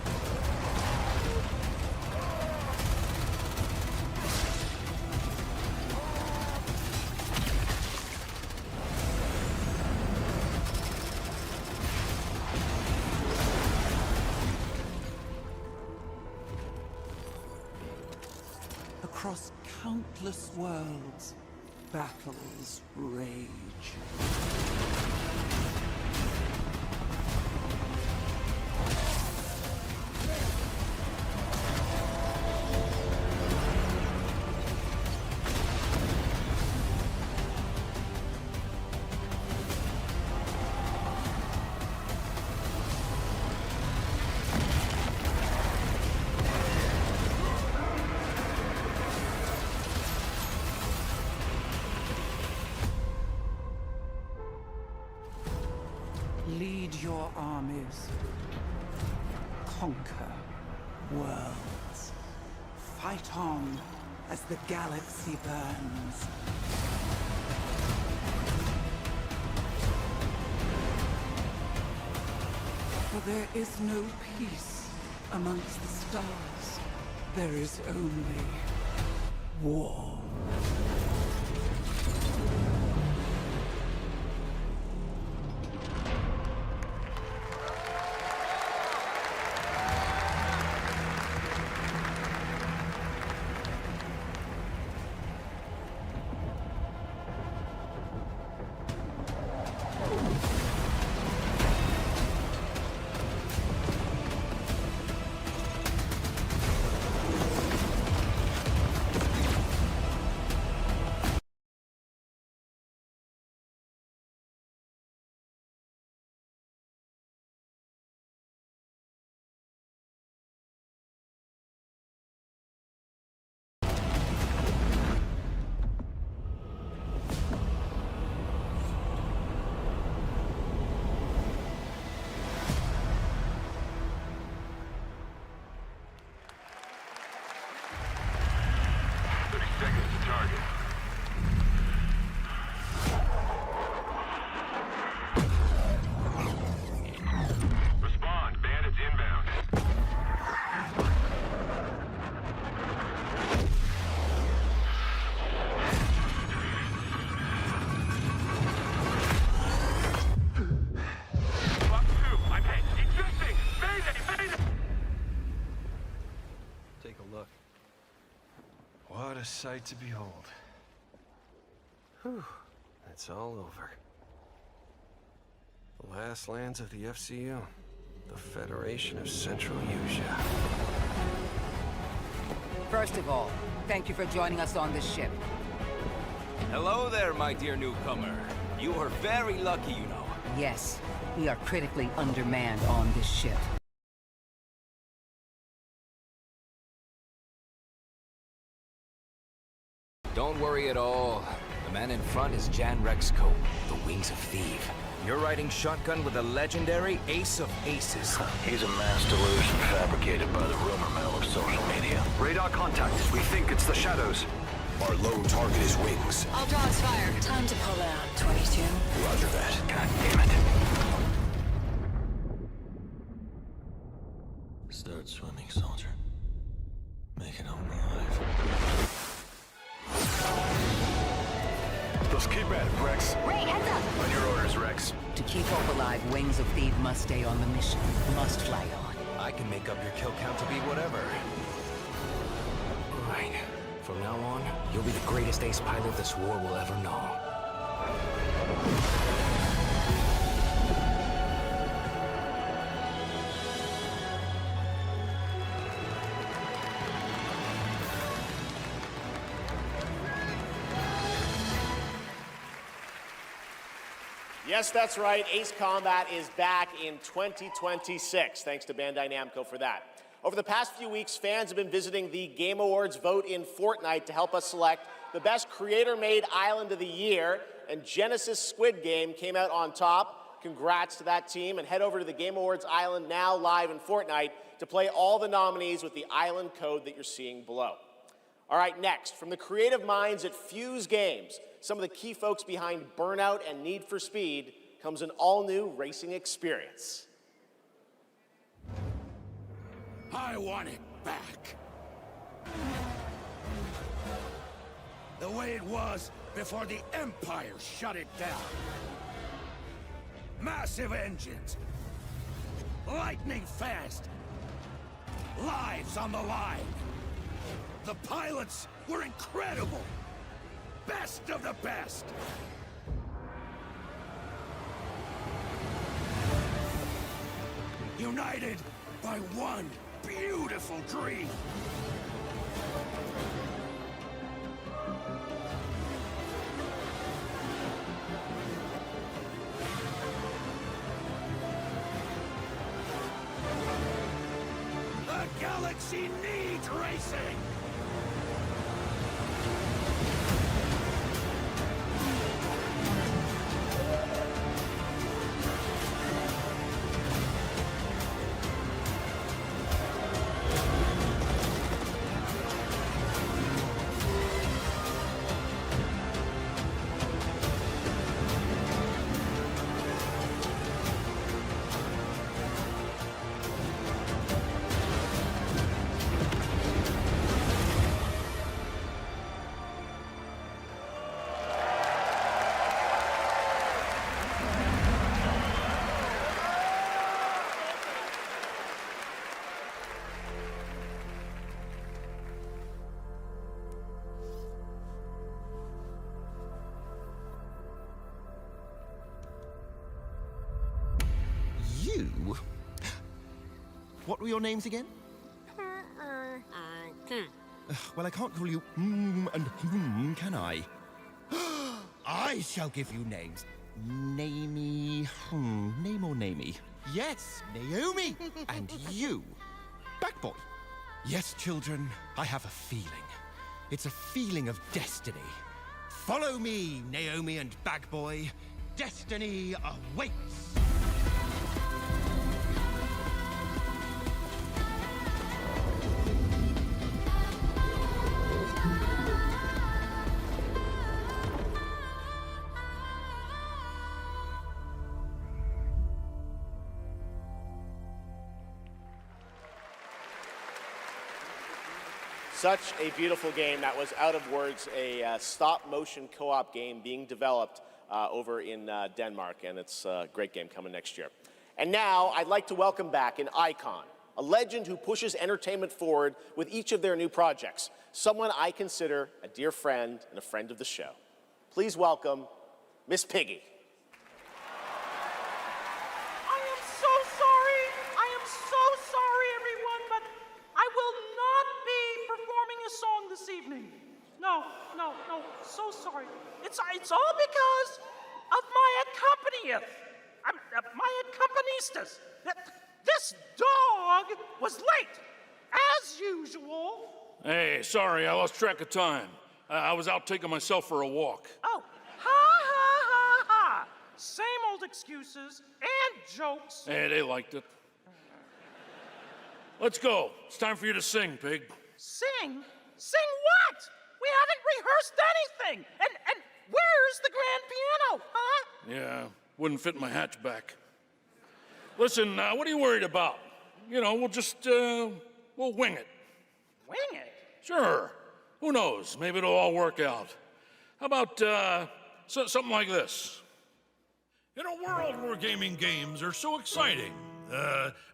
Across countless worlds, battles rage. armies. Conquer worlds. Fight on as the galaxy burns. For there is no peace amongst the stars. There is only war. What a sight to behold. Whew, it's all over. The last lands of the FCU, the Federation of Central Usia. First of all, thank you for joining us on this ship. Hello there, my dear newcomer. You are very lucky, you know. Yes, we are critically undermanned on this ship. Don't worry at all. The man in front is Jan Rexco, the Wings of Thief. You're riding shotgun with the legendary Ace of Aces. He's a mass delusion fabricated by the rumor mill of social media. Radar contact. We think it's the Shadows. Our lone target is Wings. I'll draw his fire. Time to pull out. 22. Roger that. God damn it. Start swimming, soldier. Make it home alive. Let's keep at it, Rex. Ray, heads up! On your orders, Rex. To keep Hope alive, Wings of Thief must stay on the mission. Must fly on. I can make up your kill count to be whatever. Right. From now on, you'll be the greatest ace pilot this war will ever know. Yes, that's right. Ace Combat is back in 2026. Thanks to Bandai Namco for that. Over the past few weeks, fans have been visiting the Game Awards vote in Fortnite to help us select the best creator-made island of the year, and Genesis Squid Game came out on top. Congrats to that team, and head over to the Game Awards island now live in Fortnite to play all the nominees with the island code that you're seeing below. All right, next, from the creative minds at Fuse Games, some of the key folks behind Burnout and Need for Speed, comes an all-new racing experience. I want it back. The way it was before the Empire shut it down. Massive engines. Lightning fast. Lives on the line. The pilots were incredible. Best of the best. United by one beautiful dream. The galaxy needs racing. what were your names again? Well, I can't call you and can I? I shall give you names. Namey. Name or namey? Yes, Naomi. And you, Backboy. Yes, children, I have a feeling. It's a feeling of destiny. Follow me, Naomi and Bagboy. Destiny awaits. Such a beautiful game. That was Out of Words, a stop-motion co-op game being developed over in Denmark, and it's a great game coming next year. And now, I'd like to welcome back an icon, a legend who pushes entertainment forward with each of their new projects, someone I consider a dear friend and a friend of the show. Please welcome Miss Piggy. I am so sorry. I am so sorry, everyone, but I will not be performing a song this evening. No, so sorry. It's all because of my accompanist. This dog was late, as usual. Hey, sorry, I lost track of time. I was out taking myself for a walk. Oh, ha. Same old excuses and jokes. Hey, they liked it. Let's go. It's time for you to sing, pig. Sing? Sing what? We haven't rehearsed anything. And where's the grand piano, huh? Yeah, wouldn't fit in my hatchback. Listen, what are you worried about? You know, we'll just, we'll wing it. Wing it? Sure. Who knows? Maybe it'll all work out. How about, something like this? In a world where gaming games are so exciting,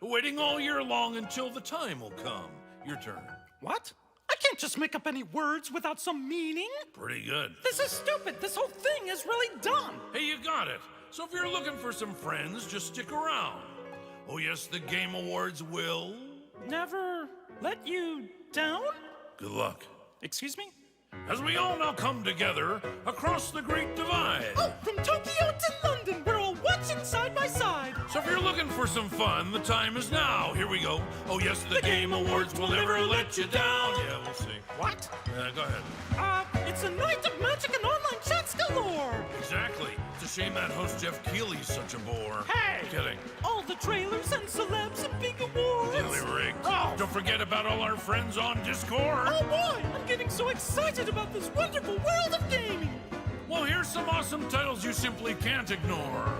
waiting all year long until the time will come. Your turn. What? I can't just make up any words without some meaning. Pretty good. This is stupid. This whole thing is really dumb. Hey, you got it. So if you're looking for some friends, just stick around. Oh yes, the Game Awards will... Never let you down? Good luck. Excuse me? As we all now come together across the Great Divide. Oh, from Tokyo to London, we're all watching side by side. So if you're looking for some fun, the time is now. Here we go. Oh yes, the Game Awards will never let you down. Yeah, we'll see. What? Go ahead. It's a night of magic and online chats galore. Exactly. It's a shame that host Jeff Keighley's such a bore. Hey! Kidding. All the trailers and celebs and big awards. Completely rigged. Oh. Don't forget about all our friends on Discord. Oh boy, I'm getting so excited about this wonderful world of gaming. Well, here's some awesome titles you simply can't ignore.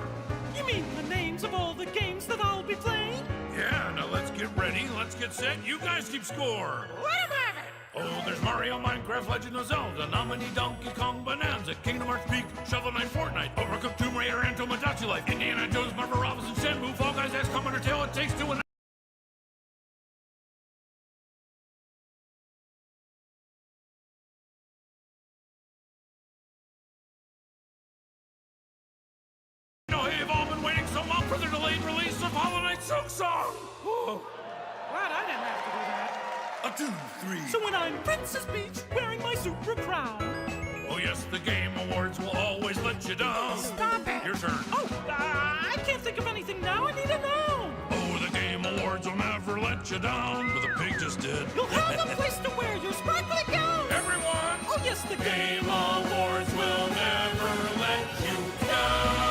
You mean the names of all the games that I'll be playing? Yeah, now let's get ready, let's get set, you guys keep score. Let 'em have it! Oh, there's Mario, Minecraft, Legend of Zelda, Nominee, Donkey Kong, Bonanza, Kingdom Hearts Peak, Shovel Knight, Fortnite, Overcooked, Tomb Raider, and Tomodachi Life, Indiana Jones, Marvel Robinson, Shenmue, Fall Guys, XCOM, Undertale, It Takes Two, and... They've all been waiting so long for their delayed release of Hollow Knight Silk Song! Whoa. Glad I didn't have to do that. 1, 2, 3. So when I'm Princess Peach wearing my super crown. Oh yes, the Game Awards will always let you down. Stop it! Your turn. Oh, I can't think of anything now. I need a noun. Oh, the Game Awards will never let you down. But the pig just did. You'll have a place to wear your sparkly gown. Everyone! Oh yes, the Game Awards will never let you down.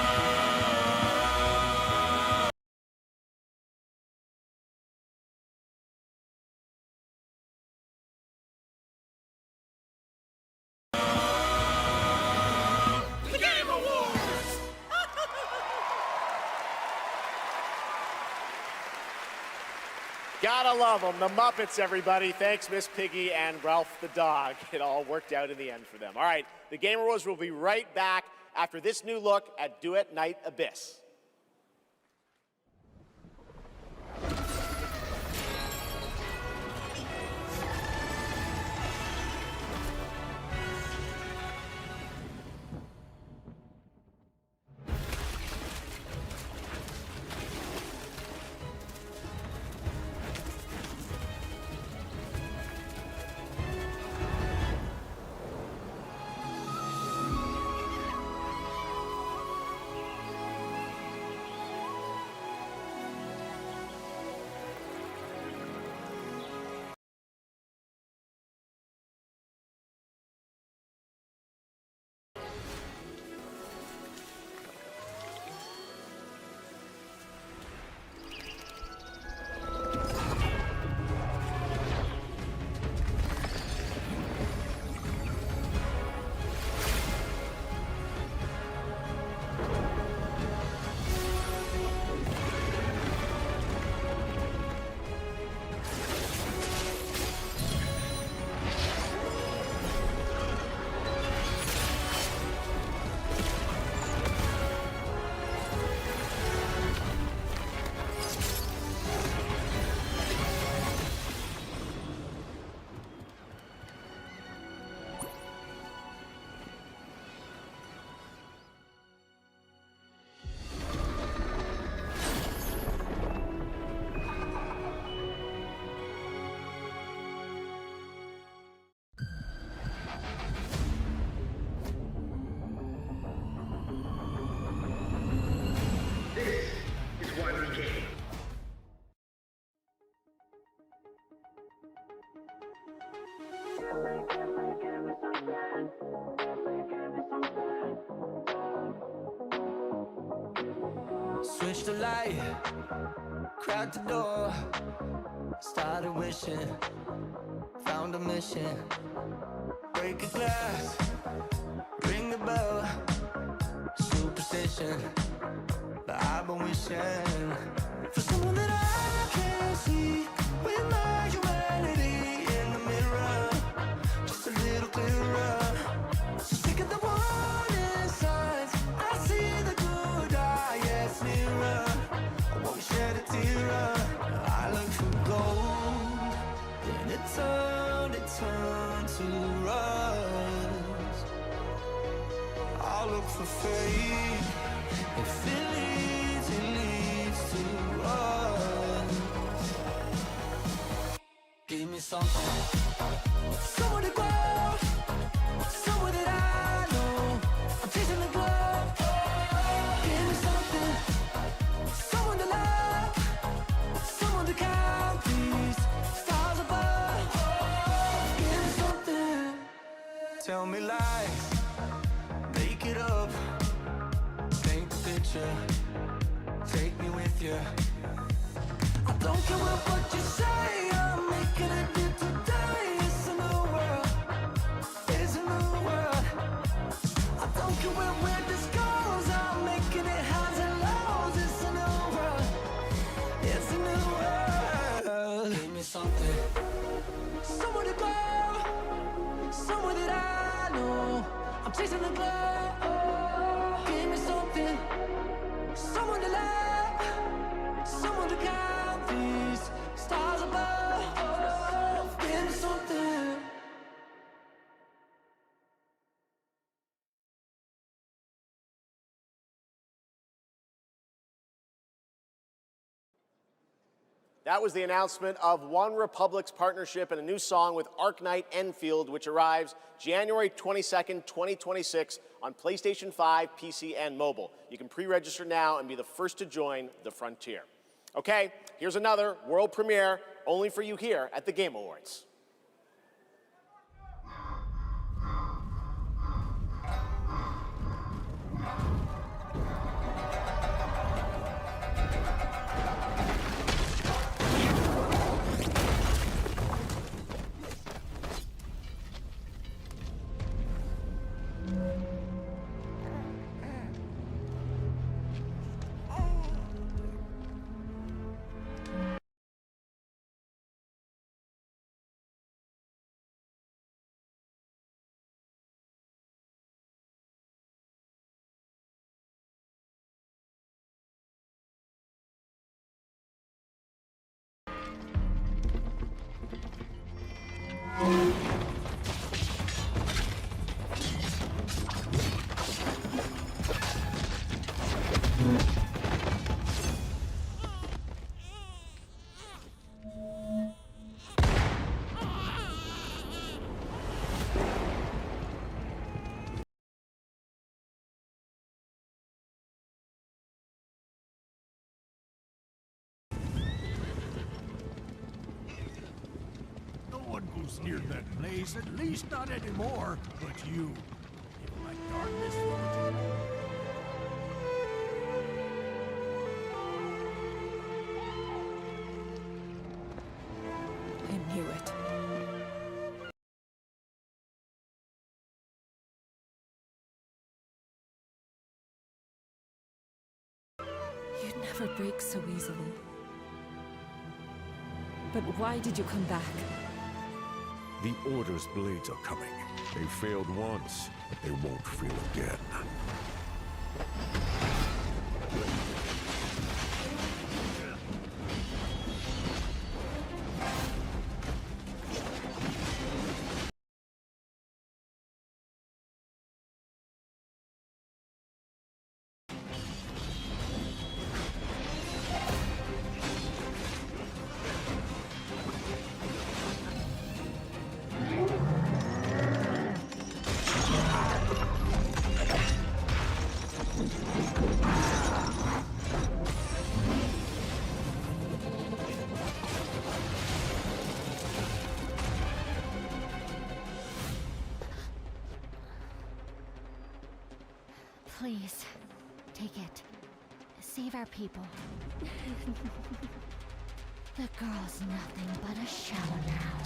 Gotta love them. The Muppets, everybody. Thanks, Miss Piggy and Ralph the dog. It all worked out in the end for them. All right, the Game Awards will be right back after this new look at Duet Night Abyss. Switch the light, crack the door, started wishing, found a mission. Break a glass, ring the bell, superstition, but I've been wishing for someone that I can see with my humanity in the mirror, just a little clearer. So sick of the warning signs, I see the good eye, yes, nearer. I won't shed a tear. I look for gold, then it turned to rust. I'll look for faith, if it leads to us. Give me something, somewhere to go, somewhere that I know. I'm chasing the glow. Give me something, someone to love, someone to count these stars above. Give me something, tell me lies, make it up, paint the picture, take me with you. I don't care what you say, I'm making a dip today. It's a new world, it's a new world. I don't care where this goes, I'm making it highs and lows. It's a new world, it's a new world. Give me something, somewhere to go, somewhere that I know. I'm chasing the glow. Give me something, someone to love, someone to count these stars above. Give me something. That was the announcement of One Republic's partnership and a new song with Arknight Enfield, which arrives January 22nd, 2026 on PlayStation 5, PC, and mobile. You can pre-register now and be the first to join the frontier. Okay, here's another world premiere only for you here at the Game Awards. No one goes near that place, at least not anymore. But you, if my darkness followed you. I knew it. You'd never break so easily. But why did you come back? The Order's blades are coming. They failed once, but they won't fail again. Please, take it. Save our people. The girl's nothing but a shell now.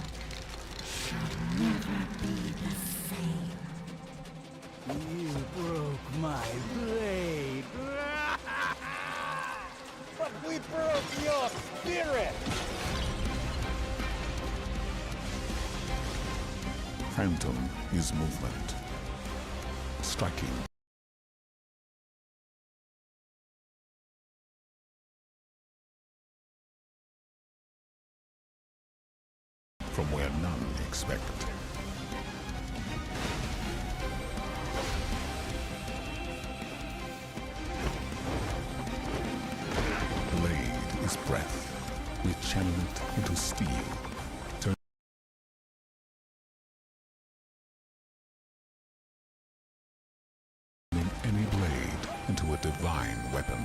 She'll never be the same. You broke my blade. But we broke your spirit! Phantom is movement. Striking. From where none expect. Blade is breath. We channel it into steel. Turning any blade into a divine weapon.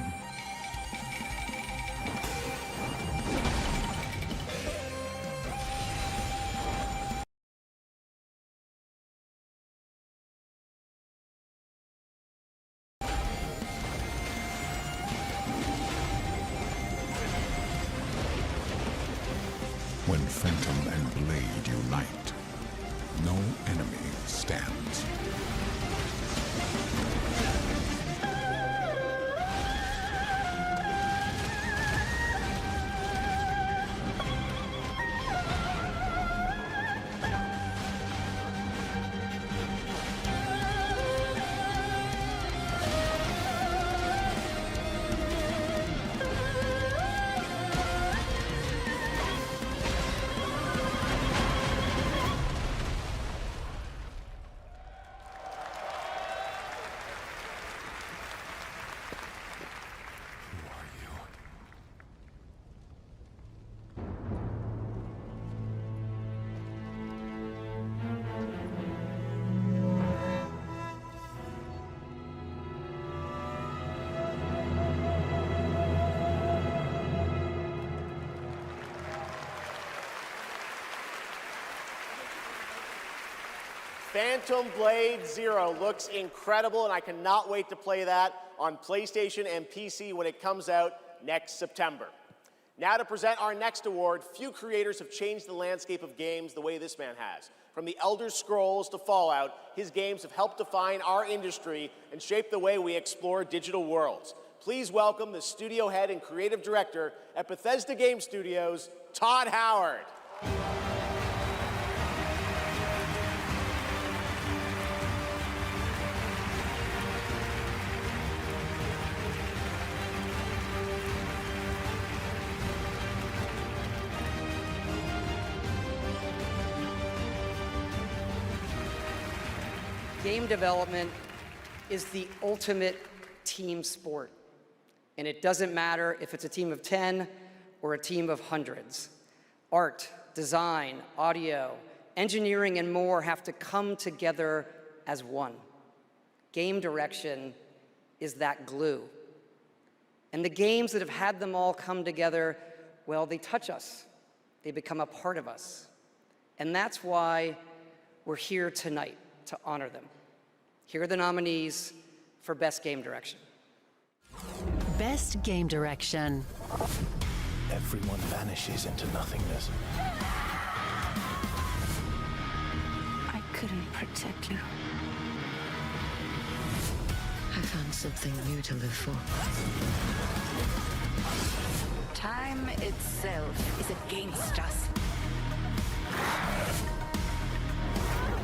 When Phantom and Blade unite, no enemy stands. Phantom Blade Zero looks incredible, and I cannot wait to play that on PlayStation and PC when it comes out next September. Now to present our next award, few creators have changed the landscape of games the way this man has. From the Elder Scrolls to Fallout, his games have helped define our industry and shape the way we explore digital worlds. Please welcome the studio head and creative director at Bethesda Game Studios, Todd Howard. Game development is the ultimate team sport. And it doesn't matter if it's a team of 10 or a team of hundreds. Art, design, audio, engineering, and more have to come together as one. Game direction is that glue. And the games that have had them all come together, well, they touch us. They become a part of us. And that's why we're here tonight, to honor them. Here are the nominees for Best Game Direction. Best Game Direction. Everyone vanishes into nothingness. I couldn't protect you. I found something new to live for. Time itself is against us.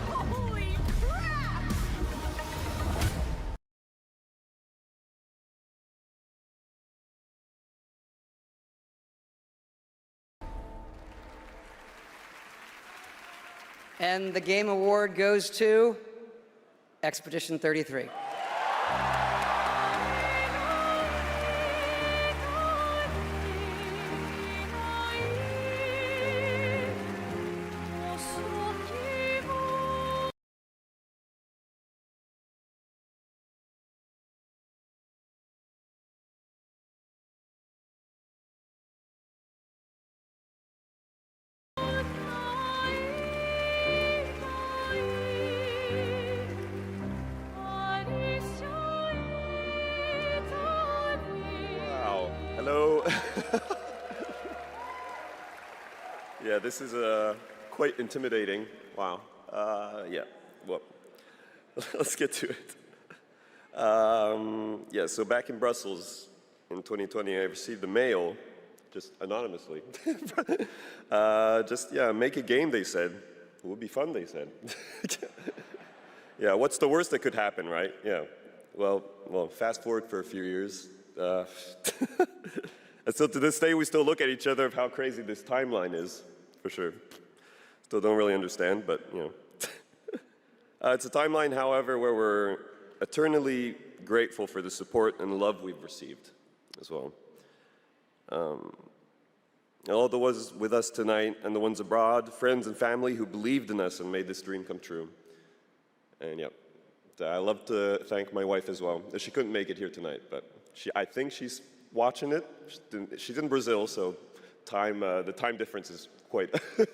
Holy crap! And the Game Award goes to Expedition 33. So, yeah, this is quite intimidating. Wow. Yeah, well, let's get to it. Yeah, so back in Brussels in 2020, I received a mail, just anonymously. Make a game, they said. It would be fun, they said. Yeah, what's the worst that could happen, right? Yeah. Well, fast forward for a few years. And so to this day, we still look at each other of how crazy this timeline is, for sure. Still don't really understand, but, you know. It's a timeline, however, where we're eternally grateful for the support and love we've received as well. All the ones with us tonight and the ones abroad, friends and family who believed in us and made this dream come true. And yeah, I love to thank my wife as well. She couldn't make it here tonight, but I think she's watching it. She's in Brazil, so the time difference is quite,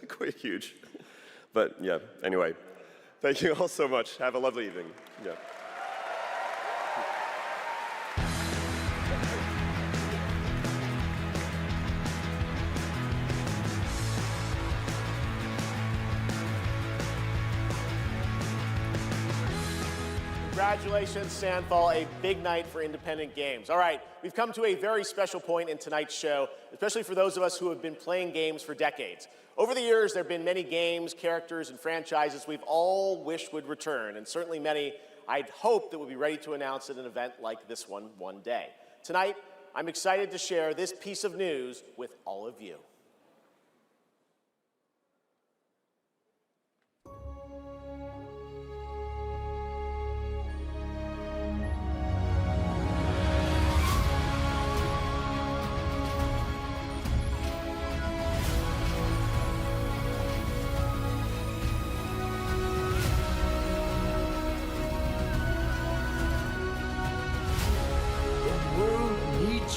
quite huge. But yeah, anyway, thank you all so much. Have a lovely evening. Yeah. Congratulations, Sandfall, a big night for independent games. All right, we've come to a very special point in tonight's show, especially for those of us who have been playing games for decades. Over the years, there have been many games, characters, and franchises we've all wished would return, and certainly many I'd hoped that would be ready to announce at an event like this one day. Tonight, I'm excited to share this piece of news with all of you.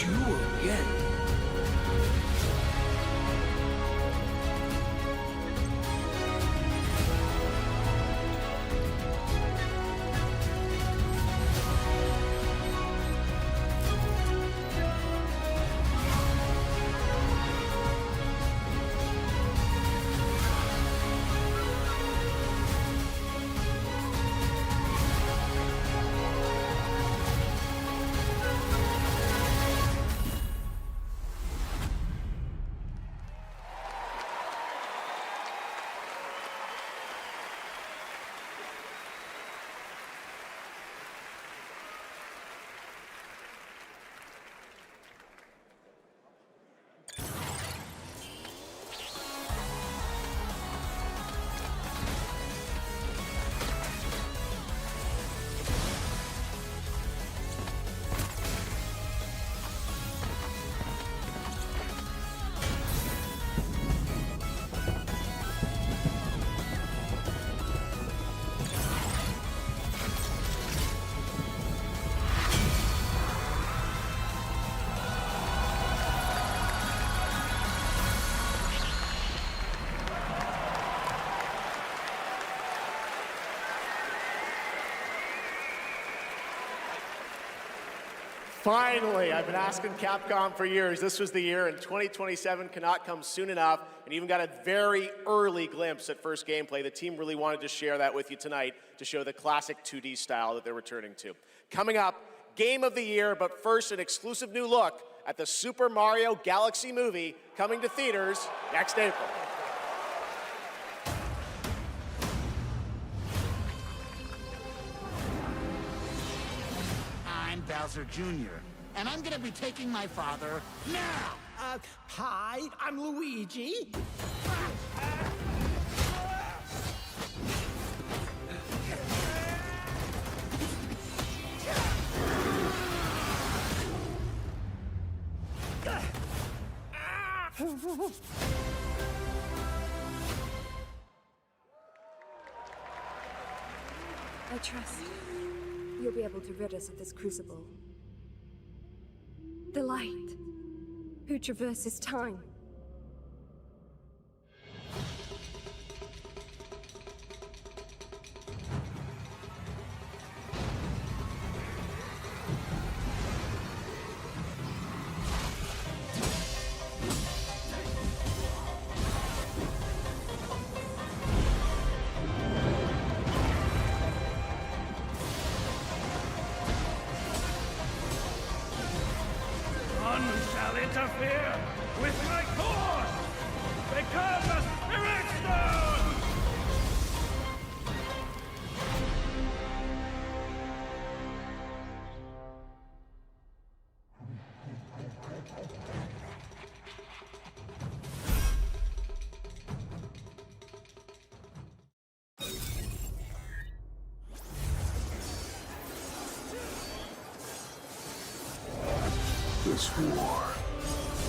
You again. Finally, I've been asking Capcom for years. This was the year, and 2027 cannot come soon enough. And even got a very early glimpse at first gameplay. The team really wanted to share that with you tonight to show the classic 2D style that they're returning to. Coming up, Game of the Year, but first an exclusive new look at the Super Mario Galaxy movie coming to theaters next April. I'm Bowser Jr., and I'm gonna be taking my father now! Hi, I'm Luigi. I trust you'll be able to rid us of this crucible. The light, who traverses time. interfere with my course! Become a spirit stone! This war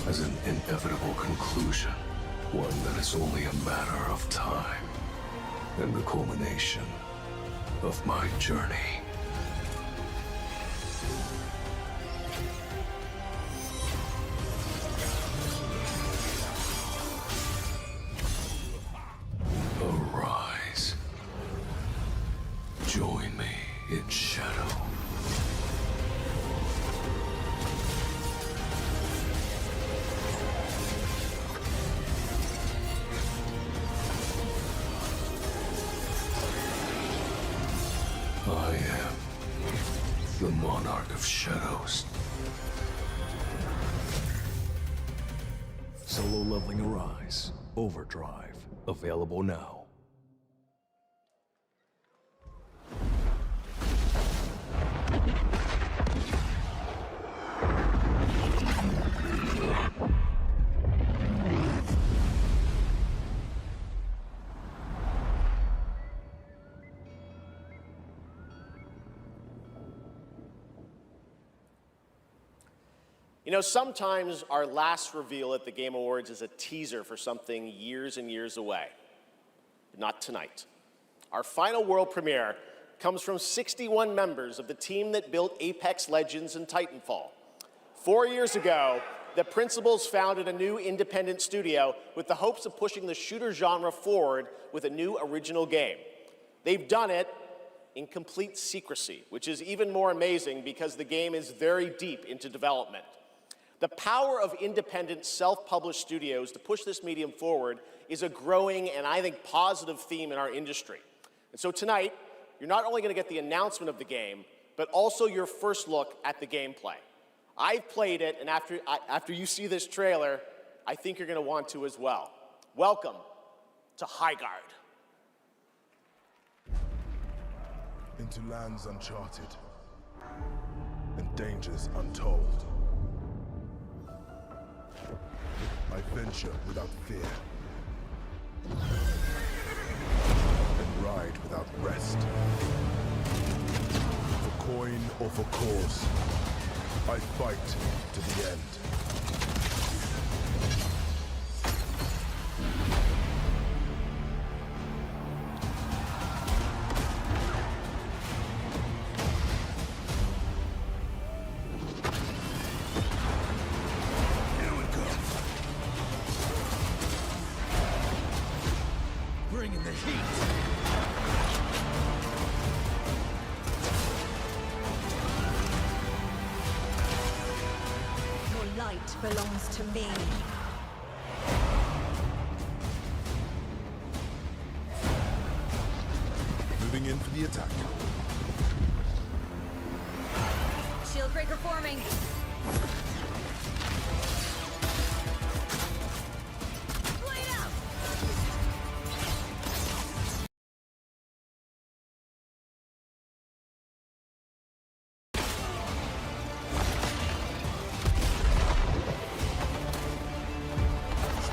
has an inevitable conclusion, one that is only a matter of time, and the culmination of my journey. Arise. Join me in shadow. I am the Monarch of Shadows. Solo leveling Arise. Overdrive. Available now. You know, sometimes our last reveal at the Game Awards is a teaser for something years and years away. But not tonight. Our final world premiere comes from 61 members of the team that built Apex Legends and Titanfall. 4 years ago, the principals founded a new independent studio with the hopes of pushing the shooter genre forward with a new original game. They've done it in complete secrecy, which is even more amazing because the game is very deep into development. The power of independent, self-published studios to push this medium forward is a growing and I think positive theme in our industry. And so tonight, you're not only going to get the announcement of the game, but also your first look at the gameplay. I've played it, and after you see this trailer, I think you're going to want to as well. Welcome to Highguard. Into lands uncharted and dangers untold. I venture without fear and ride without rest. For coin or for cause, I fight to the end. Bringing the heat. Your light belongs to me. Moving in for the attack. Shield breaker forming.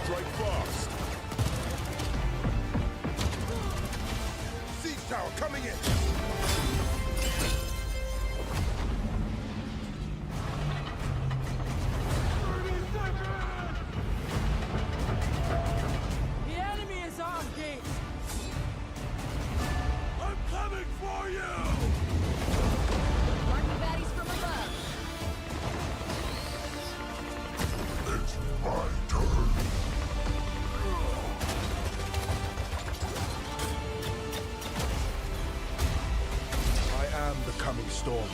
Strike fast. Siege tower coming in. The enemy is on gate. I'm coming for you. Marking baddies from above. It's my turn. I am the coming storm.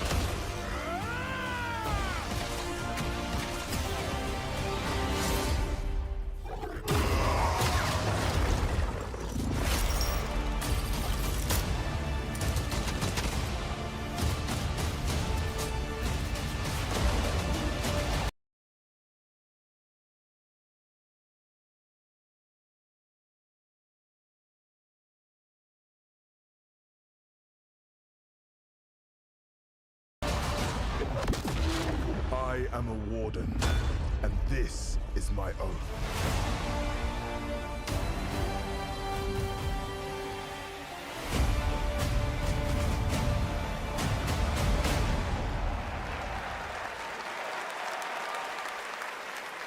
I am a warden, and this is my oath.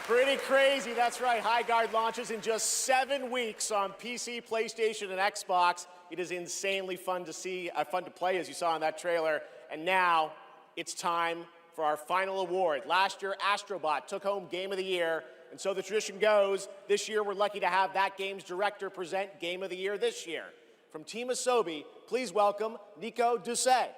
Pretty crazy, that's right. High Guard launches in just 7 weeks on PC, PlayStation, and Xbox. It is insanely fun to see, fun to play, as you saw in that trailer. And now it's time for our final award. Last year, Astrobot took home Game of the Year, and so the tradition goes, this year we're lucky to have that game's director present Game of the Year this year. From Team Asobi, please welcome Nico Doucet.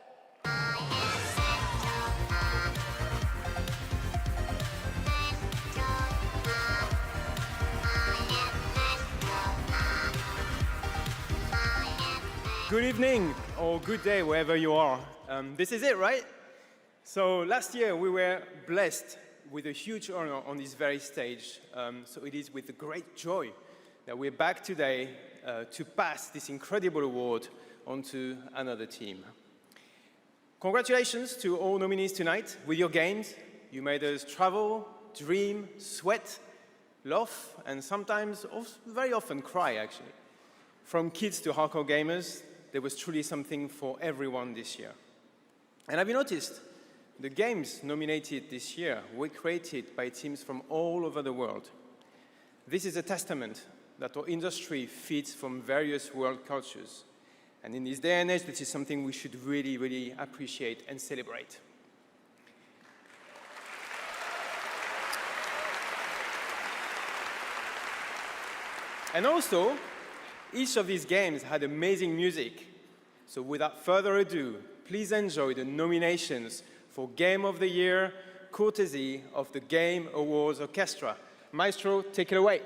Good evening, or good day, wherever you are. This is it, right? So last year we were blessed with a huge honor on this very stage. So it is with great joy that we're back today to pass this incredible award on to another team. Congratulations to all nominees tonight. With your games, you made us travel, dream, sweat, laugh, and sometimes, very often, cry, actually. From kids to hardcore gamers, there was truly something for everyone this year. And have you noticed? The games nominated this year were created by teams from all over the world. This is a testament that our industry feeds from various world cultures. And in this day and age, this is something we should really, really appreciate and celebrate. And also, each of these games had amazing music. So without further ado, please enjoy the nominations for Game of the Year, courtesy of the Game Awards Orchestra. Maestro, take it away.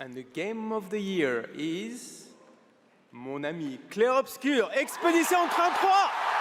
And the game of the year is mon ami Clair Obscur, Expédition 33.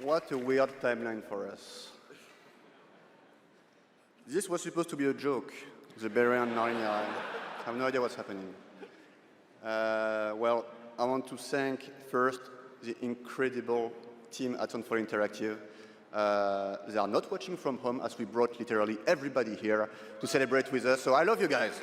What a weird timeline for us. This was supposed to be a joke, the Beret and Narnia. I have no idea what's happening. Well, I want to thank first the incredible team at Unfold Interactive. They are not watching from home as we brought literally everybody here to celebrate with us, so I love you guys.